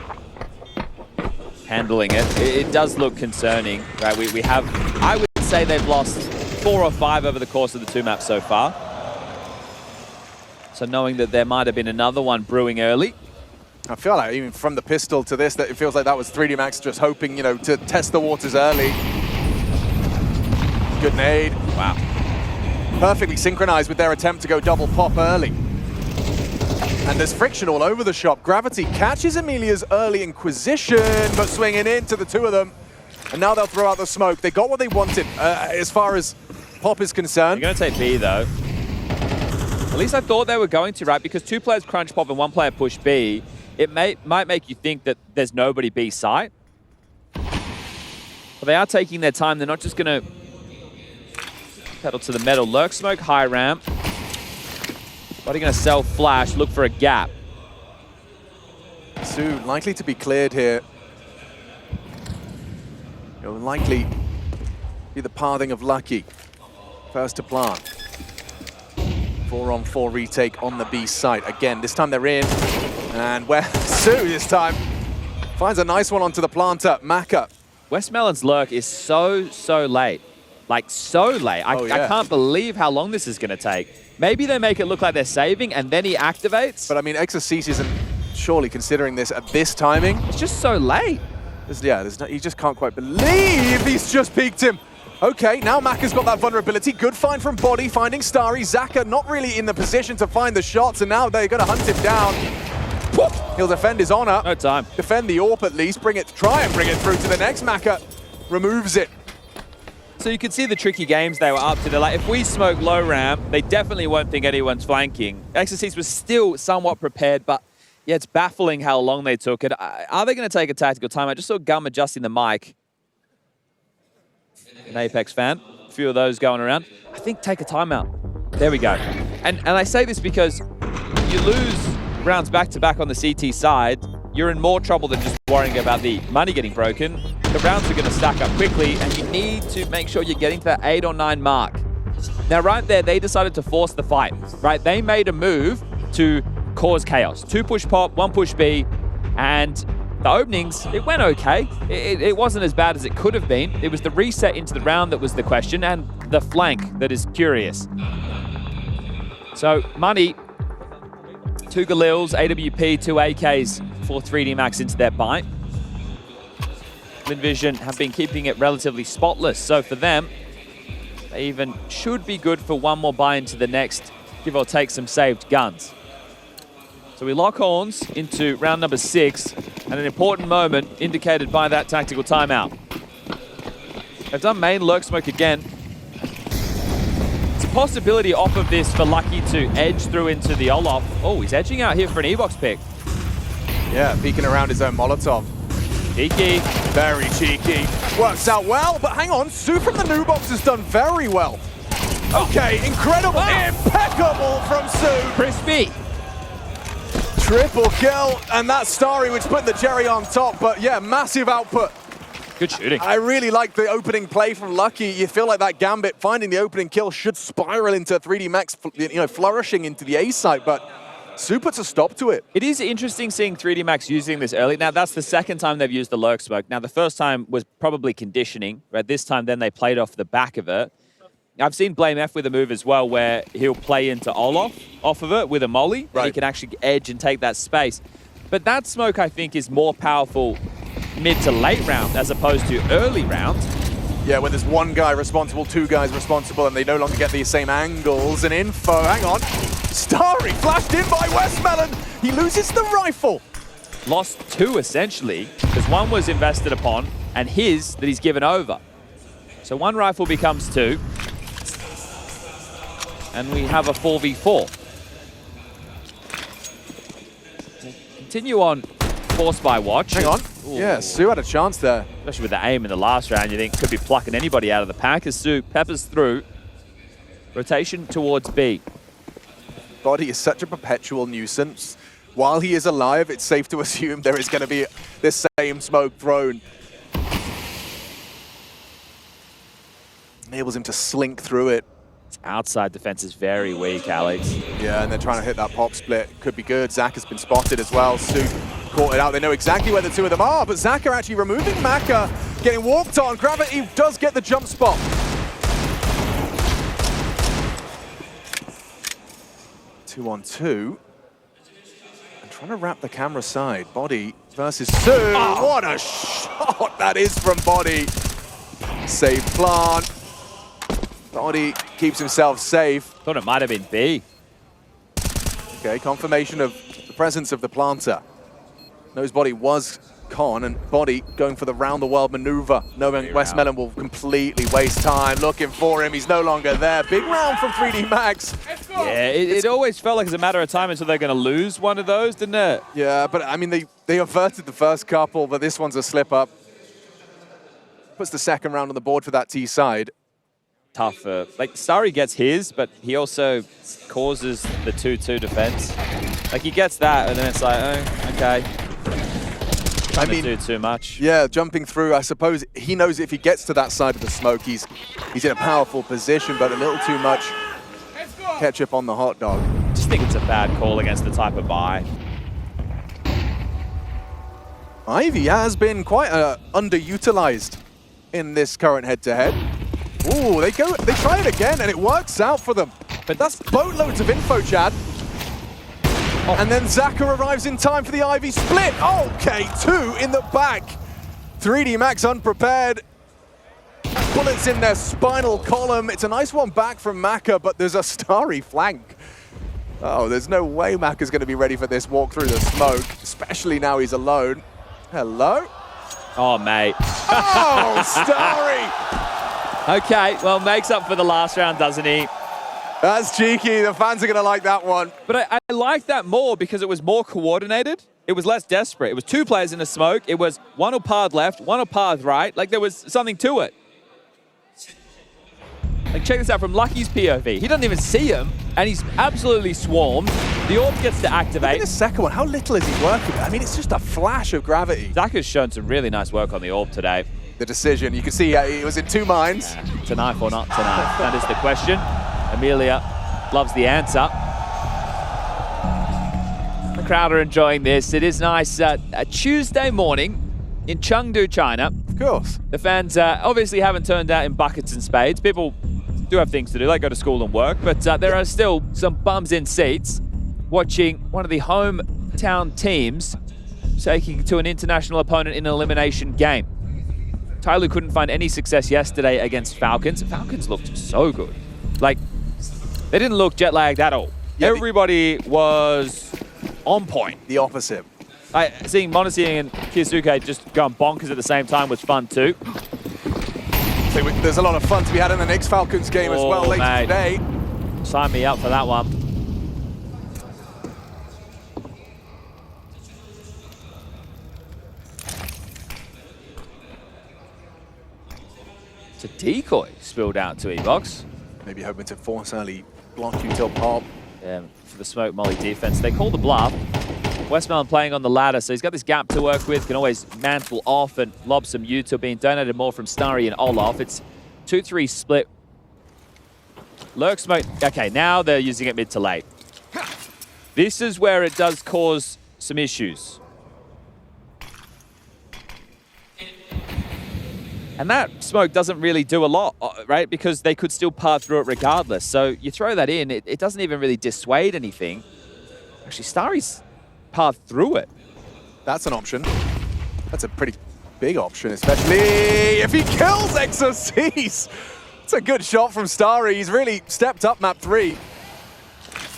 Handling it. It does look concerning, right? We have, I would say they've lost 4 or 5 over the course of the 2 maps so far. So knowing that there might have been another one brewing early. I feel like even from the pistol to this, that it feels like that was 3D Max just hoping, you know, to test the waters early. Good nade. Wow. Perfectly synchronized with their attempt to go double pop early. And there's friction all over the shop. Gravity catches Amelia's early Inquisition, but swinging into the 2 of them. And now they'll throw out the smoke. They got what they wanted as far as pop is concerned. They're going to take B, though. At least I thought they were going to, right? Because 2 players crunch pop and 1 player push B. It might make you think that there's nobody B site. But they are taking their time. They're not just going to pedal to the metal. Lurk smoke, high ramp. What are you going to sell flash? Look for a gap. Su likely to be cleared here. It'll likely be the pathing of Lucky. First to plant. 4-on-4 retake on the B site. Again, this time they're in. And where Su this time finds a nice one onto the planter. Maka. Westmelon's lurk is so late. Like, so late. I can't believe how long this is going to take. Maybe they make it look like they're saving and then he activates. But I mean, XSC isn't surely considering this at this timing. It's just so late. He just can't quite believe he's just peeked him. Okay, now Maka's got that vulnerability. Good find from Body, finding Starry. Zaka not really in the position to find the shots, and now they're going to hunt him down. He'll defend his honor. No time. Defend the AWP at least. Try and bring it through to the next. Maka removes it. So you can see the tricky games they were up to. They're like, if we smoke low ramp, they definitely won't think anyone's flanking. Exorcist was still somewhat prepared, but yeah, it's baffling how long they took it. Are they going to take a tactical time? I just saw Gum adjusting the mic. An Apex fan, a few of those going around. I think take a timeout. There we go. And I say this because you lose rounds back-to-back on the CT side, you're in more trouble than just worrying about the money getting broken. The rounds are going to stack up quickly, and you need to make sure you're getting to that 8 or 9 mark. Now, right there, they decided to force the fight, right? They made a move to cause chaos. 2 push pop, 1 push B, and the openings, it went okay. It wasn't as bad as it could have been. It was the reset into the round that was the question, and the flank that is curious. So, money, 2 Galils, AWP, 2 AKs for 3D Max into their bite. Lynn Vision have been keeping it relatively spotless, so for them, they even should be good for 1 more buy into the next, give or take some saved guns. So we lock horns into round number 6, and an important moment indicated by that tactical timeout. They've done main lurk smoke again. It's a possibility off of this for Lucky to edge through into the Olaf. Oh, he's edging out here for an E-box pick. Yeah, peeking around his own Molotov. Cheeky. Very cheeky. Works out well, but hang on, Sue from the new box has done very well. Okay, incredible, impeccable from Sue. Crispy. Triple kill, and that's Starry, which put the cherry on top, but yeah, massive output. Good shooting. I really like the opening play from Lucky. You feel like that Gambit finding the opening kill should spiral into 3D Max, flourishing into the A site, but Sue puts a stop to it. It is interesting seeing 3D Max using this early. Now, that's the second time they've used the lurk smoke. Now, the first time was probably conditioning, right? This time, then they played off the back of it. I've seen Blame F with a move as well where he'll play into Olaf off of it with a molly. Right. He can actually edge and take that space. But that smoke, I think, is more powerful mid to late round as opposed to early round. Yeah, when there's 1 guy responsible, 2 guys responsible, and they no longer get the same angles and info. Hang on. Starry flashed in by Westmelon. He loses the rifle. Lost 2, essentially, because 1 was invested upon, and his that he's given over. So 1 rifle becomes 2. And we have a 4v4. Continue on force by watch. Hang on. Ooh. Yeah, Sue had a chance there. Especially with the aim in the last round, you think could be plucking anybody out of the pack as Sue peppers through. Rotation towards B. Body is such a perpetual nuisance. While he is alive, it's safe to assume there is going to be this same smoke thrown. Enables him to slink through it. Outside defense is very weak, Alex. Yeah, and they're trying to hit that pop split. Could be good. Zach has been spotted as well. Sue caught it out. They know exactly where the 2 of them are, but Zach are actually removing Maka, getting walked on. Gravity does get the jump spot. Two on 2. And trying to wrap the camera side. Body versus Sue. Oh, what a shot that is from Body. Save plant. Body keeps himself safe. Thought it might have been B. Okay, confirmation of the presence of the planter. Knows Body was con, and Body going for the round-the-world maneuver, knowing Westmelon will completely waste time looking for him. He's no longer there. Big round from 3D Max. Yeah, it always felt like it's a matter of time until they're going to lose one of those, didn't it? Yeah, but I mean, they averted the first couple, but this one's a slip-up. Puts the second round on the board for that T side. Tough. Like, Starry gets his, but he also causes the 2-2 defense. Like, he gets that, and then it's like, oh, okay. Trying to do too much. Yeah, jumping through, I suppose he knows if he gets to that side of the smoke, he's in a powerful position, but a little too much ketchup on the hot dog. Just think it's a bad call against the type of buy. Ivy has been quite underutilized in this current head-to-head. Ooh, they try it again, and it works out for them. But that's boatloads of info, Chad. Oh. And then Zaka arrives in time for the Ivy split. Okay, 2 in the back. 3D Max unprepared. Bullets in their spinal column. It's a nice one back from Maka, but there's a starry flank. Oh, there's no way Maka's going to be ready for this walk through the smoke, especially now he's alone. Hello? Oh, mate. Oh, starry! Okay, well, makes up for the last round, doesn't he? That's cheeky. The fans are going to like that one. But I like that more because it was more coordinated. It was less desperate. It was two players in the smoke. It was one on path left, one on path right. Like, there was something to it. Like, check this out from Lucky's POV. He doesn't even see him, and he's absolutely swarmed. The orb gets to activate. Look at the second one. How little is he working? I mean, it's just a flash of gravity. Zaka's shown some really nice work on the orb today. The decision, you can see he was in two minds. To knife or not to knife? That is the question. Amelia loves the answer. The crowd are enjoying this. It is nice. A Tuesday morning in Chengdu, China. Of course. The fans obviously haven't turned out in buckets and spades. People do have things to do. They go to school and work. But there are still some bums in seats watching one of the hometown teams taking to an international opponent in an elimination game. Tyloo couldn't find any success yesterday against Falcons. Falcons looked so good. Like, they didn't look jet-lagged at all. Yeah, everybody was on point. The opposite. Seeing Monesi and Kiyasuke just going bonkers at the same time was fun too. So there's a lot of fun to be had in the next Falcons game as well later today. Sign me up for that one. It's a decoy spilled out to E-Box. Maybe hoping to force early block you till pop. Yeah, for the smoke molly defense. They call the bluff. Westmelon playing on the ladder, so he's got this gap to work with, can always mantle off and lob some util, being donated more from Starry and Olaf. It's 2-3 split. Lurk smoke. Okay, now they're using it mid to late. This is where it does cause some issues. And that smoke doesn't really do a lot, right? Because they could still path through it regardless. So you throw that in, it doesn't even really dissuade anything. Actually, Starry's path through it. That's an option. That's a pretty big option, especially if he kills Exorcise. It's a good shot from Starry. He's really stepped up map 3.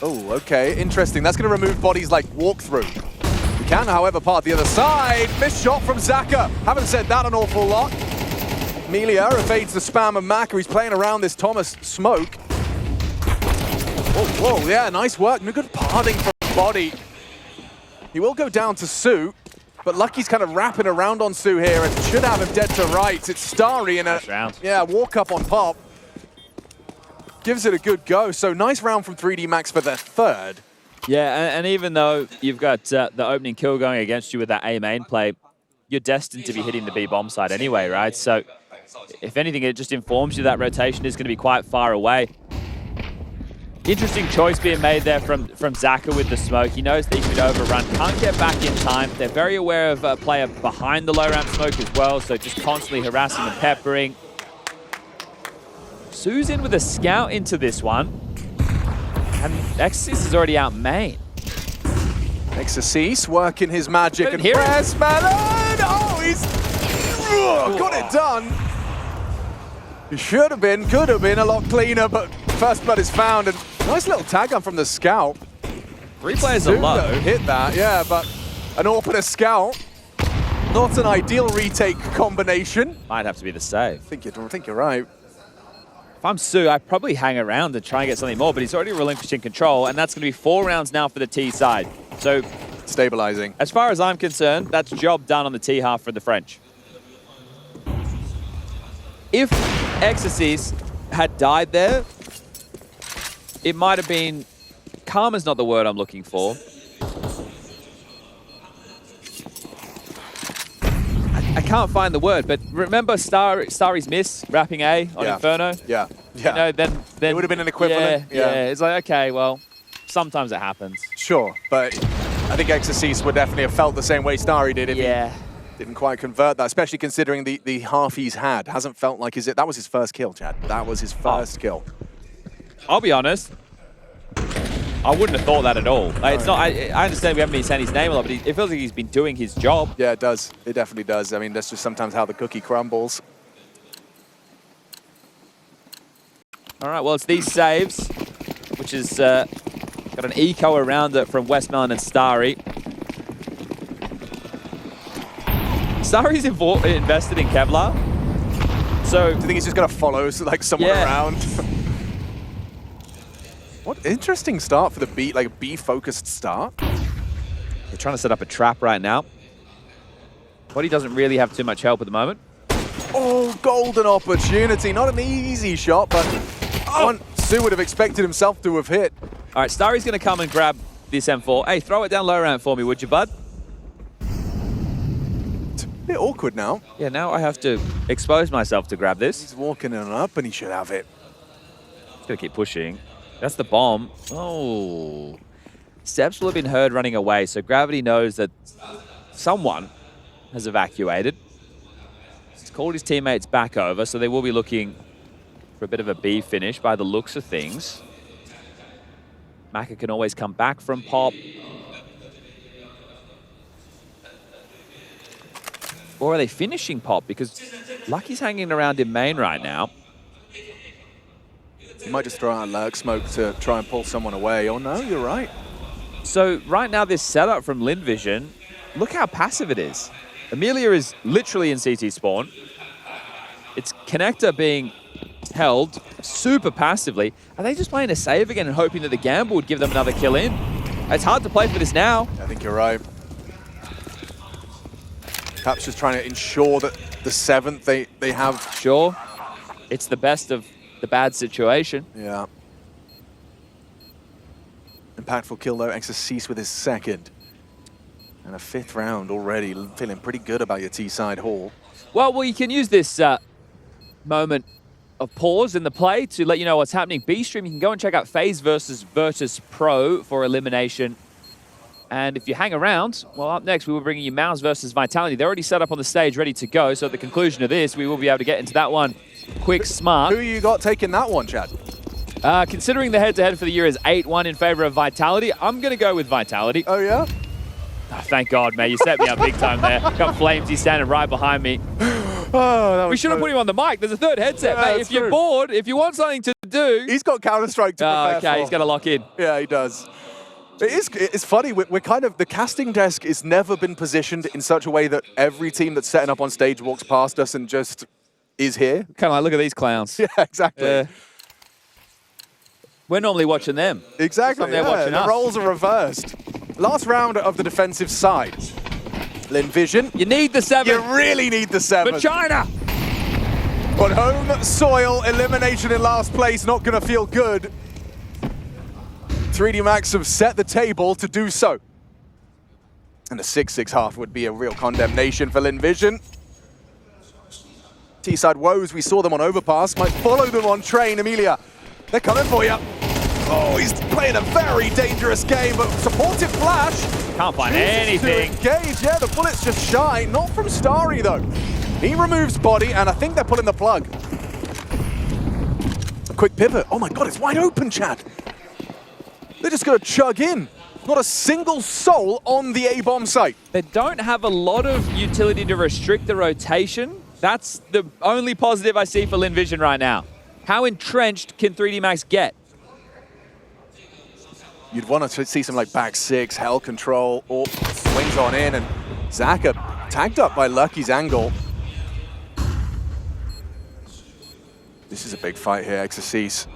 Oh, okay, interesting. That's going to remove bodies like walkthrough. We can, however, part the other side. Missed shot from Zaka. Haven't said that an awful lot. Amelia evades the spam of Maka. He's playing around this Thomas smoke. Whoa, whoa, yeah, nice work. No good parting from body. He will go down to Sue, but Lucky's kind of wrapping around on Sue here and should have him dead to rights. It's Starry in a walk up on pop. Gives it a good go. So nice round from 3D Max for their third. Yeah, and even though you've got the opening kill going against you with that A main play, you're destined to be hitting the B bomb side anyway, right? So if anything, it just informs you that rotation is going to be quite far away. Interesting choice being made there from Zaka with the smoke. He knows that he could overrun, can't get back in time. They're very aware of a player behind the low ramp smoke as well, so just constantly harassing and peppering. Sue's in with a scout into this one, and Exorcist is already out main. Exorcist working his magic and press melon. Oh, he's got it done. It should have been, could have been a lot cleaner, but first blood is found, and nice little tag on from the scout. 3 players are low. Hit that, yeah, but an AWP and a scout. Not an ideal retake combination. Might have to be the save. I think you're right. If I'm Sue, I probably hang around and try and get something more, but he's already relinquishing control, and that's going to be 4 rounds now for the T side. So stabilizing. As far as I'm concerned, that's job done on the T half for the French. If Exorcist had died there, it might have been, calm is not the word I'm looking for. I can't find the word, but remember Starry's miss, wrapping A on Inferno? Yeah. You know, then it would have been an equivalent. Yeah, it's like, okay, well, sometimes it happens. Sure, but I think Exorcist would definitely have felt the same way Starry did if he didn't quite convert that, especially considering the half he's had. Hasn't felt like that was his first kill, Chad. That was his first kill. I'll be honest. I wouldn't have thought that at all. Like, it's not. I understand we haven't been saying his name a lot, but it feels like he's been doing his job. Yeah, it does. It definitely does. I mean, that's just sometimes how the cookie crumbles. All right, well, it's these saves, which is got an eco around it from Westmelon and Starry. Starry's invested in Kevlar. So, do you think he's just going to follow like someone around? What interesting start for the B, like a B-focused start. They're trying to set up a trap right now. Buddy doesn't really have too much help at the moment. Oh, golden opportunity. Not an easy shot, but one Sue would have expected himself to have hit. All right, Starry's going to come and grab this M4. Hey, throw it down low ramp for me, would you, bud? It's a bit awkward now. Yeah, now I have to expose myself to grab this. He's walking in and up, and he should have it. He's going to keep pushing. That's the bomb. Oh. Steps will have been heard running away, so Gravity knows that someone has evacuated. He's called his teammates back over, so they will be looking for a bit of a B finish by the looks of things. Maka can always come back from pop. Or are they finishing pop? Because Lucky's hanging around in main right now. He might just throw out a lurk smoke to try and pull someone away. Oh no, you're right. So right now this setup from Lynn Vision, look how passive it is. Amelia is literally in CT spawn. It's Connector being held super passively. Are they just playing a save again and hoping that the gamble would give them another kill in? It's hard to play for this now. I think you're right. Perhaps just trying to ensure that the 7th they have. Sure. It's the best of the bad situation. Yeah. Impactful kill though, Exorcise with his 2nd. And a 5th round already, feeling pretty good about your T-side haul. Well, you can use this moment of pause in the play to let you know what's happening. B-Stream, you can go and check out FaZe versus Virtus Pro for elimination. And if you hang around, well, up next, we will bring you Mouse versus Vitality. They're already set up on the stage, ready to go. So at the conclusion of this, we will be able to get into that one quick, smart. Who you got taking that one, Chad? Considering the head-to-head for the year is 8-1 in favor of Vitality, I'm going to go with Vitality. Oh, yeah? Oh, thank God, man. You set me up big time there. Got Flamesy standing right behind me. Oh, we should have put him on the mic. There's a third headset, mate. If you're bored, if you want something to do... He's got Counter-Strike to prepare for. He's got to lock in. Yeah, he does. It's funny, we're kind of, the casting desk has never been positioned in such a way that every team that's setting up on stage walks past us and just is here. Kind of like, look at these clowns. Yeah, exactly. We're normally watching them. Exactly, they're watching us. The roles are reversed. Last round of the defensive side. Lynn Vision. You need the 7. You really need the 7. For China. On home soil, elimination in last place, not going to feel good. 3D Max have set the table to do so. And a 6-6 half would be a real condemnation for Lynn Vision. T-side woes, we saw them on overpass, might follow them on train. Amelia, they're coming for you. Oh, he's playing a very dangerous game, but supportive flash. Can't find anything. Engage. Yeah, the bullet's just shy. Not from Starry, though. He removes body, and I think they're pulling the plug. A quick pivot. Oh my God, it's wide open, Chad. They're just going to chug in. Not a single soul on the A-bomb site. They don't have a lot of utility to restrict the rotation. That's the only positive I see for Lynn Vision right now. How entrenched can 3D Max get? You'd want to see some like back 6, hell control, or swings on in, and Zaka tagged up by Lucky's angle. This is a big fight here, Exorcise.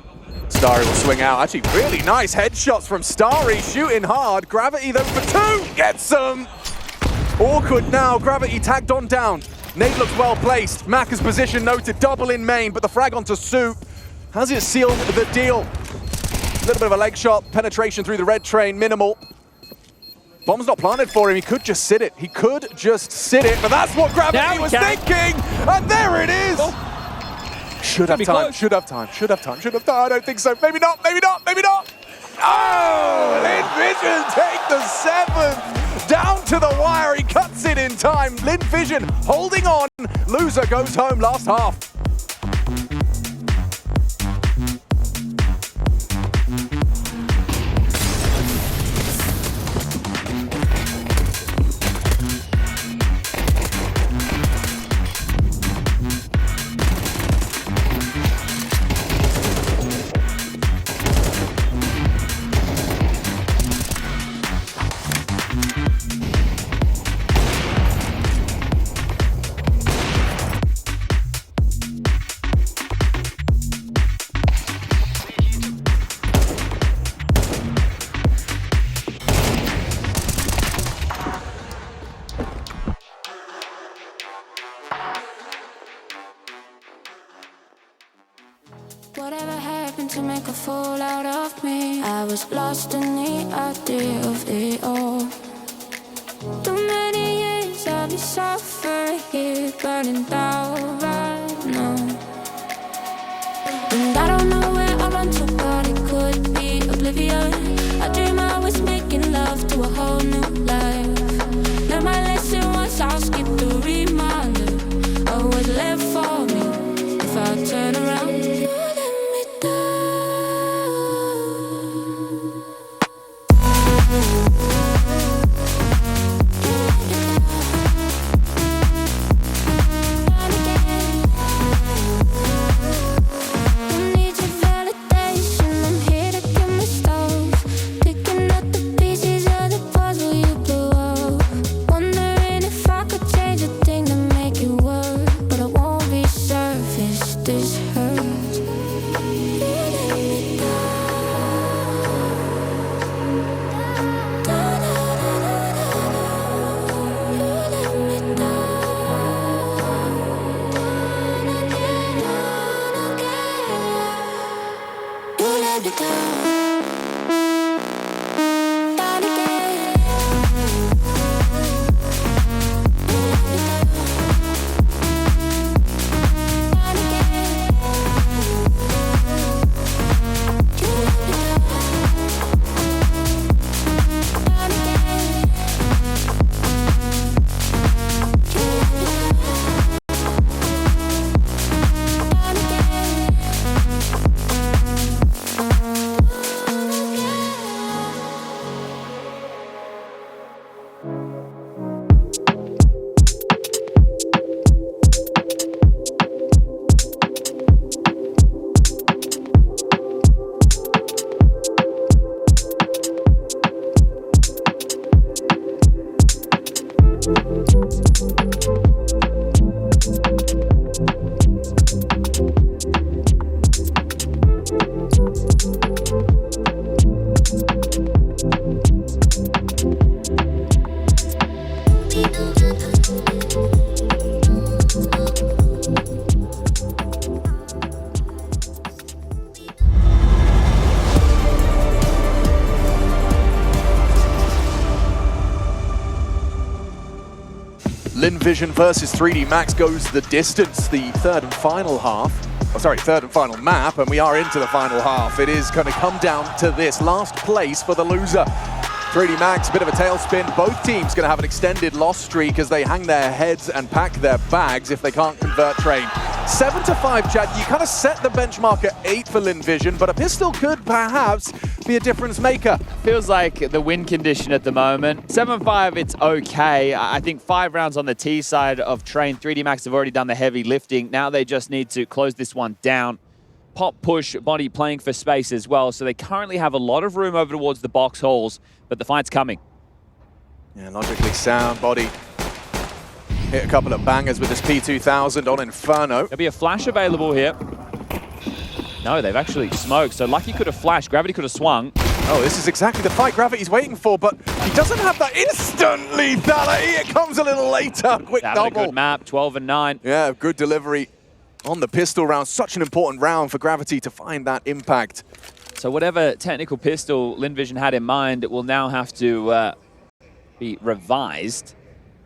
Starry will swing out. Actually, really nice headshots from Starry, shooting hard. Gravity, though, for 2, gets them. Awkward now, Gravity tagged on down. Nade looks well placed. Maka's position noted, double in main, but the frag onto Soup. Has it sealed the deal? A little bit of a leg shot, penetration through the red train, minimal. Bomb's not planted for him, he could just sit it. He could just sit it, but that's what Gravity was thinking! And there it is! Oh. Should have time, should have time, should have time, should have time. I don't think so. Maybe not, maybe not, maybe not. Oh, Lynn Vision take the 7th. Down to the wire, he cuts it in time. Lynn Vision holding on. Loser goes home last half. I was lost in the idea of it all. Too many years I'll be suffering here, burning down right now. And I don't know where I run to, but it could be oblivion. I dream I was making love to a whole new life. Learn my lesson once, I'll skip the reminder of what's left for me if I turn around. You let me down. Lynn Vision versus 3D Max goes the distance, the third and final map, and we are into the final half. It is going to come down to this last place for the loser. 3D Max, a bit of a tailspin. Both teams going to have an extended loss streak as they hang their heads and pack their bags if they can't convert train. 7-5, Chad. You kind of set the benchmark at 8 for Lynn Vision, but a pistol could perhaps be a difference maker. Feels like the win condition at the moment. 7-5, it's okay. I think 5 rounds on the T side of train. 3D Max have already done the heavy lifting. Now they just need to close this one down. Pop, push, body playing for space as well. So they currently have a lot of room over towards the box holes, but the fight's coming. Yeah, logically sound. Body hit a couple of bangers with this P2000 on Inferno. There'll be a flash available here. No, they've actually smoked. So Lucky could have flashed. Gravity could have swung. Oh, this is exactly the fight Gravity's waiting for, but he doesn't have that instant lethality. It comes a little later. Quick double. A good map, 12 and 9. Yeah, good delivery on the pistol round. Such an important round for Gravity to find that impact. So whatever technical pistol Lynn Vision had in mind will now have to be revised.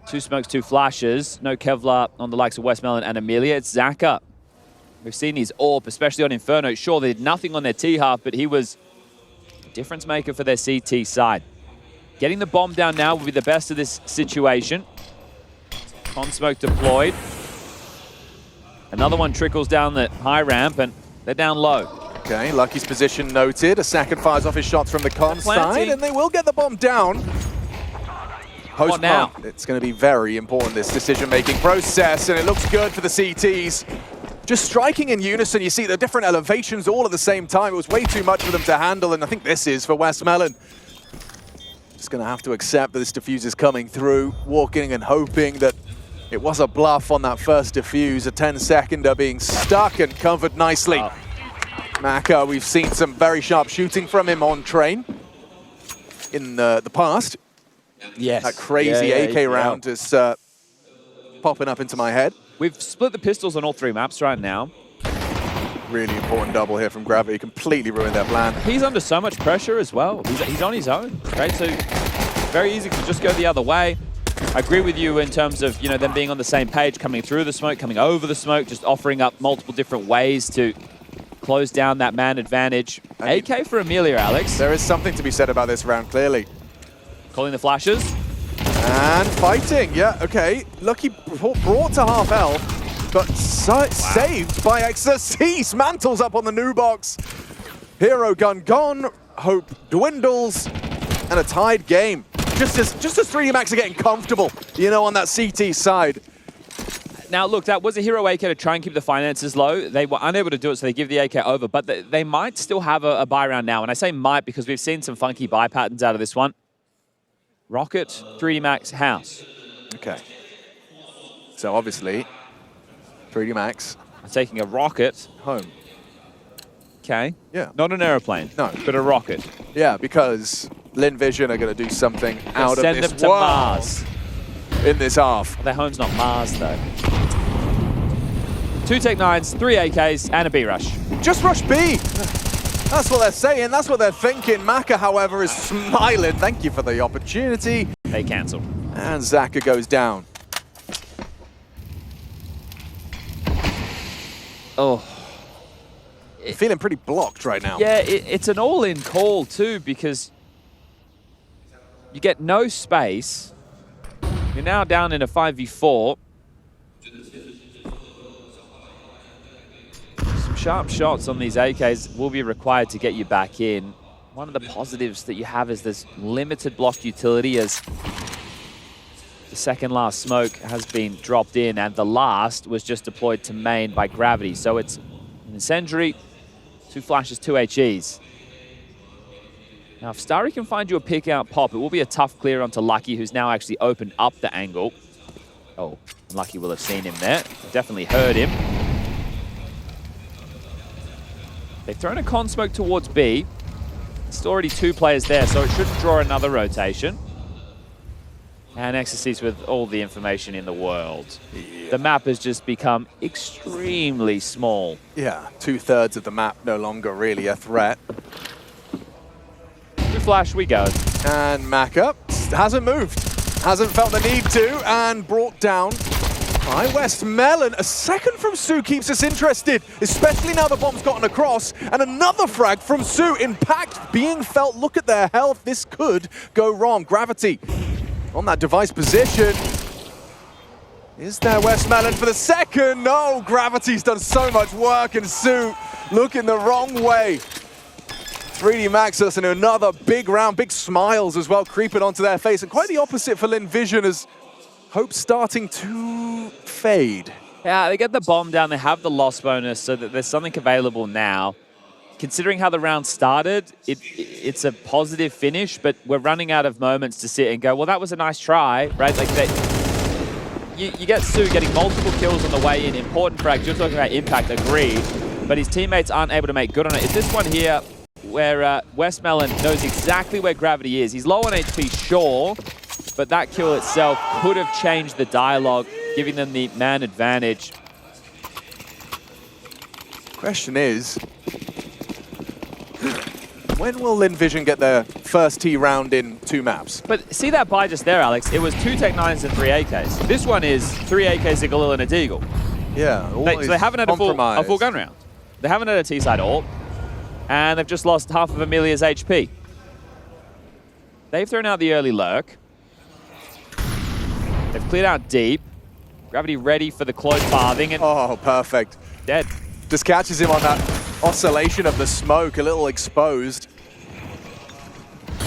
2 smokes, 2 flashes. No Kevlar on the likes of Westmelon and Amelia. It's Zaka. We've seen his AWP, especially on Inferno. Sure, they did nothing on their T-half, but he was a difference maker for their CT side. Getting the bomb down now will be the best of this situation. Con smoke deployed. Another one trickles down the high ramp, and they're down low. Okay, Lucky's position noted. A second fires off his shots from the con side, and they will get the bomb down. What now? It's going to be very important, this decision-making process, and it looks good for the CTs. Just striking in unison, you see the different elevations all at the same time. It was way too much for them to handle, and I think this is for Westmelon. Just going to have to accept that this diffuse is coming through, walking and hoping that it was a bluff on that first diffuse, a 10-seconder being stuck and covered nicely. Oh. Maka, we've seen some very sharp shooting from him on train in the past. Yes. That crazy AK round is popping up into my head. We've split the pistols on all 3 maps right now. Really important double here from Gravity. Completely ruined their plan. He's under so much pressure as well. He's on his own, right? So very easy to just go the other way. I agree with you in terms of, you know, them being on the same page, coming through the smoke, coming over the smoke, just offering up multiple different ways to close down that man advantage. AK for Amelia, Alex. There is something to be said about this round, clearly. Calling the flashes. And fighting, yeah, okay. Lucky brought to half health, but saved by Exorcise. Mantles up on the new box. Hero gun gone, hope dwindles, and a tied game. Just as 3D Max are getting comfortable, you know, on that CT side. Now, look, that was a hero AK to try and keep the finances low. They were unable to do it, so they give the AK over, but they might still have a buy round now. And I say might because we've seen some funky buy patterns out of this one. Rocket, 3D Max, house. Okay. So obviously, 3D Max. I'm taking a rocket. Home. Okay. Yeah. Not an aeroplane. No. But a rocket. Yeah, because Lynn Vision are going to do something out of this Send them to Mars. In this half. Their home's not Mars, though. 2 Tech-9s, 3 AKs, and a B-rush. Just rush B. That's what they're saying. That's what they're thinking. Maka, however, is smiling. Thank you for the opportunity. They cancel. And Zaka goes down. Oh. Feeling pretty blocked right now. Yeah, it's an all-in call, too, because you get no space. You're now down in a 5v4. Some sharp shots on these AKs will be required to get you back in. One of the positives that you have is this limited block utility as the second last smoke has been dropped in and the last was just deployed to main by Gravity. So it's an incendiary, 2 flashes, 2 HEs. Now, if Starry can find you a pick out pop, it will be a tough clear onto Lucky, who's now actually opened up the angle. Oh, Lucky will have seen him there. Definitely heard him. They've thrown a con smoke towards B. It's already 2 players there, so it shouldn't draw another rotation. And Exorcise with all the information in the world. Yeah. The map has just become extremely small. Yeah, 2/3 of the map no longer really a threat. Flash, we go. And Maka hasn't moved, hasn't felt the need to, and brought down by Westmelon. A second from Su keeps us interested, especially now the bomb's gotten across, and another frag from Su. Impact being felt. Look at their health. This could go wrong. Gravity on that device position. Is there Westmelon for the second? No, Gravity's done so much work, and Su looking the wrong way. 3D Max us in another big round, big smiles as well creeping onto their face, and quite the opposite for Lynn Vision as hope starting to fade. Yeah, they get the bomb down, they have the loss bonus, so that there's something available now. Considering how the round started, it's a positive finish, but we're running out of moments to sit and go, well, that was a nice try, right? Like you get Su getting multiple kills on the way in, important frags. You're talking about impact, agreed, but his teammates aren't able to make good on it. It's this one here where Westmelon knows exactly where Gravity is. He's low on HP, sure, but that kill itself could have changed the dialogue, giving them the man advantage. Question is, when will Lynn Vision get their first T round in 2 maps? But see that buy just there, Alex? It was 2 Tech-9s and 3 AKs. This one is 3 AKs, a Galil, and a Deagle. Yeah, so they haven't had a full gun round. They haven't had a T-side AWP. And they've just lost half of Amelia's HP. They've thrown out the early lurk. They've cleared out deep. Gravity ready for the close farthing. And oh, perfect. Dead. Just catches him on that oscillation of the smoke, a little exposed.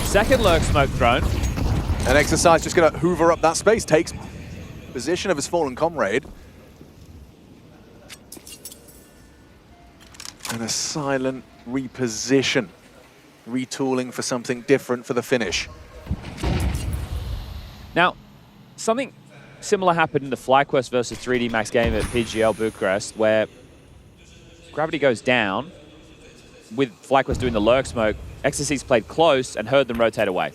Second lurk smoke thrown. And Exorcise just going to hoover up that space, takes position of his fallen comrade. And a silent reposition, retooling for something different for the finish. Now, something similar happened in the FlyQuest versus 3D Max game at PGL Bucharest, where Gravity goes down with FlyQuest doing the lurk smoke. Exorcise played close and heard them rotate away.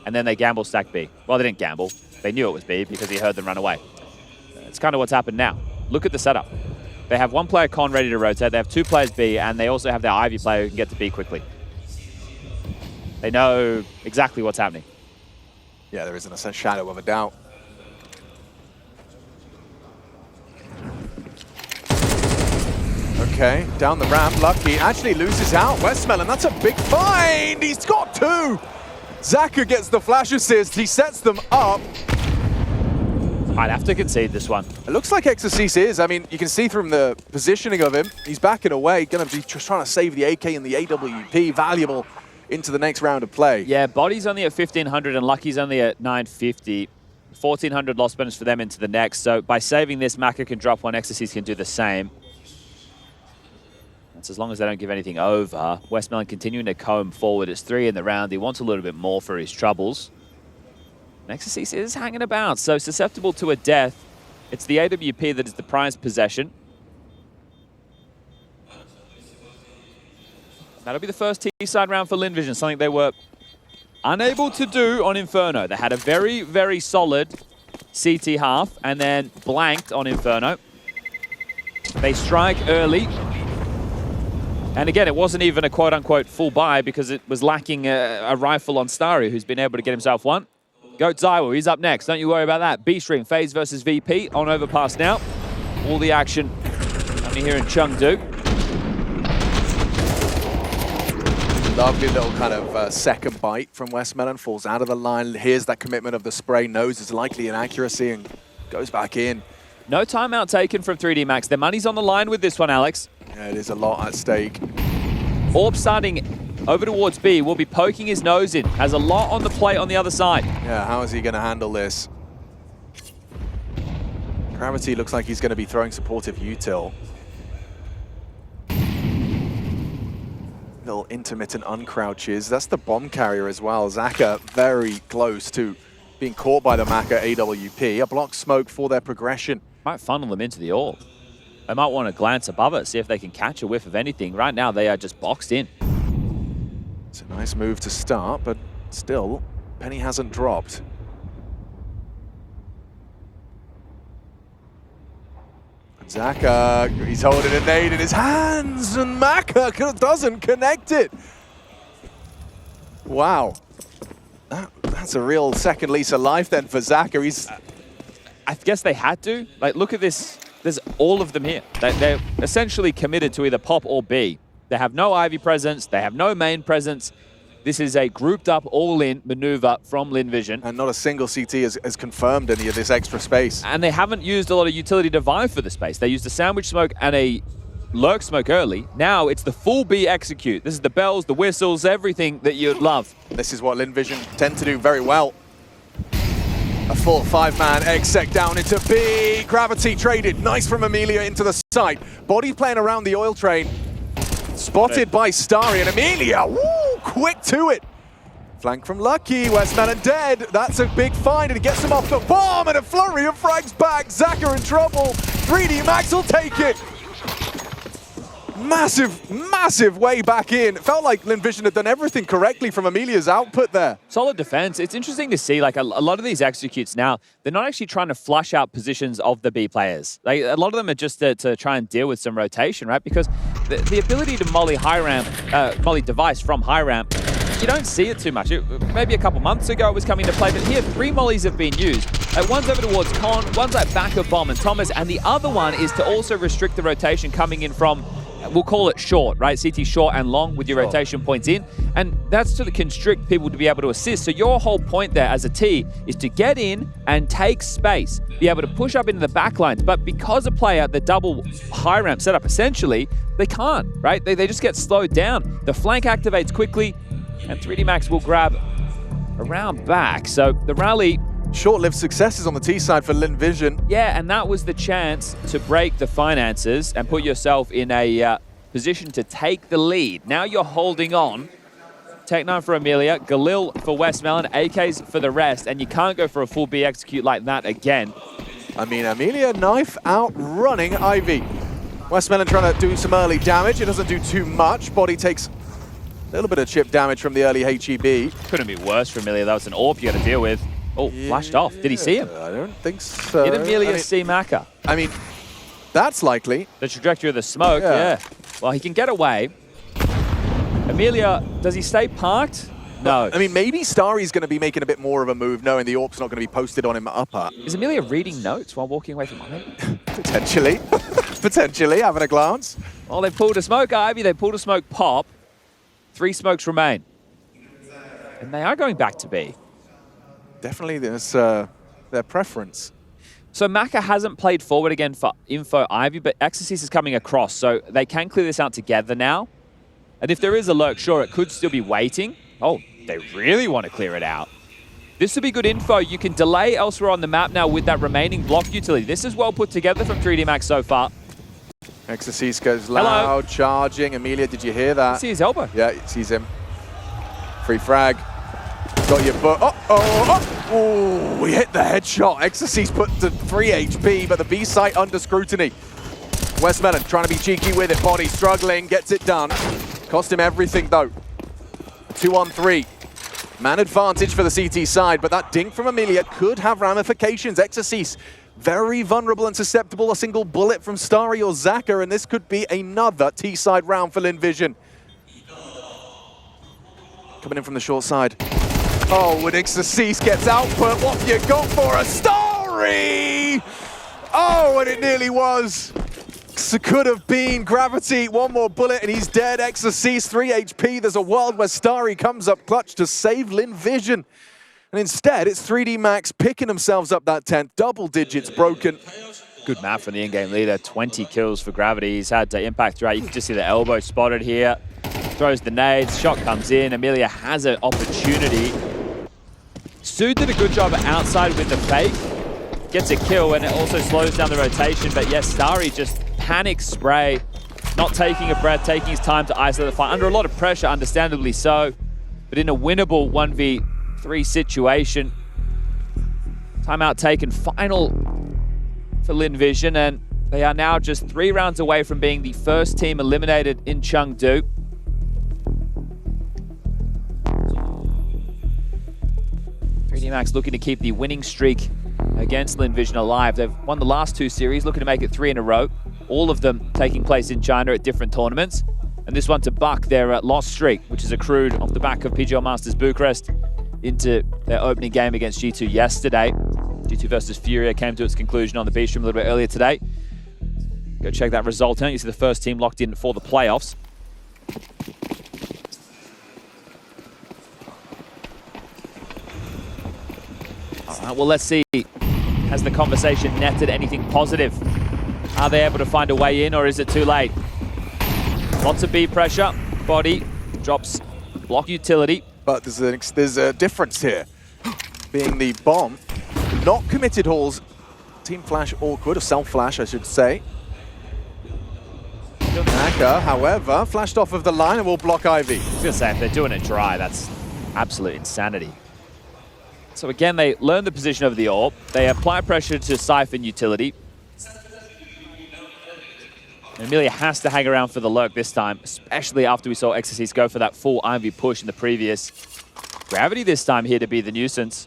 And then they gamble stack B. Well, they didn't gamble. They knew it was B because he heard them run away. It's kind of what's happened now. Look at the setup. They have one player con ready to rotate. They have 2 players B, and they also have their Ivy player who can get to B quickly. They know exactly what's happening. Yeah, there isn't a shadow of a doubt. Okay, down the ramp, Lucky actually loses out. Westmelon, that's a big find! He's got 2! Zaka gets the flash assist, he sets them up. I'd have to concede this one. It looks like Exorcist is. I mean, you can see from the positioning of him, he's backing away, going to be just trying to save the AK and the AWP, valuable into the next round of play. Yeah, Body's only at 1,500 and Lucky's only at 950. 1,400 loss bonus for them into the next. So by saving this, Maka can drop one, Exorcist can do the same. That's as long as they don't give anything over. Westmelon continuing to comb forward. It's 3 in the round. He wants a little bit more for his troubles. Exorcist is hanging about, so susceptible to a death. It's the AWP that is the prized possession. That'll be the first T-side round for Lynn Vision, something they were unable to do on Inferno. They had a very, very solid CT half and then blanked on Inferno. They strike early. And again, it wasn't even a quote-unquote full buy because it was lacking a rifle on Starry, who's been able to get himself one. Goat Zywo, he's up next. Don't you worry about that. B-String, FaZe versus VP on Overpass now. All the action only here in Chengdu. Lovely little kind of second bite from Westmelon. Falls out of the line. Here's that commitment of the spray. Knows it's likely inaccuracy and goes back in. No timeout taken from 3D Max. Their money's on the line with this one, Alex. Yeah, it is a lot at stake. Orb starting over towards B, will be poking his nose in. Has a lot on the plate on the other side. Yeah, how is he going to handle this? Gravity looks like he's going to be throwing supportive util. Little intermittent uncrouches. That's the bomb carrier as well. Zaka very close to being caught by the Maka AWP. A block smoke for their progression. Might funnel them into the orb. They might want to glance above it, see if they can catch a whiff of anything. Right now, they are just boxed in. It's a nice move to start, but still, Penny hasn't dropped. And Zaka, he's holding a nade in his hands, and Maka doesn't connect it. Wow. That's a real second lease of life then for Zaka. He's... I guess they had to. Like, look at this. There's all of them here. They're essentially committed to either pop or B. They have no Ivy presence. They have no main presence. This is a grouped up all-in maneuver from Lynn Vision. And not a single CT has confirmed any of this extra space. And they haven't used a lot of utility to vie for the space. They used a sandwich smoke and a lurk smoke early. Now it's the full B execute. This is the bells, the whistles, everything that you'd love. This is what Lynn Vision tend to do very well. A full 5-man exec down into B. Gravity traded. Nice from Amelia into the site. Body playing around the oil train. Spotted by Starry, and Amelia, woo, quick to it. Flank from Lucky, Westmelon dead. That's a big find, and he gets him off the bomb, and a flurry of frags back. Zaka in trouble. 3D Max will take it. Massive, massive way back in. It felt like Lynn Vision had done everything correctly from Amelia's output there. Solid defense. It's interesting to see, like, a lot of these executes now, they're not actually trying to flush out positions of the B players. Like, a lot of them are just to try and deal with some rotation, right? Because the ability to molly high ramp, molly device from high ramp, you don't see it too much. Maybe a couple months ago it was coming to play, but here 3 mollies have been used. One's over towards Con, one's like back of Bomb and Thomas, and the other one is to also restrict the rotation coming in from, we'll call it short, right? CT short and long with your rotation points in. And that's to constrict people to be able to assist. So your whole point there as a T is to get in and take space, be able to push up into the back lines. But because a player, the double high ramp setup, essentially, they can't, right? They just get slowed down. The flank activates quickly, and 3D Max will grab around back. So the rally... Short-lived successes on the T side for Lynn Vision. Yeah, and that was the chance to break the finances and put yourself in a position to take the lead. Now you're holding on. Tech9 for Amelia, Galil for Westmelon, AKs for the rest, and you can't go for a full B execute like that again. I mean, Amelia knife out running Ivy. Westmelon trying to do some early damage. It doesn't do too much. Body takes a little bit of chip damage from the early HEB. Couldn't be worse for Amelia. That was an orb you got to deal with. Oh, flashed off. Did he see him? I don't think so. Did Amelia see Maka? I mean, that's likely. The trajectory of the smoke, yeah. Well, he can get away. Amelia, does he stay parked? No. I mean, maybe Starry's going to be making a bit more of a move, knowing the AWP's not going to be posted on him upper. Is Amelia reading notes while walking away from him? Potentially. Potentially, having a glance. Well, they've pulled a smoke, Ivy. They pulled a smoke pop. 3 smokes remain. And they are going back to B. Definitely there's their preference. So Maka hasn't played forward again for Info Ivy, but Exorcist is coming across, so they can clear this out together now. And if there is a lurk, sure, it could still be waiting. Oh, they really want to clear it out. This would be good info. You can delay elsewhere on the map now with that remaining block utility. This is well put together from 3D Max so far. Exorcist goes loud, charging. Amelia, did you hear that? See his elbow. Yeah, he sees him. Free frag. Got your foot. Oh, we hit the headshot. Exorcist put to 3 HP, but the B site under scrutiny. Westmelon trying to be cheeky with it. Body struggling, gets it done. Cost him everything though. 2 on 3. Man advantage for the CT side, but that dink from Amelia could have ramifications. Exorcist very vulnerable and susceptible. A single bullet from Starry or Zaka, and this could be another T-side round for Lynn Vision. Coming in from the short side. Oh, when Exorcist gets output, what have you got for a Starry? Oh, and it nearly was. So could have been Gravity, 1 more bullet and he's dead. Exorcist, 3 HP. There's a world where Starry comes up clutch to save Lynn Vision. And instead, it's 3D Max picking themselves up that 10th. Double digits broken. Good map from the in-game leader. 20 kills for Gravity. He's had impact throughout. You can just see the elbow spotted here. Throws the nades. Shot comes in. Amelia has an opportunity. Sue did a good job outside with the fake. Gets a kill, and it also slows down the rotation. But yes, Starry just panic spray. Not taking a breath, taking his time to isolate the fight. Under a lot of pressure, understandably so. But in a winnable 1v3 situation. Timeout taken, final for Lynn Vision, and they are now just 3 rounds away from being the first team eliminated in Chengdu. Max looking to keep the winning streak against Lynn Vision alive. They've won the last 2 series, looking to make it 3 in a row. All of them taking place in China at different tournaments. And this one to buck their loss streak, which is accrued off the back of PGL Masters Bucharest into their opening game against G2 yesterday. G2 versus Furia came to its conclusion on the B stream a little bit earlier today. Go check that result out. You see the first team locked in for the playoffs. All right, well, let's see. Has the conversation netted anything positive? Are they able to find a way in, or is it too late? Lots of B pressure. Body drops block utility. But there's a difference here. Being the bomb, not committed hauls. Team flash awkward, or self-flash, I should say. Maka, however, flashed off of the line and will block Ivy. I was going to say, if they're doing it dry, that's absolute insanity. So again, they learn the position of the AWP. They apply pressure to siphon utility. Amelia has to hang around for the lurk this time, especially after we saw Exorcist go for that full Ivy push in the previous. Gravity this time here to be the nuisance.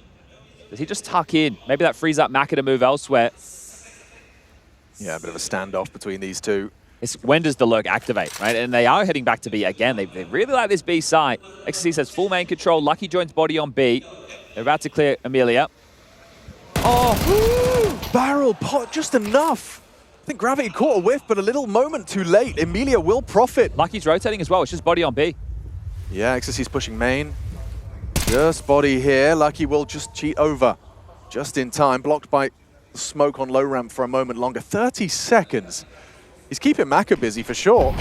Does he just tuck in? Maybe that frees up Maka to move elsewhere. Yeah, a bit of a standoff between these two. It's when does the lurk activate, right? And they are heading back to B again. They really like this B site. Exorcist has full main control. Lucky joins body on B. They're about to clear Amelia. Oh, barrel pot, just enough. I think Gravity caught a whiff, but a little moment too late. Amelia will profit. Lucky's rotating as well. It's just body on B. Yeah, Exorcist pushing main. Just body here. Lucky will just cheat over. Just in time. Blocked by smoke on low ramp for a moment longer. 30 seconds. He's keeping Maka busy for sure.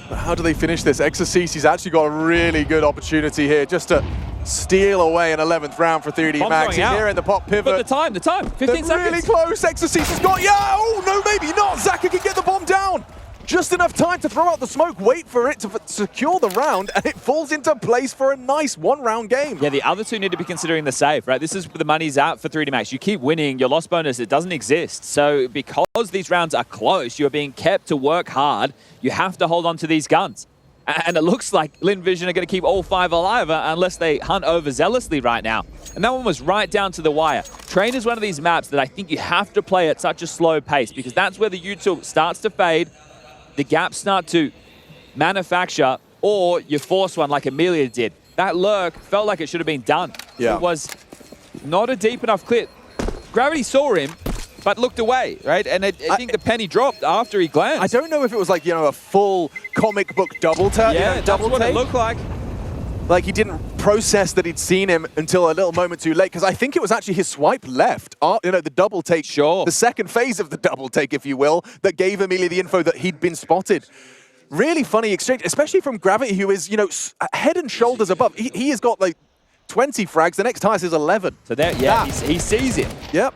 But how do they finish this? Exorcist, he's actually got a really good opportunity here just to steal away an 11th round for 3D Max. He's here in the pop pivot. But the time, 15 seconds. Really close. Exorcist has got, oh no, maybe not. Zaka can get the bomb down. Just enough time to throw out the smoke, wait for it to secure the round, and it falls into place for a nice 1-round game. Yeah, the other two need to be considering the save, right? This is where the money's out for 3D Max. You keep winning, your loss bonus, it doesn't exist. So because these rounds are close, you're being kept to work hard. You have to hold on to these guns. And it looks like Lynn Vision are going to keep all 5 alive unless they hunt overzealously right now. And that one was right down to the wire. Train is one of these maps that I think you have to play at such a slow pace because that's where the util starts to fade, the gaps start to manufacture, or you force one like Amelia did. That lurk felt like it should have been done. Yeah. It was not a deep enough clip. Gravity saw him, but looked away, right? And I think the penny dropped after he glanced. I don't know if it was like, a full comic book double tap. Yeah, double that's what take. it looked like. Like he didn't process that he'd seen him until a little moment too late, because I think it was actually his swipe left, the double take, Sure. the second phase of the double take, if you will, that gave Amelia the info that he'd been spotted. Really funny exchange, especially from Gravity, who is, head and shoulders above. He has got like 20 frags, the next highest is 11. So there, yeah, he sees him. Yep.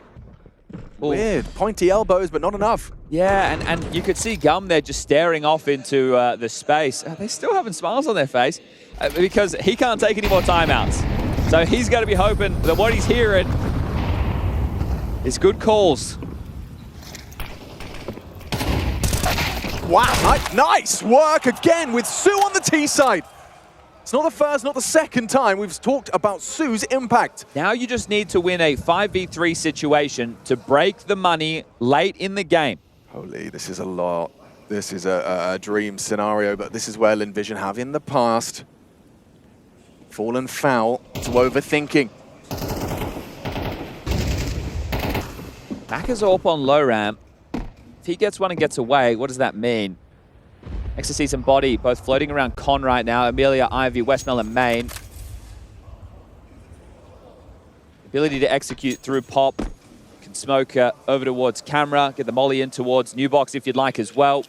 Ooh. Weird, pointy elbows, but not enough. Yeah, and you could see Gum there just staring off into the space. They still having smiles on their face because he can't take any more timeouts. So he's got to be hoping that what he's hearing is good calls. Wow, nice work again with Sue on the T side. It's not the first, not the second time we've talked about Sue's impact. Now you just need to win a 5v3 situation to break the money late in the game. Holy, this is a lot. This is a dream scenario, but this is where Lynn Vision have in the past fallen foul to overthinking. Maka's up on low ramp. If he gets one and gets away, what does that mean? Ecstasy and Body both floating around Con right now. Amelia, Ivy, Westmel, and Main. Ability to execute through Pop. Can smoke over towards Camera. Get the molly in towards New Box if you'd like as well.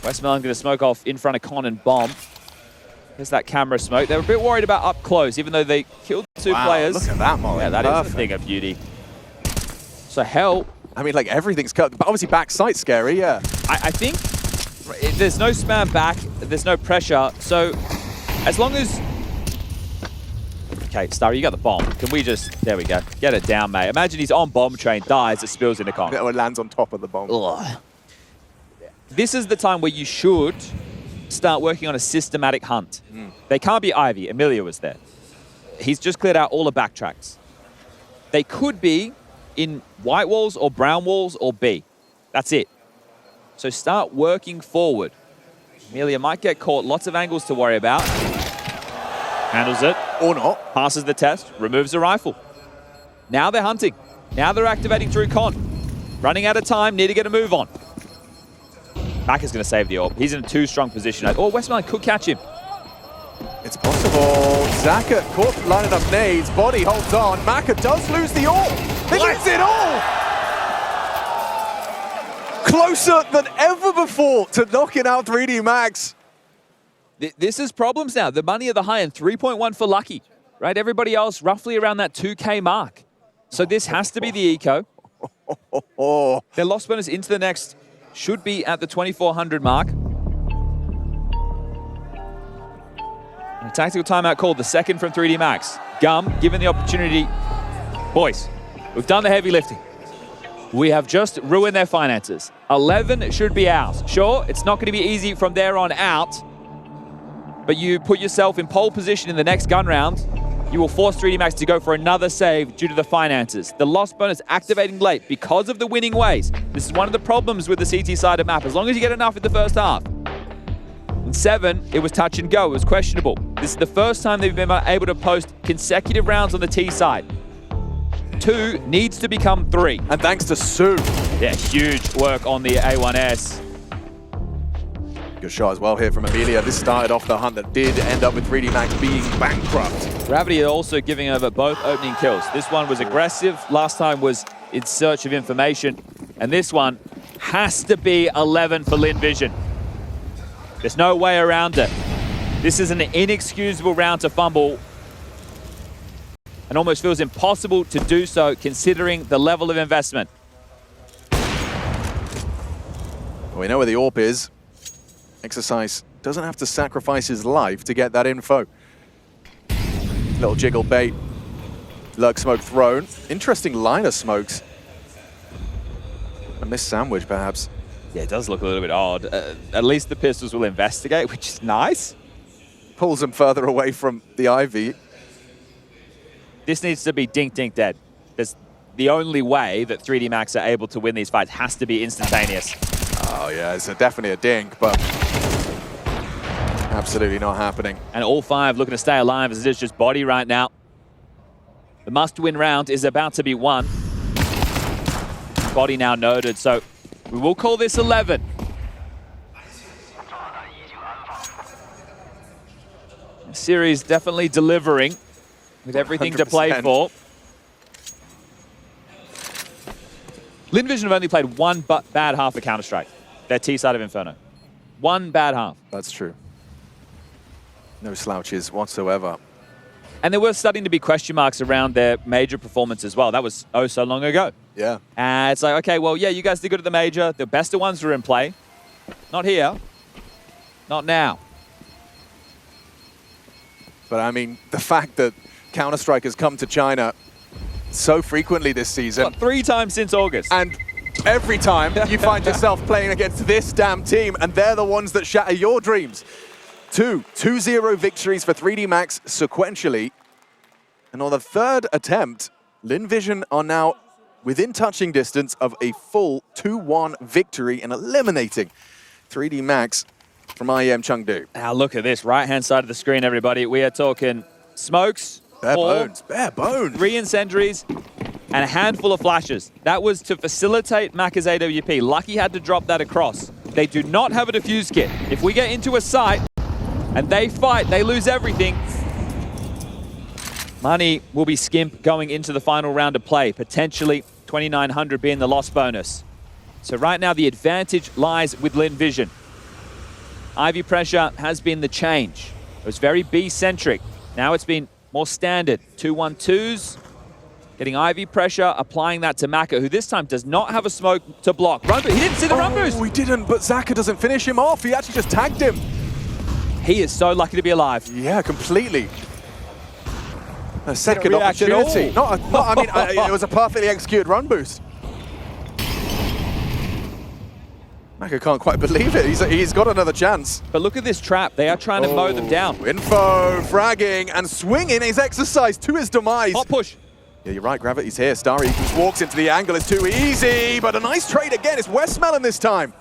Westmel going to smoke off in front of Con and Bomb. There's that Camera smoke. They were a bit worried about up close, even though they killed 2 players. Look at that molly. Yeah, that is a thing of beauty. So Hell. I mean, like everything's cut. But obviously backside scary, yeah. I think there's no spam back, there's no pressure, so as long as... Okay, Starry, you got the bomb. Can we just... There we go. Get it down, mate. Imagine he's on bomb train, dies, it spills into Con. It lands on top of the bomb. Ugh. This is the time where you should start working on a systematic hunt. They can't be Ivy. Amelia was there. He's just cleared out all the backtracks. They could be in white walls or brown walls or B. That's it. So start working forward. Amelia might get caught. Lots of angles to worry about. Handles it. Or not. Passes the test. Removes the rifle. Now they're hunting. Now they're activating through Con. Running out of time. Need to get a move on. Maka's going to save the orb. He's in a too strong position. Oh, Westmoreland could catch him. It's possible. Zaka caught lining up nades. Body holds on. Maka does lose the orb. They lose it all. Closer than ever before to knocking out 3D Max. This is problems now. The money at the high end, 3.1 for Lucky, right? Everybody else roughly around that 2K mark. So this has to be the eco. Their loss bonus into the next should be at the 2,400 mark. A tactical timeout called, the second from 3D Max. Gum, given the opportunity. Boys, we've done the heavy lifting. We have just ruined their finances. 11 should be ours. Sure, it's not going to be easy from there on out, but you put yourself in pole position in the next gun round. You will force 3D Max to go for another save due to the finances. The loss bonus activating late because of the winning ways. This is one of the problems with the CT-sided map. As long as you get enough in the first half. In 7, it was touch and go. It was questionable. This is the first time they've been able to post consecutive rounds on the T side. 2 needs to become 3. And thanks to Sue. Yeah, huge work on the A1S. Good shot as well here from Amelia. This started off the hunt that did end up with 3D Max being bankrupt. Gravity also giving over both opening kills. This one was aggressive. Last time was in search of information. And this one has to be 11 for Lynn Vision. There's no way around it. This is an inexcusable round to fumble. And almost feels impossible to do so considering the level of investment. Well, we know where the AWP is. Exercise doesn't have to sacrifice his life to get that info. Little jiggle bait. Lurk smoke thrown. Interesting line of smokes. A missed sandwich, perhaps. Yeah, it does look a little bit odd. At least the pistols will investigate, which is nice. Pulls them further away from the Ivy. This needs to be dink, dink, dead. There's the only way that 3D Max are able to win these fights has to be instantaneous. Oh yeah, it's definitely a dink, but absolutely not happening. And all 5 looking to stay alive as it is just body right now. The must-win round is about to be won. Body now noted, so we will call this 11. Series definitely delivering with everything 100%. To play for. Lynn Vision have only played one bad half of Counter-Strike. Their T side of Inferno. One bad half. That's true. No slouches whatsoever. And there were starting to be question marks around their major performance as well. That was oh so long ago. Yeah. It's like, okay, well, yeah, you guys did good at the major. The best of ones were in play. Not here. Not now. But I mean, the fact that Counter-Strike has come to China so frequently this season. What, 3 times since August. And every time you find yourself playing against this damn team, and they're the ones that shatter your dreams. 2-0 victories for 3D Max sequentially. And on the 3rd attempt, Lynn Vision are now within touching distance of a full 2-1 victory and eliminating 3D Max from IEM Chengdu. Now look at this, right-hand side of the screen, everybody. We are talking smokes, bare bones, 3 incendiaries, and a handful of flashes. That was to facilitate Maka's AWP. Lucky had to drop that across. They do not have a defuse kit. If we get into a site and they fight, they lose everything. Money will be skimp going into the final round of play, potentially 2,900 being the loss bonus. So right now the advantage lies with Lynn Vision. Ivy pressure has been the change. It was very B-centric. Now it's been more standard. 2-1-2s, getting Ivy pressure, applying that to Maka, who this time does not have a smoke to block. Run boost. He didn't see the run boost. He didn't, but Zaka doesn't finish him off. He actually just tagged him. He is so lucky to be alive. Yeah, completely. A second opportunity. It was a perfectly executed run boost. Maka can't quite believe it. He's got another chance. But look at this trap. They are trying to mow them down. Info, fragging, and swinging his exercise to his demise. Hot push. Yeah, you're right. Gravity's here. Starry just walks into the angle. It's too easy, but a nice trade again. It's Westmelon this time.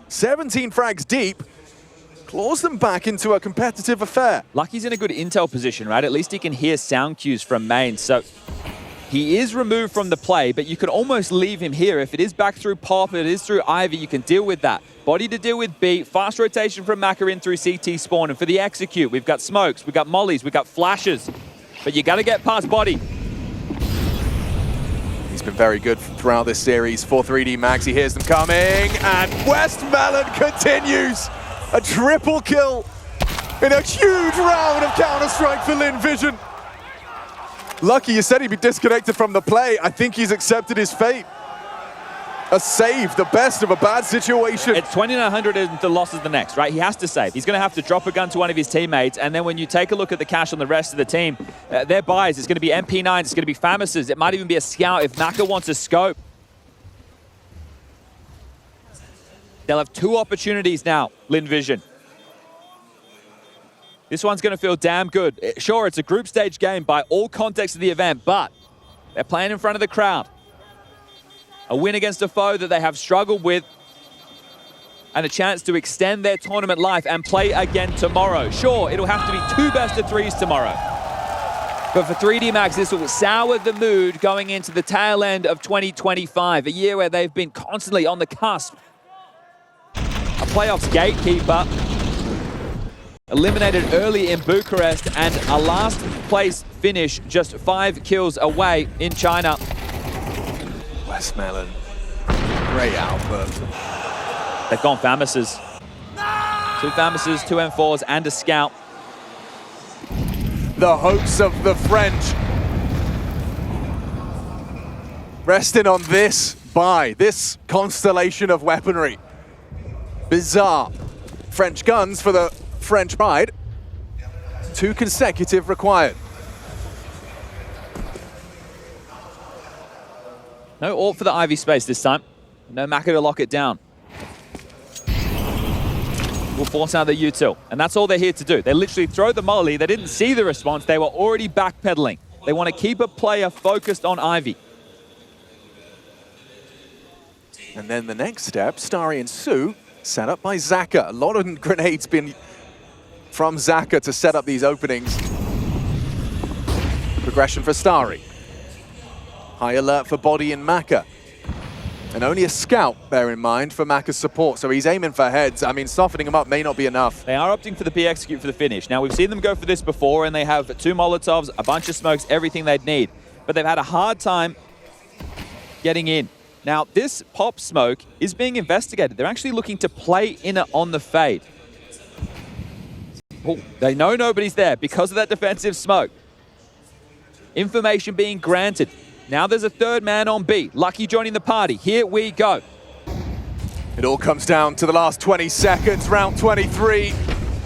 17 frags deep. Claws them back into a competitive affair. Lucky's in a good intel position, right? At least he can hear sound cues from main. So he is removed from the play, but you could almost leave him here. If it is back through Pop, if it is through Ivy, you can deal with that. Body to deal with B. Fast rotation from Maka in through CT spawn. And for the execute, we've got smokes, we've got mollies, we've got flashes. But you got to get past Body. He's been very good throughout this series for 3D Max. He hears them coming, and Westmelon continues. A triple kill in a huge round of Counter-Strike for Lynn Vision. Lucky, you said he'd be disconnected from the play. I think he's accepted his fate. A save, the best of a bad situation. It's 2,900 and the loss is the next, right? He has to save. He's going to have to drop a gun to one of his teammates, and then when you take a look at the cash on the rest of the team, their buys, it's going to be MP9s, it's going to be Famis's, it might even be a scout if Maka wants a scope. They'll have 2 opportunities now, Lynn Vision. This one's going to feel damn good. Sure, it's a group stage game by all context of the event, but they're playing in front of the crowd. A win against a foe that they have struggled with, and a chance to extend their tournament life and play again tomorrow. Sure, it'll have to be 2 best-of-3s tomorrow. But for 3D Max, this will sour the mood going into the tail end of 2025, a year where they've been constantly on the cusp. A playoffs gatekeeper, eliminated early in Bucharest, and a last place finish just 5 kills away in China. Westmelon, great output. They've gone Famis's. 2 Famis's, 2 M4s, and a scout. The hopes of the French resting on this buy, this constellation of weaponry. Bizarre. French guns for the French pride. 2 consecutive required. No ult for the Ivy space this time. No Maka to lock it down. will force out the util. And that's all they're here to do. They literally throw the molly. They didn't see the response. They were already backpedaling. They want to keep a player focused on Ivy. And then the next step, Starry and Sue, set up by Zaka. A lot of grenades been from Zaka to set up these openings. Progression for Starry. High alert for Body and Maka. And only a scout, bear in mind, for Maka's support. So he's aiming for heads. I mean, softening him up may not be enough. They are opting for the P-execute for the finish. Now, we've seen them go for this before, and they have 2 Molotovs, a bunch of smokes, everything they'd need. But they've had a hard time getting in. Now, this pop smoke is being investigated. They're actually looking to play in it on the fade. Oh, they know nobody's there because of that defensive smoke. Information being granted. Now there's a third man on B. Lucky joining the party. Here we go. It all comes down to the last 20 seconds, round 23.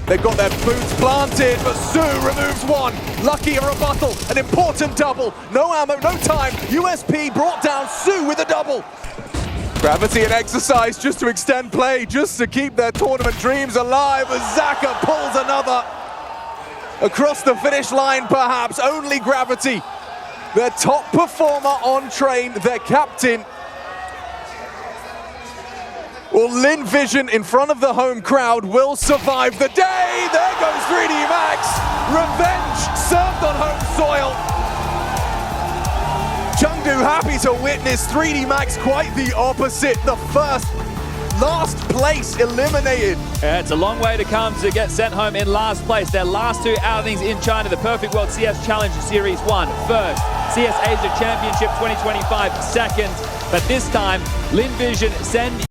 They've got their boots planted, but Sue removes one. Lucky a rebuttal, an important double. No ammo, no time. USP brought down Sue with a double. Gravity and exercise just to extend play, just to keep their tournament dreams alive as Zaka pulls another. Across the finish line, perhaps, only Gravity. Their top performer on train, their captain. Well, Lynn Vision in front of the home crowd will survive the day. There goes 3D Max. Revenge served on home soil. Chengdu happy to witness 3D Max quite the opposite. The last place eliminated. Yeah, it's a long way to come to get sent home in last place. Their last 2 outings in China, the Perfect World CS Challenge Series 1 first, CS Asia Championship 2025 second. But this time, Lynn Vision send